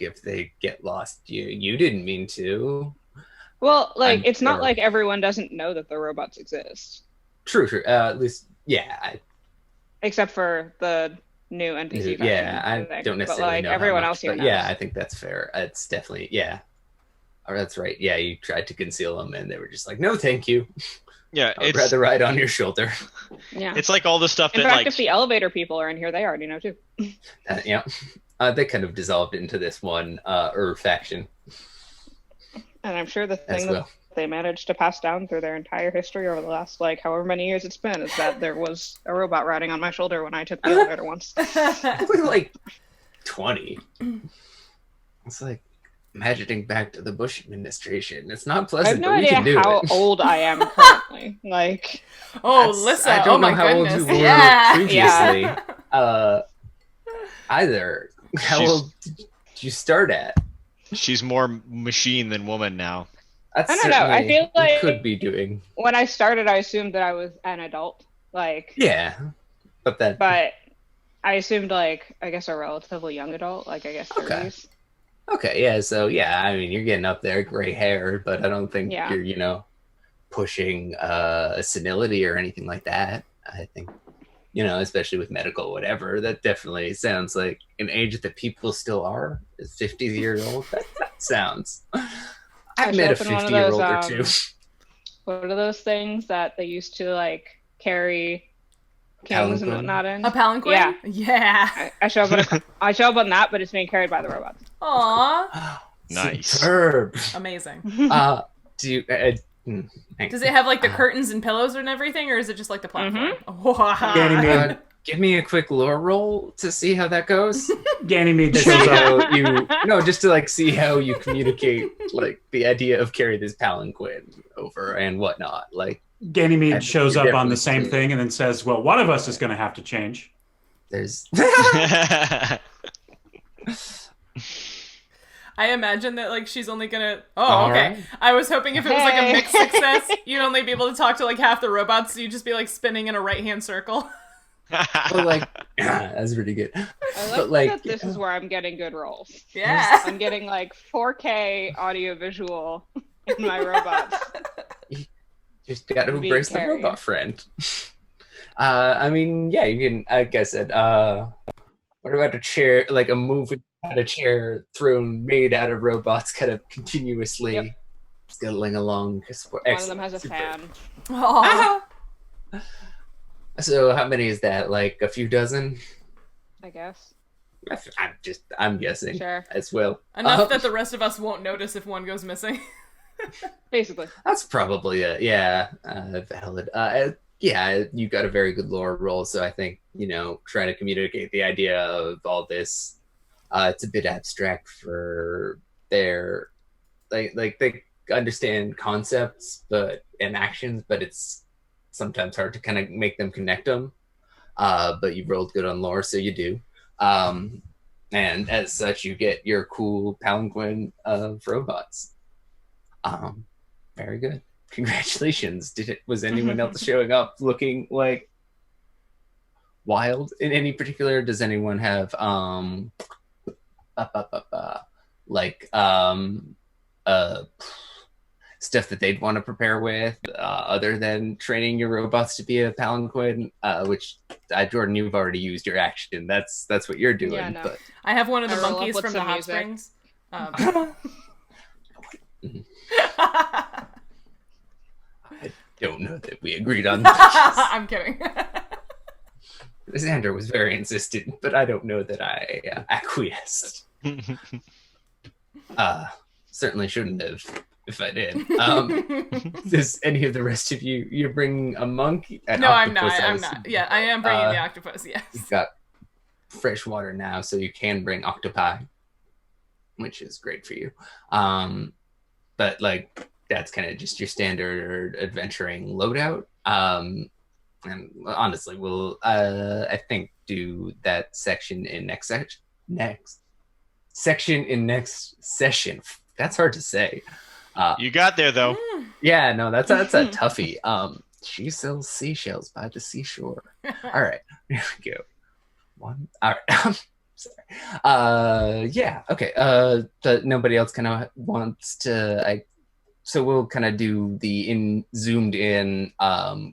if they get lost, you didn't mean to. Well, like, it's not like everyone doesn't know that the robots exist. True. At least, except for the new NPC. I don't necessarily but, like, know everyone much, else here knows. Yeah, I think that's fair. It's definitely Oh, that's right. Yeah, you tried to conceal them, and they were just like, "No, thank you." Yeah, I'd rather ride on your shoulder. Yeah, it's like all the stuff in that, fact, like, if the elevator people are in here, they already know too. They kind of dissolved into this one faction. And I'm sure the As thing well. that they managed to pass down through their entire history over the last, like, however many years it's been, is that there was a robot riding on my shoulder when I took the elevator once. We're like 20. It's like imagining back to the Bush administration. It's not I have pleasant, no but we can idea do how it. old I am currently. Like, Oh, That's- Lissa. I don't Oh know my how goodness. old you were Yeah. previously. Either. How She's- old did you start at? She's more machine than woman now. That's I don't know, I certainly feel we like- could be doing. when I started, I assumed that I was an adult. Like, Yeah. But that but I assumed, like, I guess a relatively young adult, like, I guess Okay. 30s. okay, yeah, so yeah, I mean you're getting up there, gray hair, but I don't think Yeah. you're, pushing a senility or anything like that. I think, especially with medical whatever, that definitely sounds like an age that people still are, is 50 years old. That sounds. I've I met a show up in one of 50-year-old or those, two. What are those things that they used to, like, carry kings and Palanquin? whatnot in? A palanquin? Yeah. Yeah. I show up on that, but it's being carried by the robots. Aw. Nice. Superb. Amazing. Do you? Does it have like the curtains and pillows and everything, or is it just like the platform? Mm-hmm. Wow. Ganymede, give me a quick lore roll to see how that goes. Ganymede To see shows up. how just to like see how you communicate like the idea of carry this palanquin over and whatnot. Like I Ganymede think shows you're up on the definitely same thing and then says, "Well, one of us is going to have to change." there's I imagine that like she's only gonna. Oh, All okay. right. I was hoping if it was like a Hey. mixed success, you'd only be able to talk to like half the robots, so you'd just be like spinning in a right hand circle. but like that's pretty good. I But, like like, that this is where I'm getting good rolls. Yeah. I'm getting, like, 4K audio visual in my robots. Just got to Being embrace the carried. robot friend. I mean, yeah, you can. Like I said, what about a chair, like a moving out of chair thrown made out of robots, kind of continuously Yep. scuttling along? One of them has a Superb. fan. Aw. So how many is that? Like a few dozen? I guess. I'm guessing Sure. as well. Enough that the rest of us won't notice if one goes missing. Basically. That's probably it. Yeah, valid. Yeah, you got a very good lore roll, so I think trying to communicate the idea of all this. It's a bit abstract for their like they understand concepts and actions, but it's sometimes hard to kind of make them connect them. But you rolled good on lore, so you do. And as such, you get your cool palanquin of robots. Very good. Congratulations. Was anyone else showing up looking like wild in any particular? Does anyone have stuff that they'd want to prepare with other than training your robots to be a palanquin? Which Jordan, you've already used your action. That's what you're doing. Yeah, no. But I have one of the I roll up monkeys with from the some hot music. springs. I don't know that we agreed on that. I'm kidding. Xander was very insistent, but I don't know that I acquiesced. Certainly shouldn't have if I did. Does any of the rest of you bring a monk? No, I'm not. I'm not. Yeah, I am bringing the octopus. Yes. You've got fresh water now, so you can bring octopi, which is great for you. But like that's kind of just your standard adventuring loadout. And honestly, we'll I think do that section in next session. That's hard to say. You got there though. Yeah, no, that's a toughie. She sells seashells by the seashore. All right, here we go. One. All right. Sorry. Yeah. Okay. But nobody else kind of wants to. So we'll kind of do the zoomed in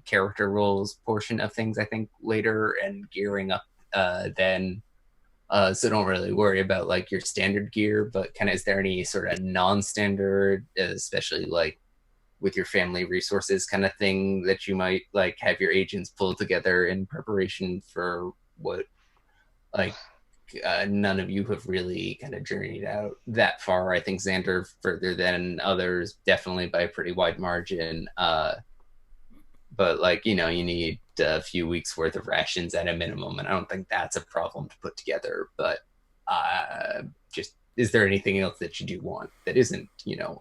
character roles portion of things, I think, later, and gearing up then. So don't really worry about like your standard gear, but kind of is there any sort of non-standard, especially like with your family resources kind of thing that you might like have your agents pull together in preparation for what like none of you have really kind of journeyed out that far. I think Xander further than others, definitely by a pretty wide margin. But like, you need a few weeks worth of rations at a minimum, and I don't think that's a problem to put together. But just, is there anything else that you do want that isn't,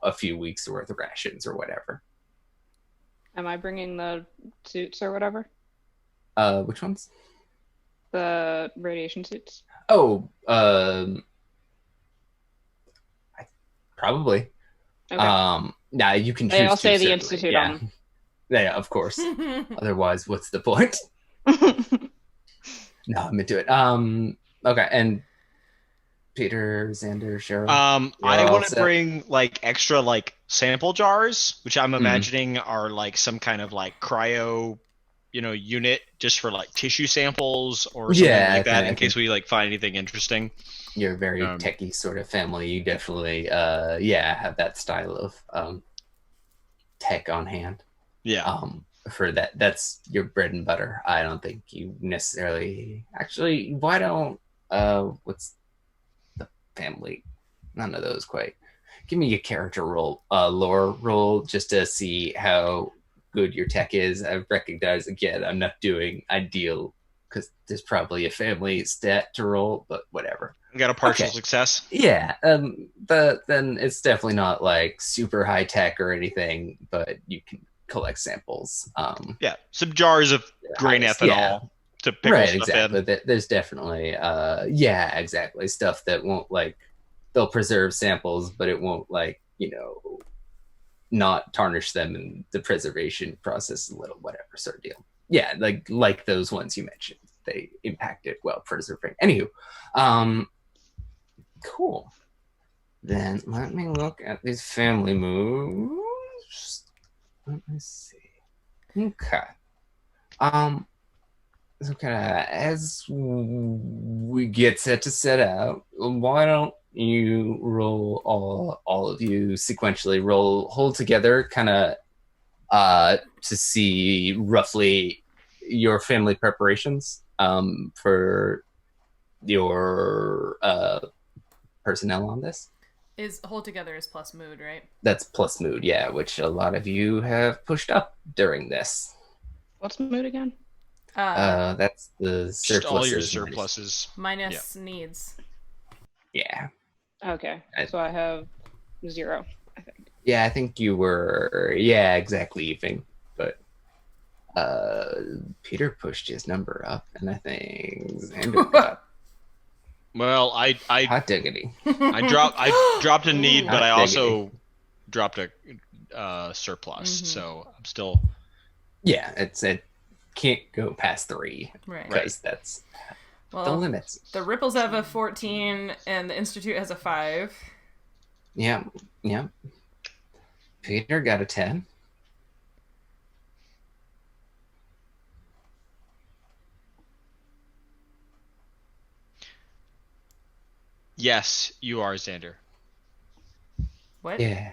a few weeks worth of rations or whatever? Am I bringing the suits or whatever? Which ones? The radiation suits. Oh, probably. Okay. Nah, you can choose. They all to, say the certainly. Institute Yeah. on them. Yeah, of course. Otherwise, what's the point? No, I'm into it. Okay, and Peter, Xander, Sheryl. I want to bring like extra like sample jars, which I'm imagining are like some kind of like cryo, unit just for like tissue samples or something like that, in case we like find anything interesting. You're a very techie sort of family. You definitely, have that style of tech on hand. Yeah. For that's your bread and butter. I don't think you necessarily. Actually, why don't what's the family? None of those quite. Give me a character roll, lore roll, just to see how good your tech is. I recognize, again, I'm not doing ideal because there's probably a family stat to roll, but whatever. I got a partial success. Yeah, but then it's definitely not like super high tech or anything, but you can collect samples. Yeah, some jars of grain ethanol to pickle stuff exactly. in. There's definitely, exactly, stuff that won't like, they'll preserve samples, but it won't like, not tarnish them in the preservation process, a little whatever sort of deal. Yeah, like those ones you mentioned, they impacted while preserving. Anywho, cool. Then let me look at these family moves. Let me see. Okay. So kind of as we get set to set out, why don't you roll all of you sequentially hold together, kind of to see roughly your family preparations for your personnel on this. Is hold together is plus mood, right? That's plus mood, yeah, which a lot of you have pushed up during this. What's mood again? That's the surpluses. Just all your surpluses. Minus needs. Yeah. Okay, so I have 0, I think. Yeah, I think you were, exactly even. But Peter pushed his number up, and I think Xander got... Well, I hot diggity. I dropped a need, but I also diggity. dropped a surplus, so I'm still. Yeah, it can't go past 3, right? Because that's the limits. The Ripples have a 14, and the Institute has a 5. Yeah. Peter got a 10. Yes, you are, Xander. What? Yeah.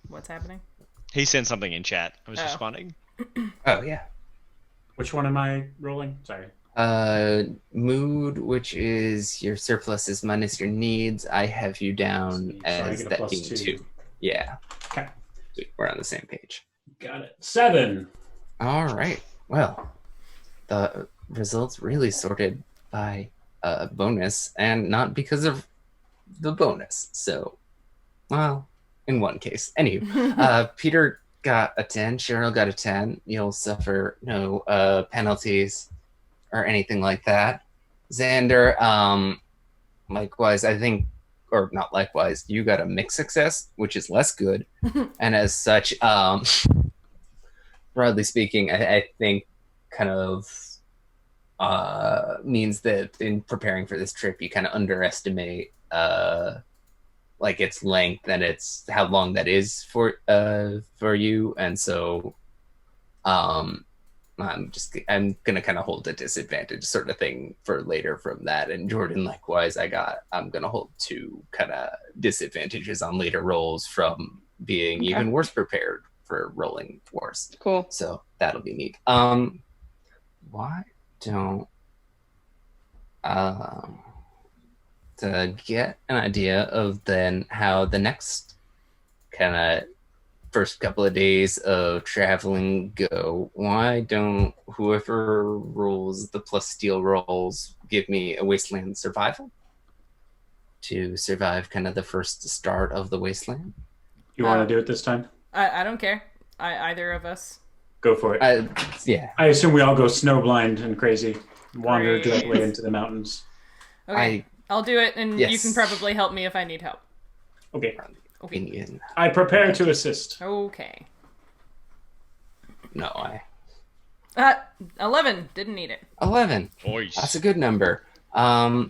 What's happening? He sent something in chat. I was responding. Oh, yeah. Which one am I rolling? Sorry. Mood, which is your surpluses minus your needs. I have you down as that being 2. Yeah. Okay. We're on the same page. Got it. 7. All right. Well, the results really sorted by bonus and not because of the bonus. So, well, in one case. Anywho, Peter got a 10. Sheryl got a 10. You'll suffer no penalties or anything like that. Xander, likewise, I think, or not likewise, you got a mixed success, which is less good. And as such, broadly speaking, I think kind of means that in preparing for this trip, you kind of underestimate like its length and its how long that is for you, and so I'm gonna kind of hold a disadvantage sort of thing for later from that. And Jordan, likewise, I'm gonna hold 2 kind of disadvantages on later rolls from being even worse prepared for rolling worse. Cool. So that'll be neat. Why don't to get an idea of then how the next kind of first couple of days of traveling go, why don't whoever rolls the plus steel rolls give me a wasteland survival to survive kind of the first start of the wasteland? You want to do it this time? I don't care. Either of us. Go for it. Yeah. I assume we all go snowblind and crazy, wander Great. directly into the mountains. Okay, I'll do it, and Yes. you can probably help me if I need help. Okay. Opinion. I prepare to assist. Okay. No, 11. Didn't need it. 11. Voice. That's a good number.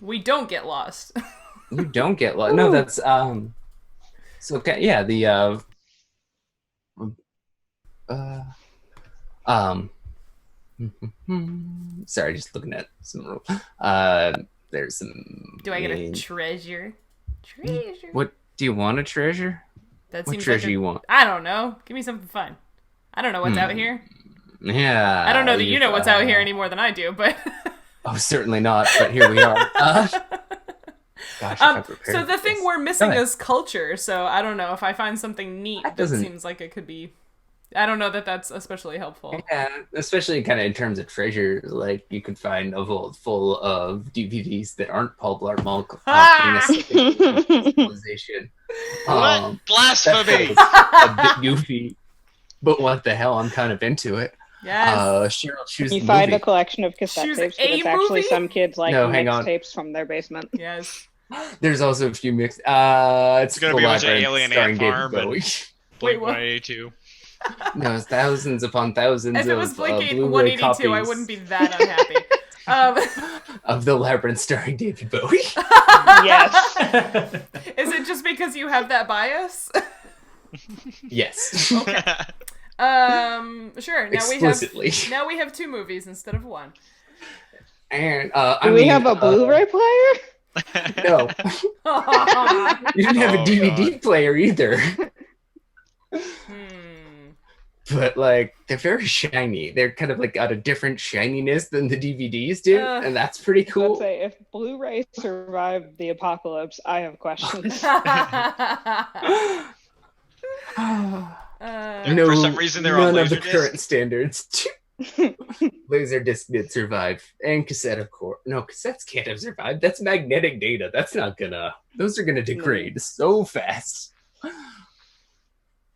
We don't get lost. You don't get no. That's So okay, yeah. The sorry, just looking at some rules. There's some. Do I get a treasure? Treasure. What do you want? A treasure? That What seems treasure like you want? I don't know. Give me something fun. I don't know what's out here. Yeah. I don't know that you know what's out here any more than I do, but. Oh, certainly not. But here we are. Gosh, if I prepared so the thing this. we're missing Go ahead. is culture. So I don't know if I find something neat that doesn't- seems like it could be. I don't know that that's especially helpful. Yeah, especially kind of in terms of treasure, like you could find a vault full of DVDs that aren't Paul Blart Mall civilization. What? Blasphemy! A bit goofy, but what the hell? I'm kind of into it. Yes. Sheryl, choose You the find movie. a collection of cassette Choose tapes, a but it's actually movie? some kids like No, hang on. mixtapes from their basement. Yes. There's also a few mixed. It's gonna The be a bunch of Labyrinth, Alien starring Ant David Farm and- Bowie. Blink what? 182. No, it's thousands upon thousands If it was of Blink Blu-ray 182, I copies wouldn't be that unhappy. of The Labyrinth starring David Bowie. Yes. Is it just because you have that bias? Yes. Sure. Explicitly. Now we have 2 movies instead of 1. And Do we have a Blu-ray player? No, you didn't have a Oh, DVD player either. Hmm. But like they're very shiny. They're kind of like got a different shininess than the DVDs do, and that's pretty Let's cool. say if Blu-ray survived the apocalypse, I have questions. No, For some reason, they're on none of the Laserdisc. current standards. Laserdisc did survive, and cassette, of course. No, cassettes can't have survived. That's magnetic data. That's not gonna. Those are gonna degrade so fast.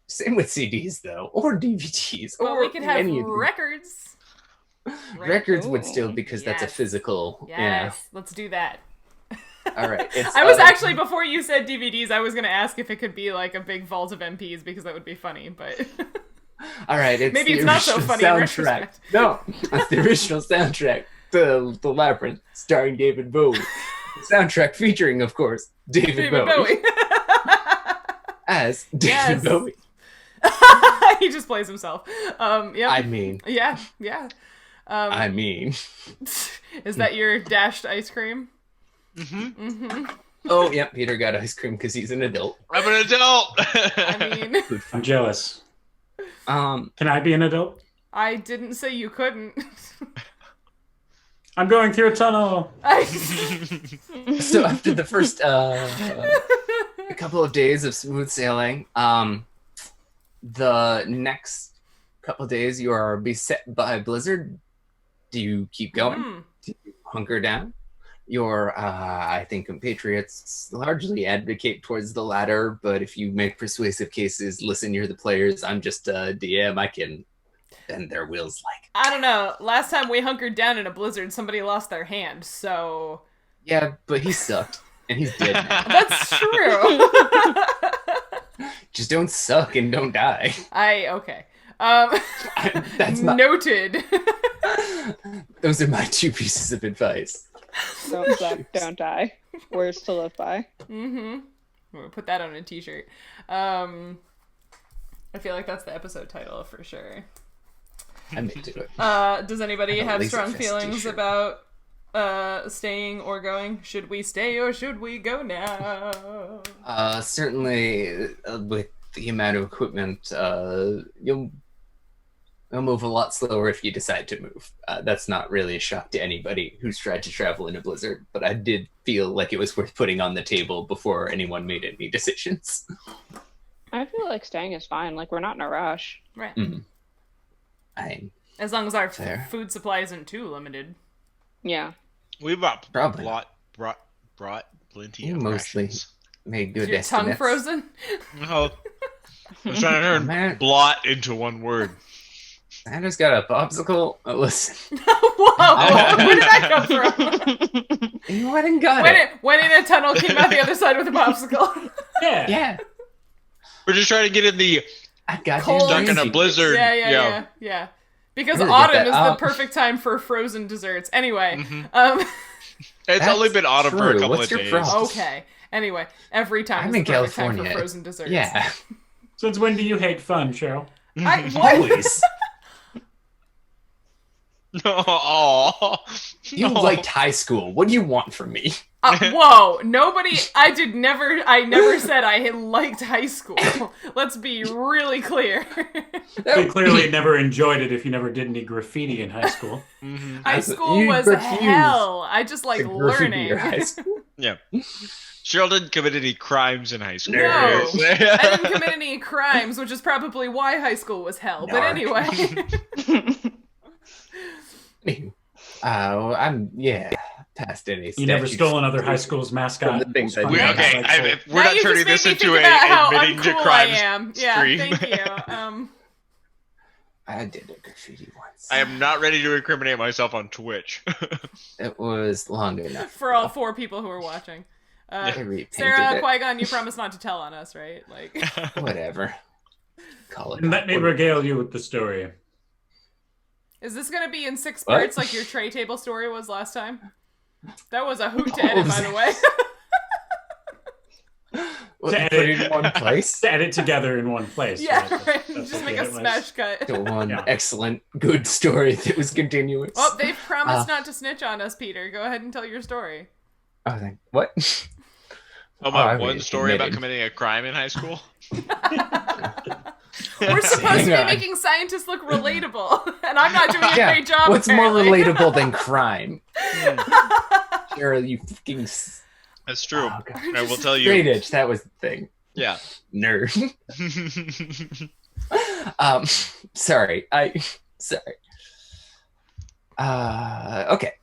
Same with CDs though, or DVDs, But or we could have any of these. records. Records would still Ooh, because that's a yes. physical. Yes, let's do that. Yeah. All right. It's, I was actually, before you said DVDs, I was going to ask if it could be like a big vault of MPs because that would be funny, but All right. It's maybe the it's not so original funny in soundtrack. retrospect. No, it's the original soundtrack. The Labyrinth, starring David Bowie. The soundtrack featuring, of course, David Bowie. As David Yes. Bowie. He just plays himself. Yeah. I mean. Yeah. I mean. Is that your dashed ice cream? Oh, yeah, Peter got ice cream because he's an adult. I'm an adult. I mean, I'm jealous. Can I be an adult? I didn't say you couldn't. I'm going through a tunnel. So after the first a couple of days of smooth sailing, the next couple of days you are beset by a blizzard. Do you keep going? Do you hunker down? Your, I think, compatriots largely advocate towards the latter, but if you make persuasive cases, listen, you're the players, I'm just a DM, I can bend their wheels like. I don't know. Last time we hunkered down in a blizzard, somebody lost their hand, so... Yeah, but he sucked, and he's dead now. That's true. Just don't suck and don't die. Okay. That's my... Noted. Those are my 2 pieces of advice. Don't suck, don't die. Words to live by. I'm gonna put that on a t-shirt. I feel like that's the episode title for sure. I'm into it. Does anybody I have a have Laser strong Fest feelings t-shirt. about staying or going? Should we stay or should we go now? Certainly, with the amount of equipment, you'll It'll move a lot slower if you decide to move. That's not really a shock to anybody who's tried to travel in a blizzard, but I did feel like it was worth putting on the table before anyone made any decisions. I feel like staying is fine. Like, we're not in a rush. Right. As long as our food supply isn't too limited. Yeah. We brought plenty You of mostly rations. made good Is your estimates. tongue frozen? No. I was trying to turn Man. blot into one word. Xander's got a popsicle. Listen. Whoa! Where did that come from? You went and got it. Went in a tunnel, came out the other side with a popsicle. Yeah. We're just trying to get in the I got Cold. stuck in a blizzard. Yeah. Because Really autumn get is that the up. perfect time for frozen desserts. Anyway, It's That's only been autumn for a true. couple What's of your days. problem? okay. Anyway, every time I'm is in the perfect time California. for frozen desserts. Yeah. Since when do you hate fun, Sheryl? Always. Oh, You liked high school. What do you want from me? Whoa! Nobody. I never said I had liked high school. Let's be really clear. You clearly never enjoyed it if you never did any graffiti in high school. High school You was refused hell. I just like to graffiti learning. your high school. Yeah. Sheryl didn't commit any crimes in high school. No, I didn't commit any crimes, which is probably why high school was hell. But Narc. anyway. I'm past any. You never statutes. stole another high school's mascot. From the things I We're Yeah. we're Now not you turning just this made me into think about how admitting to uncool I crimes am. Yeah, stream. thank you. I did a graffiti once. I am not ready to incriminate myself on Twitch. It was long enough. For all 4 people who are watching. I repainted Sarah, it. Qui-Gon, you promised not to tell on us, right? Like, Whatever. Call it. And let me regale you with the story. is this going to be in 6 What? parts like your tray table story was last time? That was a hoot to edit, by the way. What, To put edit. it in one place. To edit together in one place. Yeah, That's right. what Just the make a edit was. smash cut. The one Yeah. excellent, good story that was continuous. Oh, they've promised not to snitch on us, Peter. Go ahead and tell your story. I think what? Oh, my I one already story about committed. committing a crime in high school? We're supposed to Hang be on. making scientists look relatable, and I'm not doing a Yeah. great job. What's more apparently. relatable than crime? Cheryl, you fucking. That's true. Oh, God. I will tell Straight you. edge. That was the thing. Yeah. Nerd. Sorry. Sorry. Okay.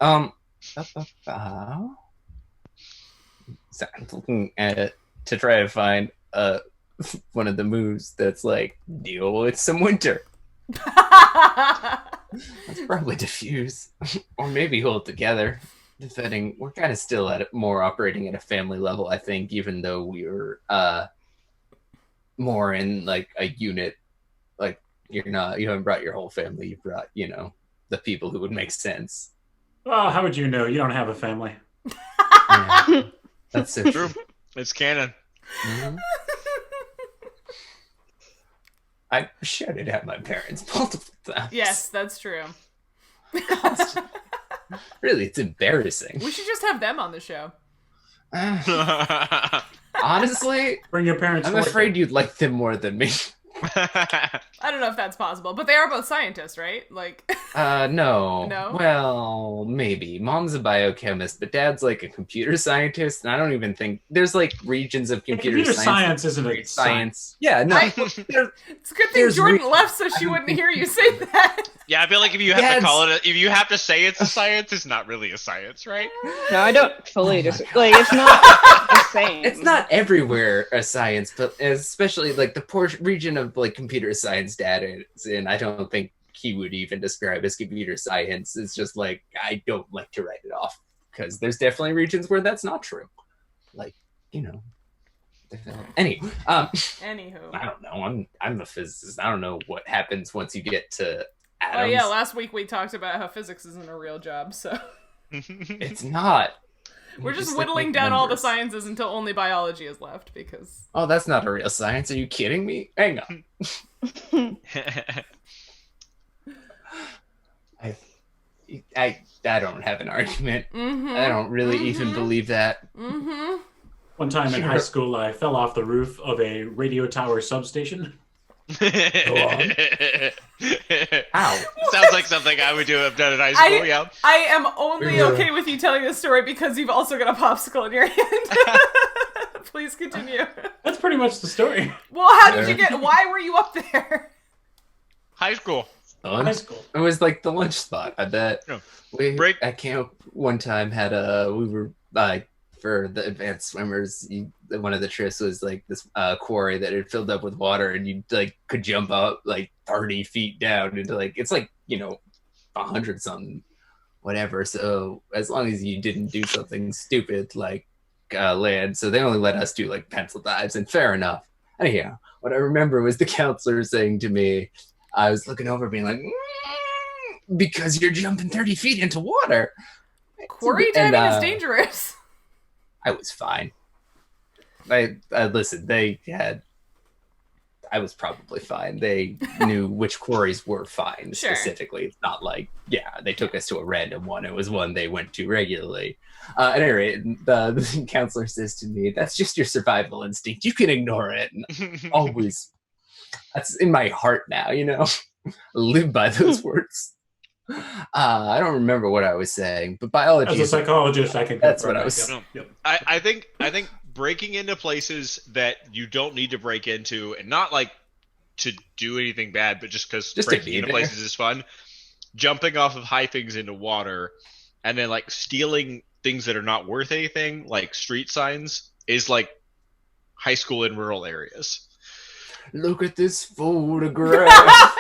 So I'm looking at it to try to find one of the moves that's like deal with some winter. That's probably diffuse, or maybe hold together. Depending, we're kind of still at it, more operating at a family level, I think, even though we're more in like a unit. Like you haven't brought your whole family. You brought, the people who would make sense. Well, how would you know? You don't have a family. Yeah, that's so True. It's canon. Mhm. I shouted at my parents multiple times. Yes, that's true. Really, it's embarrassing. We should just have them on the show. Honestly, Bring your parents. I'm forth. afraid you'd like them more than me. I don't know if that's possible, but they are both scientists, right? Like, No. No? Well, maybe. Mom's a biochemist, but Dad's like a computer scientist, and I don't even think there's like regions of computer Science isn't a science. Yeah, no. I- there's- it's a good thing There's Jordan re- left so she wouldn't hear you say that. Yeah, I feel like if you have Yes. to call it, if you have to say it's a science, it's not really a science, right? No, I don't fully Oh just my like it's not the same. It's not everywhere a science, but especially like the region of like computer science Dad is in. I don't think he would even describe as computer science. It's just like I don't like to write it off because there's definitely regions where that's not true. Like Anyway, Anywho. I don't know. I'm a physicist. I don't know what happens once you get to atoms. Oh yeah, last week we talked about how physics isn't a real job, so It's not. we're just like, whittling make down all the numbers. sciences until only biology is left because Oh, that's not a real science. Are you kidding me? Hang on. I don't have an argument. I don't really even believe that. One time in high school, I fell off the roof of a radio tower substation. Ow. Sounds like something I would do if done in high school. Yeah. I am only okay with you telling this story because you've also got a popsicle in your hand. Please continue. That's pretty much the story. Well, how did you get? Why were you up there? High school. High school. It was like the lunch spot. I bet. No. We Break. at camp one time had we were for the advanced swimmers. One of the trips was like this quarry that had filled up with water, and you like could jump up like 30 feet down into like it's like 100 something, whatever. So as long as you didn't do something stupid like land, so they only let us do like pencil dives, and fair enough. Anyhow, what I remember was the counselor saying to me, I was looking over being like, because you're jumping 30 feet into water. Quarry diving is dangerous. I was fine. I listen, I was probably fine. They knew which quarries were fine specifically. It's not like, they took us to a random one. It was one they went to regularly. At any rate, the counselor says to me, that's just your survival instinct. You can ignore it. And always, that's in my heart now, I live by those words. I don't remember what I was saying, but biology. As a psychologist, I can. That's what I was. Yep. I think breaking into places that you don't need to break into, and not like to do anything bad, but just because breaking into places is fun. Jumping off of high things into water, and then like stealing things that are not worth anything, like street signs, is like high school in rural areas. Look at this photograph.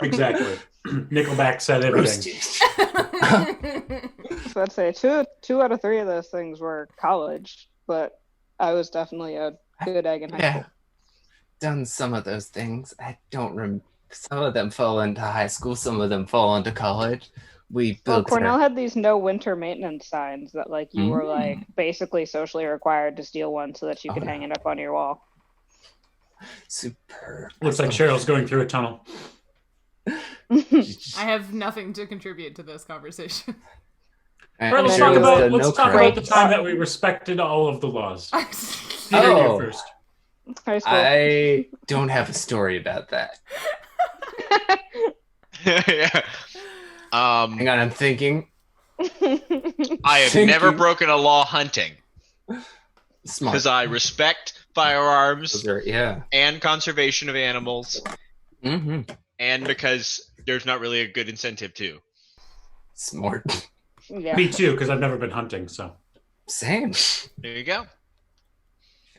Exactly. Nickelback said everything. So I'd say two out of three of those things were college, but I was definitely a good egg in high school. Done some of those things. I don't remember. Some of them fall into high school. Some of them fall into college. Cornell had these no winter maintenance signs that like you were like basically socially required to steal one so that you could hang it up on your wall. Superb. Looks like Cheryl's going through a tunnel. I have nothing to contribute to this conversation. Let's talk about the time that we respected all of the laws. Peter, you first. I don't have a story about that. Yeah. Hang on, I'm thinking. I have never broken a law hunting. Smart. Because I respect firearms and conservation of animals. Mm-hmm. And because there's not really a good incentive to. Smart. Yeah. Me too, because I've never been hunting, so. Same. There you go.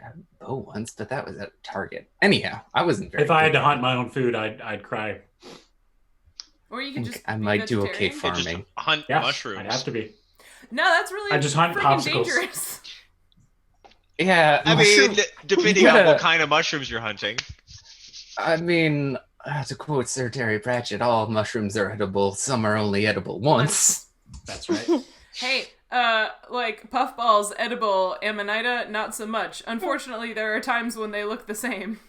I had a bow once, but that was at Target. Anyhow, I wasn't very If I had to hunt my own food, I'd cry. Or you could just I might do okay farming. Just hunt mushrooms. I'd have to be. No, that's really I just hunt popsicles. Dangerous. Yeah, I mean, depending on what kind of mushrooms you're hunting. I mean, to quote Sir Terry Pratchett, all mushrooms are edible. Some are only edible once. That's right. Hey, like puffballs, edible. Amanita, not so much. Unfortunately, there are times when they look the same.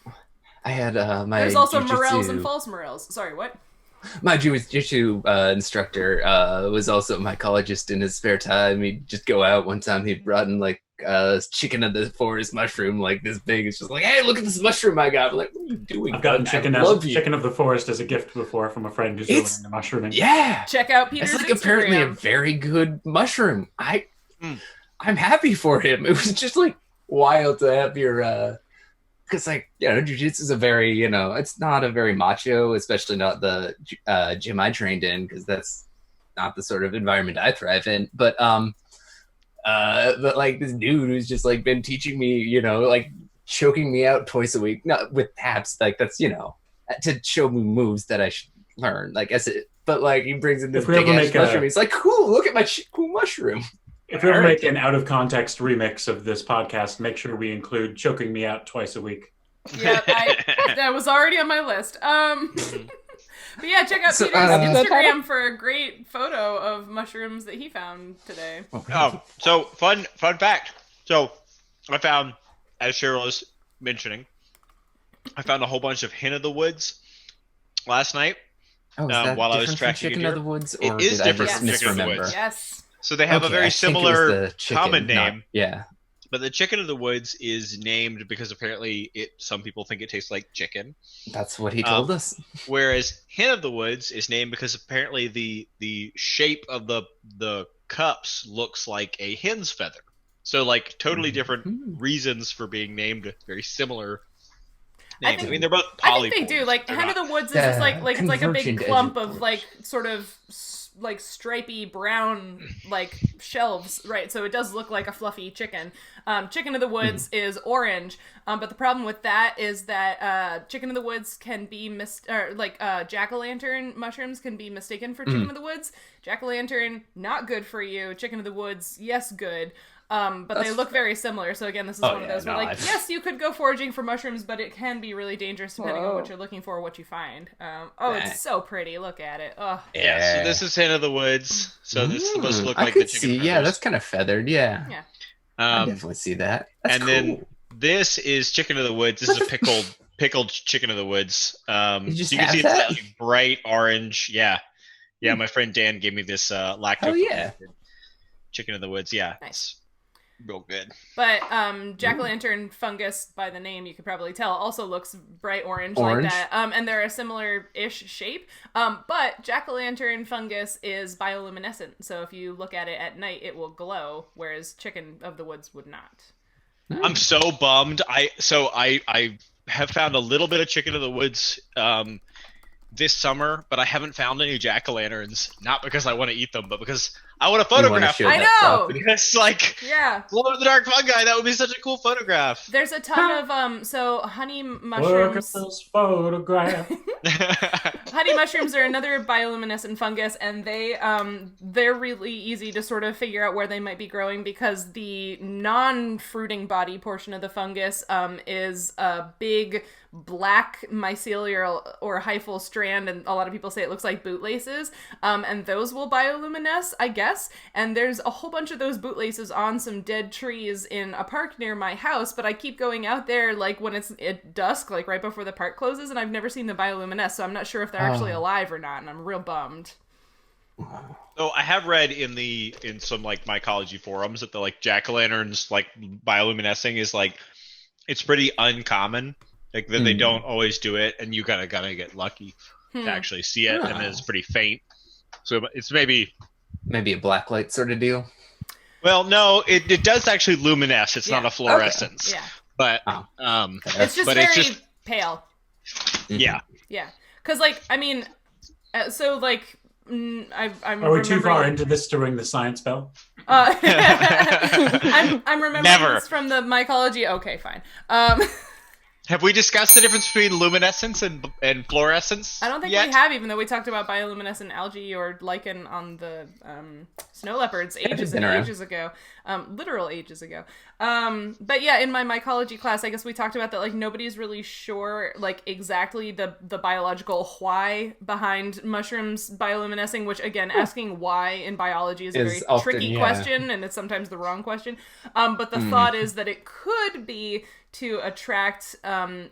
I had my. There's also morels and false morels. Sorry, what? My jiu-jitsu instructor was also my mycologist in his spare time. He'd just go out. One time he'd brought in like chicken of the forest mushroom like this big. It's just like, hey, look at this mushroom I got. I'm like, what are you doing? I've gotten chicken of the forest as a gift before from a friend who's really into mushrooming. Yeah. Check out Peter's It's like Instagram. Apparently a very good mushroom. I'm happy for him. It was just like wild to have your because like jiu-jitsu is a very it's not a very macho, especially not the gym I trained in, because that's not the sort of environment I thrive in. But like this dude who's just like been teaching me, like choking me out twice a week, not with taps, like that's to show me moves that I should learn. Like but like he brings in this big ass mushroom. He's like, cool, look at my cool mushroom. If we ever make an out of context remix of this podcast, make sure we include choking me out twice a week. Yeah, that was already on my list. But yeah, check out Peter's Instagram for a great photo of mushrooms that he found today. So fun fact. So I found, as Sheryl was mentioning, I found a whole bunch of hen of the woods last night while I was tracking chicken of the woods. Or it is different from chicken of the woods. Yes. So they have a very similar common name. But the chicken of the woods is named because apparently some people think it tastes like chicken. That's what he told us. Whereas hen of the woods is named because apparently the shape of the cups looks like a hen's feather. So like totally different reasons for being named very similar names. I mean, they're both polyphony. I think they do. Like hen of the woods is just like it's like a big clump of like sort of like stripy brown like shelves, right? So it does look like a fluffy chicken. Chicken of the woods is orange, but the problem with that is that chicken of the woods can be jack-o'-lantern mushrooms can be mistaken for chicken of the woods. Jack-o'-lantern, not good for you. Chicken of the woods, yes, good. But they look very similar. So again, this is one of those where like, yes, you could go foraging for mushrooms, but it can be really dangerous depending on what you're looking for, what you find. It's so pretty. Look at it. Oh. Yeah. So this is hen of the woods. So this is supposed to look like the chicken. Yeah, that's kind of feathered. Yeah. Yeah. I definitely see that. That's cool. Then this is chicken of the woods. This is a pickled chicken of the woods. So you can see it's like bright orange. Yeah. Yeah, my friend Dan gave me this lacto chicken of the woods. Yeah. Nice. Real good. But jack-o'-lantern fungus, by the name you could probably tell, also looks bright orange like that. And they're a similar-ish shape. But jack-o'-lantern fungus is bioluminescent. So if you look at it at night, it will glow, whereas chicken of the woods would not. I'm so bummed. I have found a little bit of chicken of the woods this summer, but I haven't found any jack-o'-lanterns. Not because I want to eat them, but because I want to photograph them. I know! Because, like, glow-in-the-dark fungi, that would be such a cool photograph. There's a ton of, honey mushrooms... Look at those photographs. Honey mushrooms are another bioluminescent fungus, and they're really easy to sort of figure out where they might be growing because the non-fruiting body portion of the fungus is a big black mycelial or hyphal strand, and a lot of people say it looks like bootlaces, and those will bioluminesce, I guess. And there's a whole bunch of those bootlaces on some dead trees in a park near my house, but I keep going out there like when it's at dusk, like right before the park closes, and I've never seen them bioluminesce, so I'm not sure if they're actually alive or not, and I'm real bummed. So I have read in some like mycology forums that the like jack-o'-lanterns like bioluminescing is like it's pretty uncommon. Like that they don't always do it, and you gotta get lucky to actually see it, and it's pretty faint. So it's maybe a blacklight sort of deal. Well, no, it does actually luminesce. It's not a fluorescence. Okay. But it's just very pale. Yeah. Yeah, because like I mean, so like I'm. Are we too far into this to ring the science bell? I'm remembering this from the mycology. Okay, fine. Have we discussed the difference between luminescence and fluorescence? I don't think we have, even though we talked about bioluminescent algae or lichen on the snow leopards ages and ages ago. Literal ages ago. But yeah, in my mycology class, I guess we talked about that, like, nobody's really sure, like, exactly the biological why behind mushrooms bioluminescing, which, again, asking why in biology is a very tricky question, and it's sometimes the wrong question. But the thought is that it could be to attract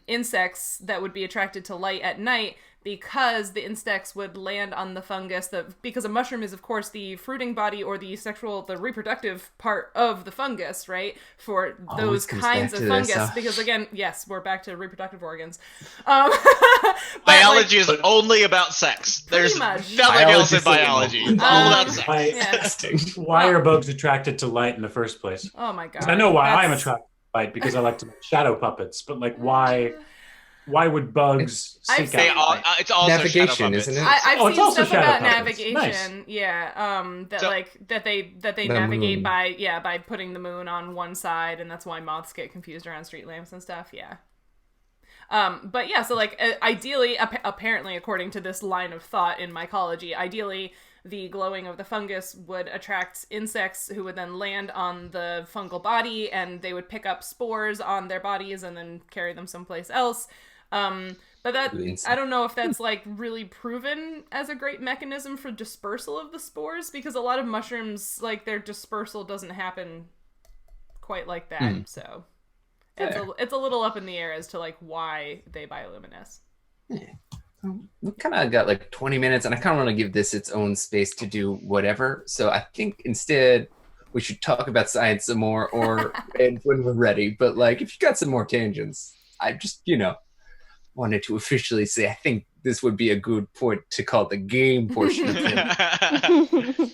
insects that would be attracted to light at night, because the insects would land on the fungus. Because a mushroom is, of course, the fruiting body or the reproductive part of the fungus, right? For those kinds of fungus. Because again, yes, we're back to reproductive organs. Biology is only about sex. There's nothing else in biology. It's all about sex. Why are bugs attracted to light in the first place? Oh my god! I know why I'm attracted to light, because I like to make shadow puppets. But like, why would bugs seek out? It's also navigation, isn't it? I've seen stuff about puppets. navigation. Nice. Yeah. That they navigate by putting the moon on one side, and that's why moths get confused around street lamps and stuff. Yeah. But yeah, so like ideally, apparently, according to this line of thought in mycology, ideally the glowing of the fungus would attract insects who would then land on the fungal body, and they would pick up spores on their bodies and then carry them someplace else. But that, I don't know if that's like really proven as a great mechanism for dispersal of the spores, because a lot of mushrooms, like, their dispersal doesn't happen quite like that. So it's a little up in the air as to like why they bioluminesce. We kind of got like 20 minutes, and I kind of want to give this its own space to do whatever. So I think instead we should talk about science some more, or and when we're ready. But like, if you got some more tangents, I just wanted to officially say I think this would be a good point to call the game portion of it.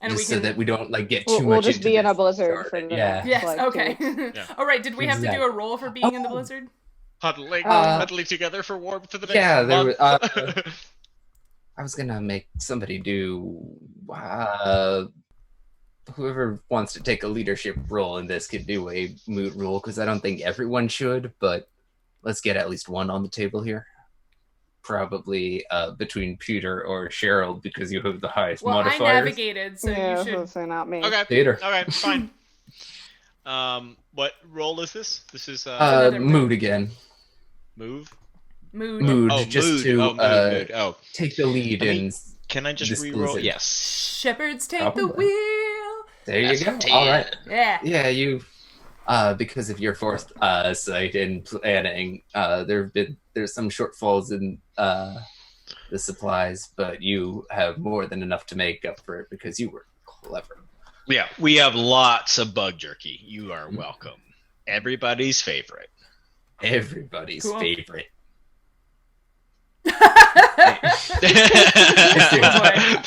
And just so that we don't like get too much. We'll just into be in this a blizzard start. for the Yeah. Yes. like, Okay. 2 weeks. Yeah. All right. Did we have to do a roll for being in the blizzard? Huddling together for warmth for the next Yeah, there month. was, I was gonna make somebody do. Whoever wants to take a leadership role in this could do a mood rule, because I don't think everyone should, but let's get at least one on the table here. Probably between Peter or Sheryl, because you have the highest modifiers. I navigated, so Yeah, you should. so not me. Okay. Peter. Okay, fine. What role is this? This is mood again. move. Mood, Oh, just mood. to Mood. Oh, take the lead mean, in. can I just this re-roll? blizzard. Yes. Shepherds take the Probably. wheel. There you That's go. a 10. All right. Yeah. Yeah, you. Because of your foresight and planning, there's some shortfalls in the supplies, but you have more than enough to make up for it because you were clever. Yeah, we have lots of bug jerky. You are welcome. Everybody's favorite. Everybody's Cool. favorite.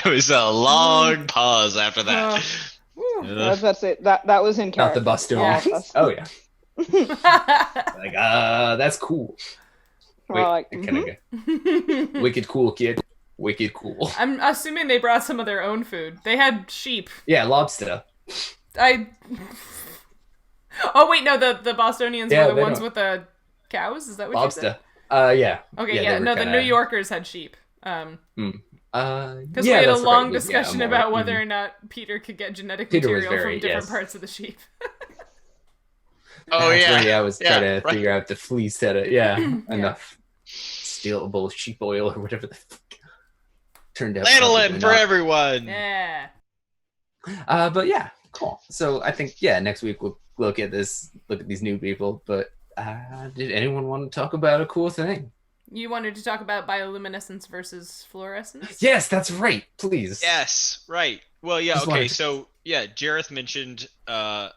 There was a long pause after that. That's it. That was in Not character. the Bostonians. Yeah. Oh yeah. Like that's cool. We're all like, Can I go? Wicked cool, kid. Wicked cool. I'm assuming they brought some of their own food. They had sheep. Yeah, lobster. Oh wait, no, the Bostonians Yeah, were the they ones don't- with the cows. Is that what you Lobster. said? Yeah. Okay, Yeah, yeah. they were No, the kinda- New Yorkers had sheep. Because Because we had a long discussion about whether or not Peter could get genetic Peter was material very- from different yes. parts of the sheep. Oh yeah. I was trying to right. figure out the fleece had it. Yeah, enough stealable sheep oil or whatever the fuck turned out. Lanolin probably for not. everyone. Yeah. But yeah, cool. So I think next week we'll look at these new people. But did anyone want to talk about a cool thing? You wanted to talk about bioluminescence versus fluorescence? Yes, that's right. Please. Yes, right. Well, yeah, Just okay, wanted to- so, yeah, Jareth mentioned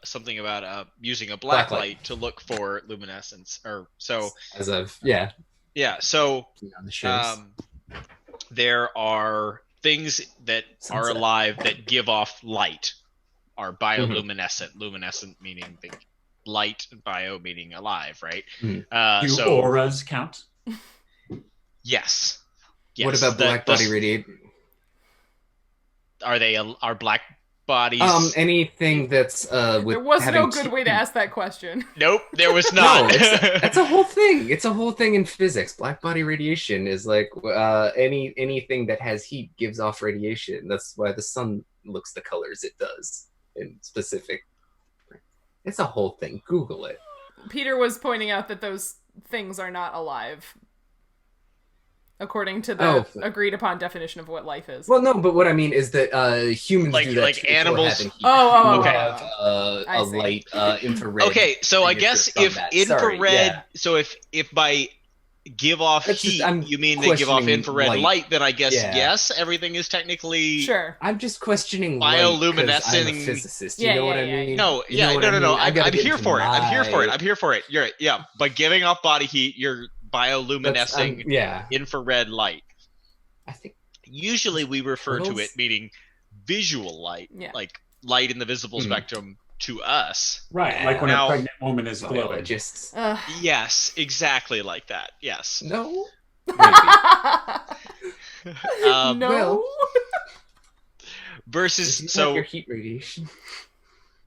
something about using a black Blacklight. light to look for luminescence. So, As of yeah, so on the shows. there are things that are Sunset. alive that give off light, are bioluminescent. Luminescent meaning light, bio meaning alive, right? Mhm. Do So, auras count? yes. What about black body radiation? Are black bodies? Anything that's with There was no having good way to ask that question. Nope, there was No, not. it's a whole thing. It's a whole thing in physics. Black body radiation is like anything that has heat gives off radiation. That's why the sun looks the colors it does in specific. It's a whole thing. Google it. Peter was pointing out that those things are not alive, according to the agreed upon definition of what life is. Well, no, but what I mean is that humans Like- do that like too for animals- having heat. Oh, You okay. have I a see. light infrared. Okay, so I guess signature if from that. Sorry, infrared, yeah. so if by give off It's just- heat I'm you mean they give off questioning infrared light. light, then I guess Yeah. yes, everything is technically Sure. I'm just questioning light 'cause I'm a Bioluminescing- physicist. Yeah, You know what yeah, I yeah, mean? no, You yeah, know what no, I no, no. mean? I I'm gotta get here into for it. I'm here for it. my- I'm here for it. You're right. Yeah, by giving off body heat, you're bioluminescing Yeah, infrared light. I think. Usually we refer to Turtles? it meaning visual light, Yeah. like light in the visible Mhm. spectrum to us. Right, like when Now- a pregnant woman is glowing. Biologists. Ugh. Yes, exactly like that. Yes. No. Maybe. Um, no. well, Versus If you so have your heat radiation.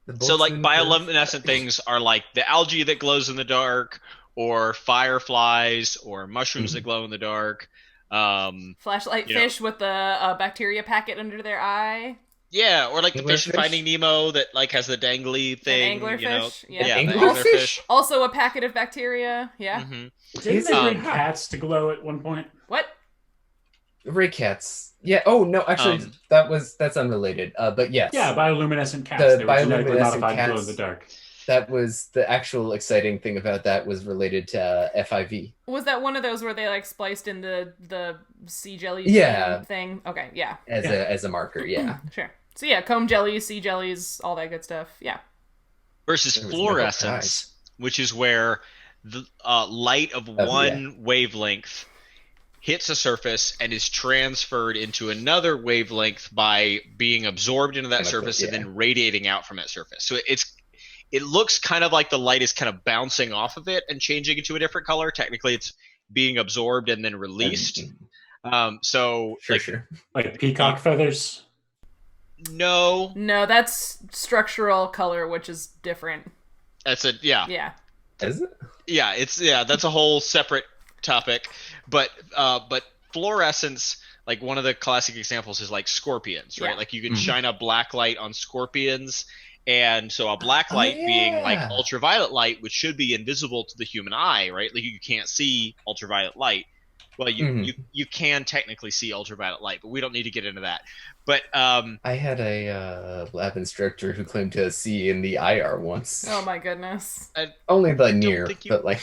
The So, like, Boltzmann bioluminescent curve. things are like the algae that glows in the dark, or fireflies, or mushrooms that glow in the dark. Flashlight You know. fish with the bacteria packet under their eye. Yeah, or like the fish in Anglerfish? Finding Nemo that like has the dangly thing. anglerfish, You know? yeah. the Anglerfish? anglerfish. Also a packet of bacteria. Yeah. Mhm. Didn't they Um, bring cats to glow at one point? What? Ray cats. Yeah. Oh no, actually, Um, that's unrelated. But yes. Yeah, bioluminescent cats. The They were genetically bioluminescent modified to glow in cats- the dark. That was the actual exciting thing about that was related to FIV. Was that one of those where they like spliced in the sea jelly Yeah. thing? Okay, yeah. As a marker. Yeah. Sure. So yeah, comb jellies, sea jellies, all that good stuff. Yeah. Versus fluorescence, which is where the light of one wavelength hits a surface and is transferred into another wavelength by being absorbed into that surface and then radiating out from that surface. So it looks kind of like the light is kind of bouncing off of it and changing into a different color. Technically, it's being absorbed and then released. Sure. Like peacock feathers? No, that's structural color, which is different. That's Yeah. Is it? Yeah, that's a whole separate topic. But fluorescence, like one of the classic examples is like scorpions, right? Like you can shine a black light on scorpions, and so a black light being like ultraviolet light, which should be invisible to the human eye, right? Like you can't see ultraviolet light. Well, you can technically see ultraviolet light, but we don't need to get into that. But I had a lab instructor who claimed to see in the IR once. Oh my goodness! Only the near, but like.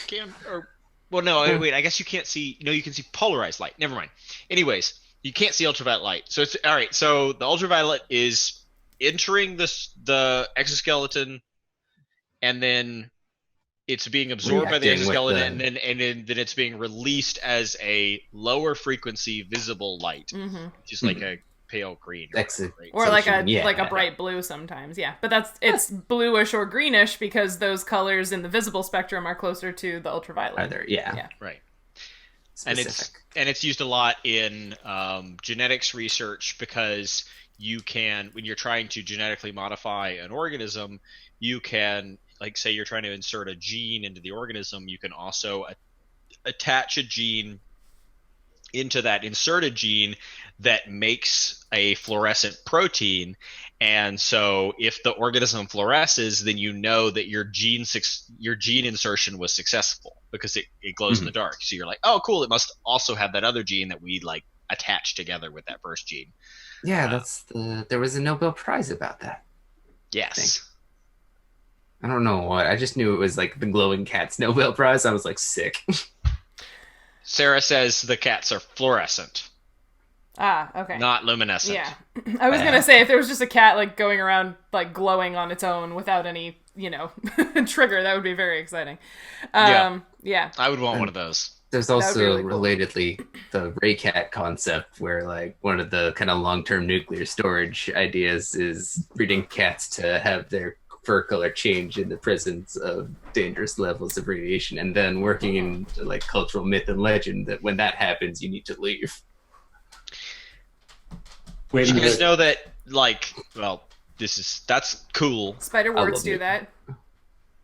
Wait. I guess you can't see. No, you can see polarized light. Never mind. Anyways, you can't see ultraviolet light. So it's all right. So the ultraviolet is entering the exoskeleton, and then it's being absorbed by the exoskeleton, and then it's being released as a lower frequency visible light, which is like a pale green, or like a bright blue sometimes. Yeah, but it's bluish or greenish because those colors in the visible spectrum are closer to the ultraviolet. Yeah. Right. Specific. And it's used a lot in genetics research because you can, when you're trying to genetically modify an organism, you can, like, say you're trying to insert a gene into the organism, you can also attach a gene into that inserted gene that makes a fluorescent protein. And so if the organism fluoresces, then you know that your gene insertion was successful because it glows in the dark. So you're like, oh, cool, it must also have that other gene that we like attached together with that first gene. Yeah, there was a Nobel Prize about that. Yes. I don't know what. I just knew it was like the glowing cats Nobel Prize. I was like sick. Sarah says the cats are fluorescent. Ah, okay. Not luminescent. Yeah. I was going to say, if there was just a cat like going around like glowing on its own without any, trigger, that would be very exciting. Yeah. I would want one of those. There's also really relatedly the Ray Cat concept where like one of the kind of long-term nuclear storage ideas is breeding cats to have their fur color change in the presence of dangerous levels of radiation, and then working in like cultural myth and legend that when that happens you need to leave. Wait, you guys know that that's cool. Spider warts do that.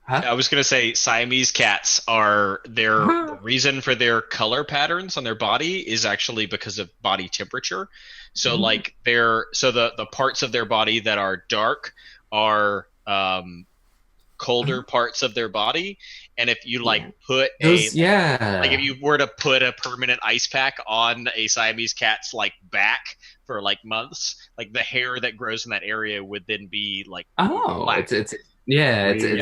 Huh? I was gonna say Siamese cats are the reason for their color patterns on their body is actually because of body temperature. So like the parts of their body that are dark are colder parts of their body, and if you put if you were to put a permanent ice pack on a Siamese cat's like back for like months, like the hair that grows in that area would then be like black. It's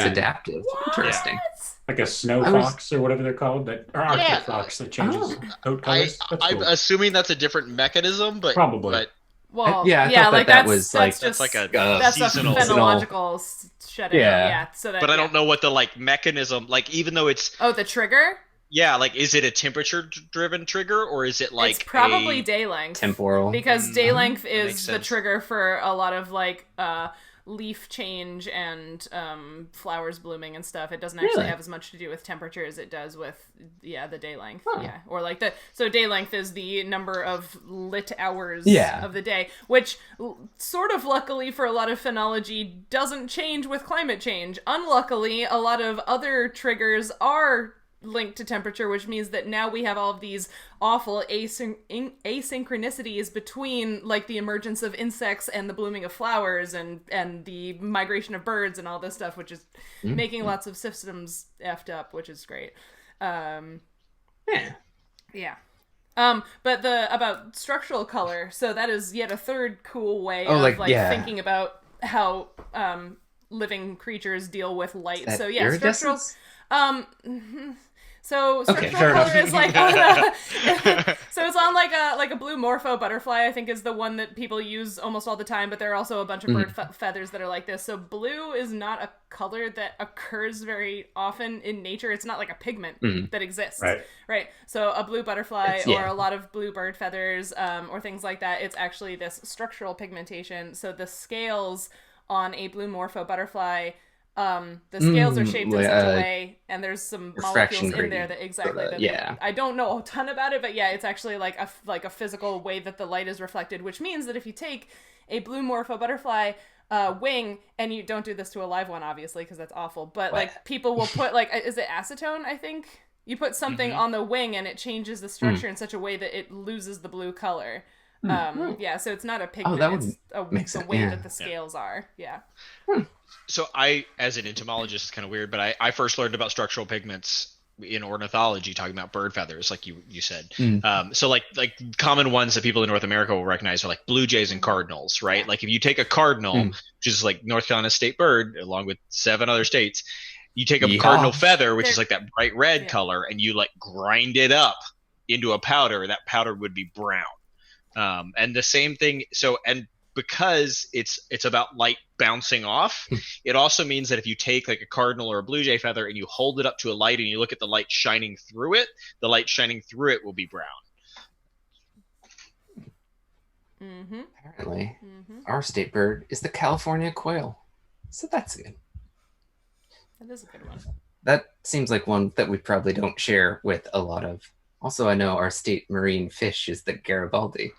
adaptive. What? Interesting. Like a snow fox or whatever they're called, that or Arctic fox that changes coat colors. I'm assuming that's a different mechanism, but probably. Well, like that's that's like a seasonal phenological shedding. But I don't know what the mechanism, even though it's the trigger. Yeah, is it a temperature-driven trigger, or is it it's probably day length, temporal? Because day length is the trigger for a lot of leaf change and flowers blooming and stuff. It doesn't actually have as much to do with temperature as it does with the day length. Or so day length is the number of lit hours of the day, which sort of luckily for a lot of phenology doesn't change with climate change. Unluckily, a lot of other triggers are linked to temperature, which means that now we have all of these awful asynchronicities between the emergence of insects and the blooming of flowers and the migration of birds and all this stuff, which is making lots of systems effed up, which is great. But about structural color, so that is yet a third cool way of thinking about how living creatures deal with light. So structural So Okay, structural fair color enough. is like so it's on like a blue morpho butterfly, I think, is the one that people use almost all the time, but there are also a bunch of bird feathers that are like this. So blue is not a color that occurs very often in nature. It's not like a pigment that exists. Right. So a blue butterfly or a lot of blue bird feathers or things like that, it's actually this structural pigmentation. So the scales on a blue morpho butterfly, the scales are shaped in such a way, and there's some molecules in there that I don't know a ton about it, but it's actually like a physical way that the light is reflected, which means that if you take a blue morpho butterfly wing, and you don't do this to a live one, obviously, because that's awful, but like people will put like, is it acetone, I think? You put something on the wing and it changes the structure in such a way that it loses the blue color. So it's not a pigment, it's the way that the scales are. So I, as an entomologist, it's kind of weird, but I first learned about structural pigments in ornithology, talking about bird feathers, like you said. So like common ones that people in North America will recognize are like blue jays and cardinals, right? Like if you take a cardinal, which is like North Carolina's state bird, along with 7 other states, you take a cardinal feather, which is like that bright red color, and you like grind it up into a powder. That powder would be brown. And the same thing. So, and because it's about light bouncing off, it also means that if you take like a cardinal or a blue jay feather and you hold it up to a light and you look at the light shining through it, the light shining through it will be brown. Apparently, our state bird is the California quail. So that's good. That is a good one. That seems like one that we probably don't share with a lot of. Also, I know our state marine fish is the Garibaldi.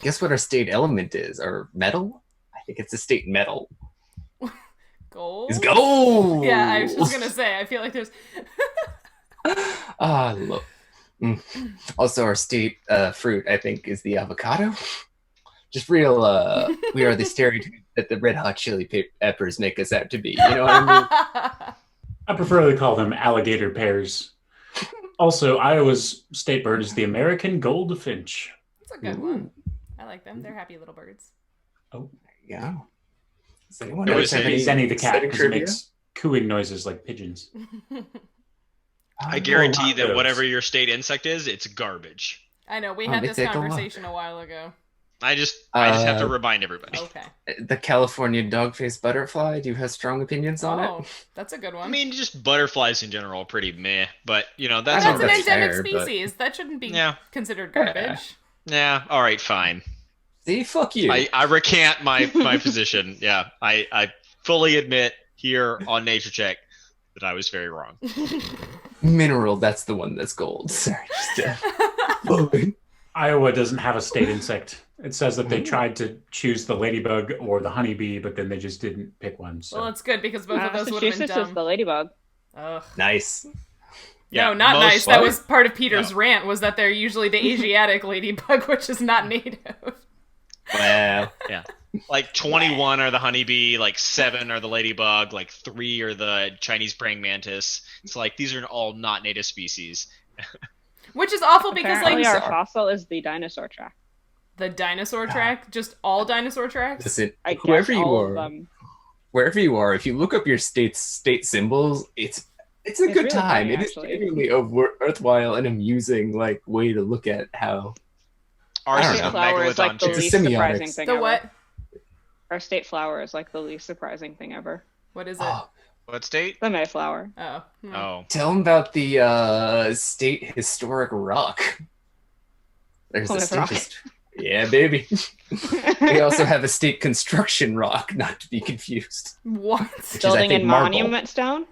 Guess what our state element is? Or metal? I think it's a state metal. Gold? It's gold! Yeah, I was just going to say, I feel like there's... look. Also, our state fruit, I think, is the avocado. Just real, we are the stereotype that the red hot chili peppers make us out to be. You know what I mean? I prefer to call them alligator pears. Also, Iowa's state bird is the American goldfinch. That's a good one. I like them. They're happy little birds. Oh, yeah. Does anyone no, else have any Zenny the cat, because it trivia? makes cooing noises like pigeons. I guarantee that whatever your state insect is, it's garbage. I know. We had this conversation a while ago. I just have to remind everybody. Okay. The California dog-faced butterfly. Do you have strong opinions on it? That's a good one. I mean, just butterflies in general are pretty meh, but you know that's an already endemic fair, species. That shouldn't be considered garbage. Yeah. All right. Fine. See, fuck you. I recant my position. Yeah. I fully admit here on Nature Check that I was very wrong. Mineral. That's the one that's gold. Sorry. Just, Iowa doesn't have a state insect. It says that they tried to choose the ladybug or the honeybee, but then they just didn't pick one. So. Well, it's good because both of those would have been dumb. Is the ladybug. Ugh. Nice. No, not nice. That was part of Peter's rant, was that they're usually the Asiatic ladybug, which is not native. Well, yeah. Like 21 are the honeybee, like 7 are the ladybug, like 3 are the Chinese praying mantis. It's like these are all not native species. Which is awful because apparently our fossil is the dinosaur track. The dinosaur track? Just all dinosaur tracks? Listen, wherever you are, if you look up your state symbols, it's a good really time. Funny, it is genuinely a worthwhile and amusing way to look at how. Our state flower is like the least surprising thing ever. The what? Our state flower is like the least surprising thing ever. What is it? What state? The Mayflower. Oh. Oh. Tell them about the state historic rock. There's a state. Yeah, baby. We also have a state construction rock, not to be confused. What? Building in monument stone?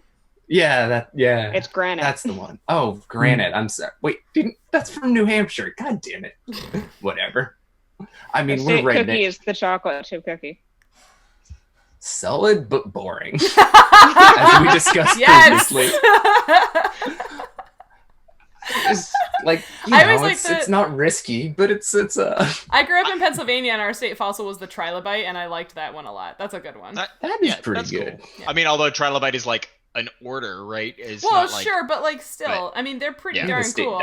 Yeah, It's granite. That's the one. Oh, granite. I'm sorry. Wait, that's from New Hampshire. God damn it. Whatever. I mean, we're right cookie is the chocolate chip cookie. Solid but boring. As we discussed previously. It's it's not risky, but it's I grew up in Pennsylvania and our state fossil was the trilobite, and I liked that one a lot. That's a good one. That is pretty good. Cool. Yeah. I mean, although trilobite is like an order, right? Sure, but still, I mean, they're pretty darn cool.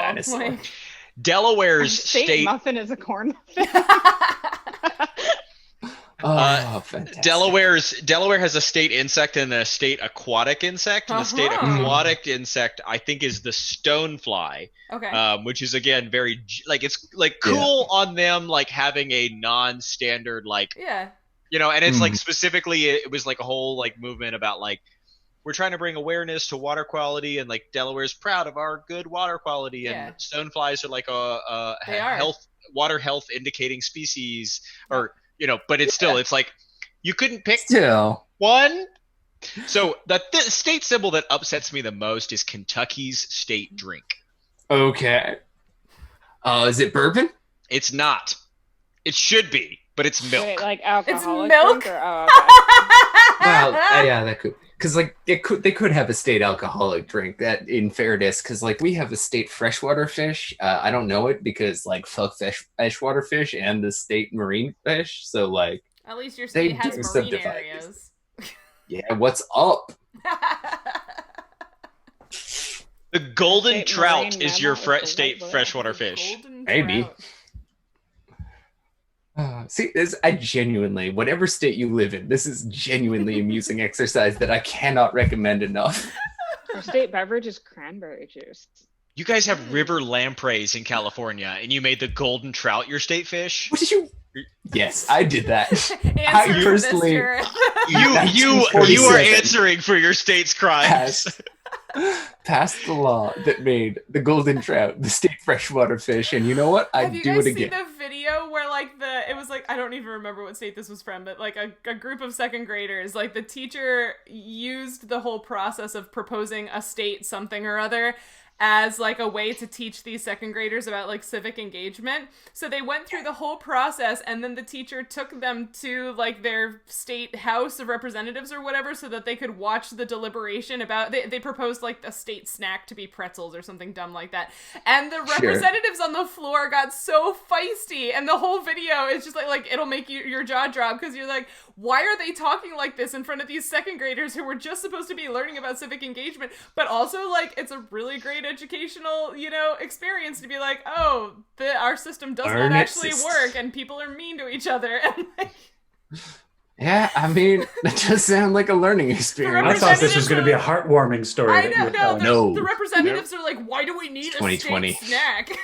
Delaware's state muffin is a corn muffin. Oh, fantastic. Delaware has a state insect and a state aquatic insect. And the state aquatic insect, I think, is the stonefly. Okay. Which is again very it's like cool on them, like having a non-standard and it's like specifically it was like a whole like movement about like we're trying to bring awareness to water quality, and like Delaware's proud of our good water quality, and stoneflies are like a water health indicating species, or but it's still it's like you couldn't pick one. So the state symbol that upsets me the most is Kentucky's state drink. Okay. Is it bourbon? It's not. It should be, but it's milk. Wait, like alcoholic It's milk? drink? Or, okay. Well, yeah, that could. Because like they could have a state alcoholic drink, that in fairness, because like we have a state freshwater fish. I don't know it because like fuck freshwater fish and the state marine fish. So like at least your state has marine subdivide areas. Yeah, what's up? The golden State trout marine is your mammal is the state what? freshwater fish. Golden Maybe. trout. See, I genuinely, whatever state you live in, this is genuinely amusing exercise that I cannot recommend enough. Our state beverage is cranberry juice. You guys have river lampreys in California, and you made the golden trout your state fish? What did you? Yes, I did that. Answer I personally, Jared. You are answering for your state's crimes. Passed the law that made the golden trout the state freshwater fish, and you know what? I'd do it again. Have you guys seen the video where like it was like, I don't even remember what state this was from, but like a group of second graders, like the teacher used the whole process of proposing a state something or other as like a way to teach these second graders about like civic engagement. So they went through the whole process, and then the teacher took them to like their state house of representatives or whatever so that they could watch the deliberation about they proposed like a state snack to be pretzels or something dumb like that. And the representatives on the floor got so feisty, and the whole video is just like it'll make your jaw drop, because you're like, why are they talking like this in front of these second graders who were just supposed to be learning about civic engagement? But also like it's a really great educational, experience to be like, oh, our system does not actually work, and people are mean to each other. And like, yeah, I mean, that does sound like a learning experience. I thought this was going to be a heartwarming story. I know, No. The representatives are like, why do we need a 2020 state snack?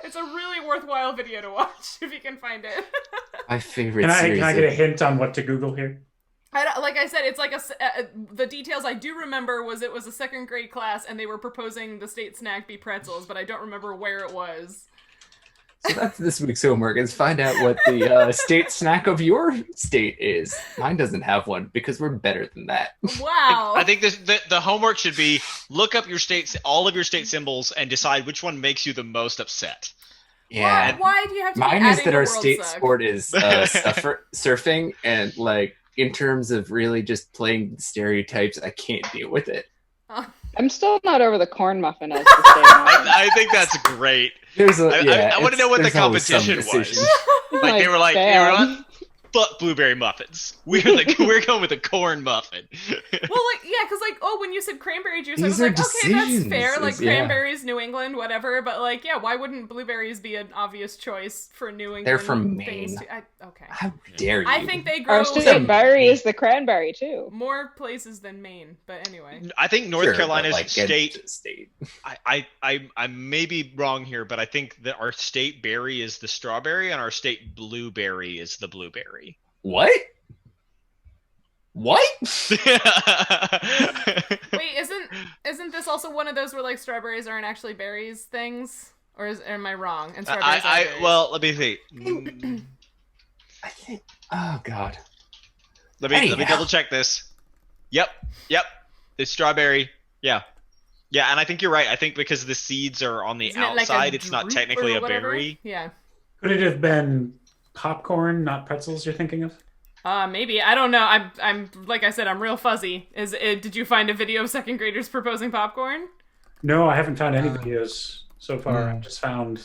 It's a really worthwhile video to watch if you can find it. My favorite Can series. I get a hint on what to Google here? Like I said, it's like the details I do remember was it was a second grade class, and they were proposing the state snack be pretzels, but I don't remember where it was. So that's this week's homework, is find out what the state snack of your state is. Mine doesn't have one because we're better than that. Wow. I think the homework should be look up your all of your state symbols and decide which one makes you the most upset. Yeah. Why do you have to Mine be is that our world state suck? sport is surfing, and like in terms of really just playing stereotypes, I can't deal with it. I'm still not over the corn muffin as the state muffin. I think that's great. I want to know what the competition was. Like they were on fuck blueberry muffins. We're going with a corn muffin. Well, like, yeah, because like, when you said cranberry juice, I was These are like, okay, that's decisions. fair. Like Yeah. cranberries, New England, whatever. But like, yeah, why wouldn't blueberries be an obvious choice for New England? They're from things Maine. okay. How dare you? I think they grow Our state berry is the cranberry too. more places than Maine. But anyway, I think North Sure, but, Carolina's like, state. state. I may be wrong here, but I think that our state berry is the strawberry, and our state blueberry is the blueberry. What? What? wait, isn't this also one of those where like strawberries aren't actually berries things? Or am I wrong? And strawberries are berries? Well, let me see. I think. Oh God. Let me double check this. Yep. It's strawberry. Yeah, and I think you're right. I think because the seeds are on the Isn't it like outside, a it's not drupe technically or a whatever? berry. Yeah. Could it have been popcorn, not pretzels, you're thinking of? Maybe. I don't know. I'm like I said, I'm real fuzzy. Did you find a video of second graders proposing popcorn? No, I haven't found any videos so far. I've just found...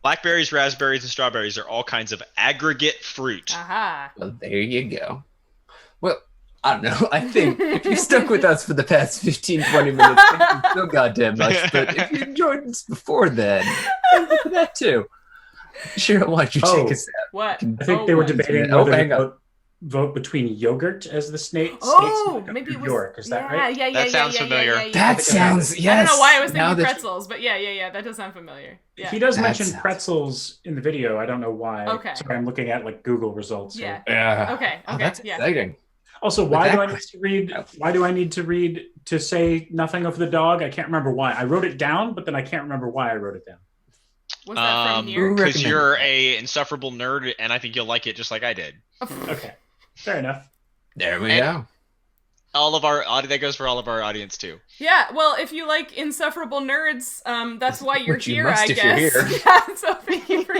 Blackberries, raspberries, and strawberries are all kinds of aggregate fruit. Aha. Well, there you go. Well, I don't know. I think if you stuck with us for the past 15, 20 minutes, thank you so goddamn much. But if you enjoyed us before then, thank you for that too. Sheryl, why'd you take us out? What? I think they were debating Oh, whether hang to on. vote between yogurt as the snake. Oh, maybe it was York. Is that yeah, right? Yeah, That sounds familiar. That sounds, yes. I don't know why I was Now thinking that- pretzels, but yeah, that does sound familiar. Yeah. He does That mention sounds- pretzels in the video. I don't know why. Okay. Sorry, I'm looking at like Google results. Yeah. Yeah. Okay. Oh, that's yeah. exciting. Also, With why that do I need to read? Why do I need to read to say nothing of the dog? I can't remember why. I wrote it down, but then I can't remember why I wrote it down. Was that from here? Because recommended you're that? a insufferable nerd, and I think you'll like it just like I did. Okay, fair enough. There we And- go. All of our that goes for all of our audience too. Yeah, well, if you like insufferable nerds, that's why you're Which you here, must I if you're guess. here. Yeah, so thank you for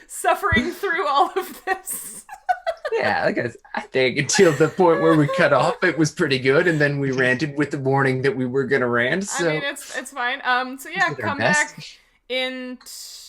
suffering through all of this. Yeah, I think until the point where we cut off, it was pretty good, and then we ranted with the warning that we were gonna rant. So I mean, it's fine. So yeah, we did our come best. back in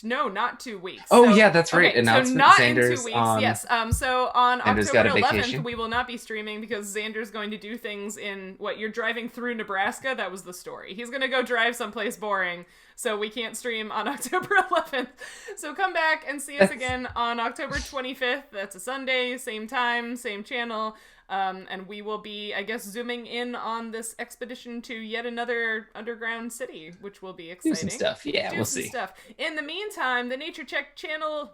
no, not 2 weeks. Oh, So- yeah, that's right. Okay, Announcement, so not Xander's in 2 weeks. on- Yes. So on Xander's October got a 11th, vacation. we will not be streaming because Xander's going to do things in what you're driving through Nebraska. That was the story. He's going to go drive someplace boring, so we can't stream on October 11th. So come back and see us again on October 25th. That's a Sunday, same time, same channel. And we will be, I guess, zooming in on this expedition to yet another underground city, which will be do exciting. some stuff. Yeah, Do we'll some see. stuff. In the meantime, the Nature Check channel,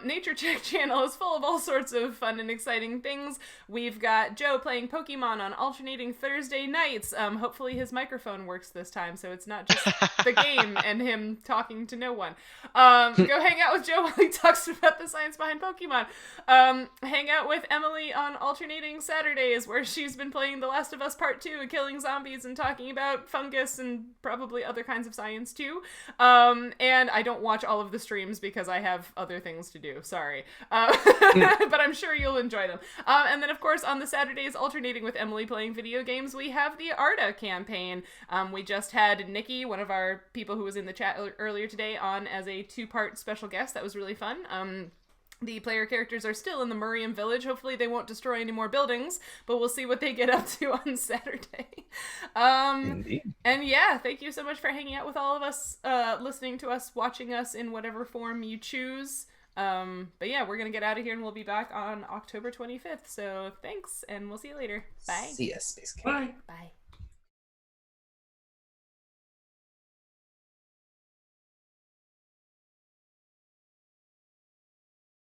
Nature Check channel is full of all sorts of fun and exciting things. We've got Joe playing Pokemon on alternating Thursday nights. Hopefully his microphone works this time, so it's not just the game and him talking to no one. Go hang out with Joe while he talks about the science behind Pokemon. Hang out with Emily on alternating Saturdays, where she's been playing The Last of Us Part 2 and killing zombies and talking about fungus and probably other kinds of science too. And I don't watch all of the streams because I have other things to do. Sorry. But I'm sure you'll enjoy them. And then, of course, on the Saturdays, alternating with Emily playing video games, we have the Arda campaign. We just had Nikki, one of our people who was in the chat earlier today, on as a 2-part special guest. That was really fun. The player characters are still in the Muriam village. Hopefully they won't destroy any more buildings, but we'll see what they get up to on Saturday. Indeed. And yeah, thank you so much for hanging out with all of us, listening to us, watching us in whatever form you choose. But yeah, we're going to get out of here and we'll be back on October 25th. So thanks, and we'll see you later. Bye. See ya, Space Cat. Bye. Bye.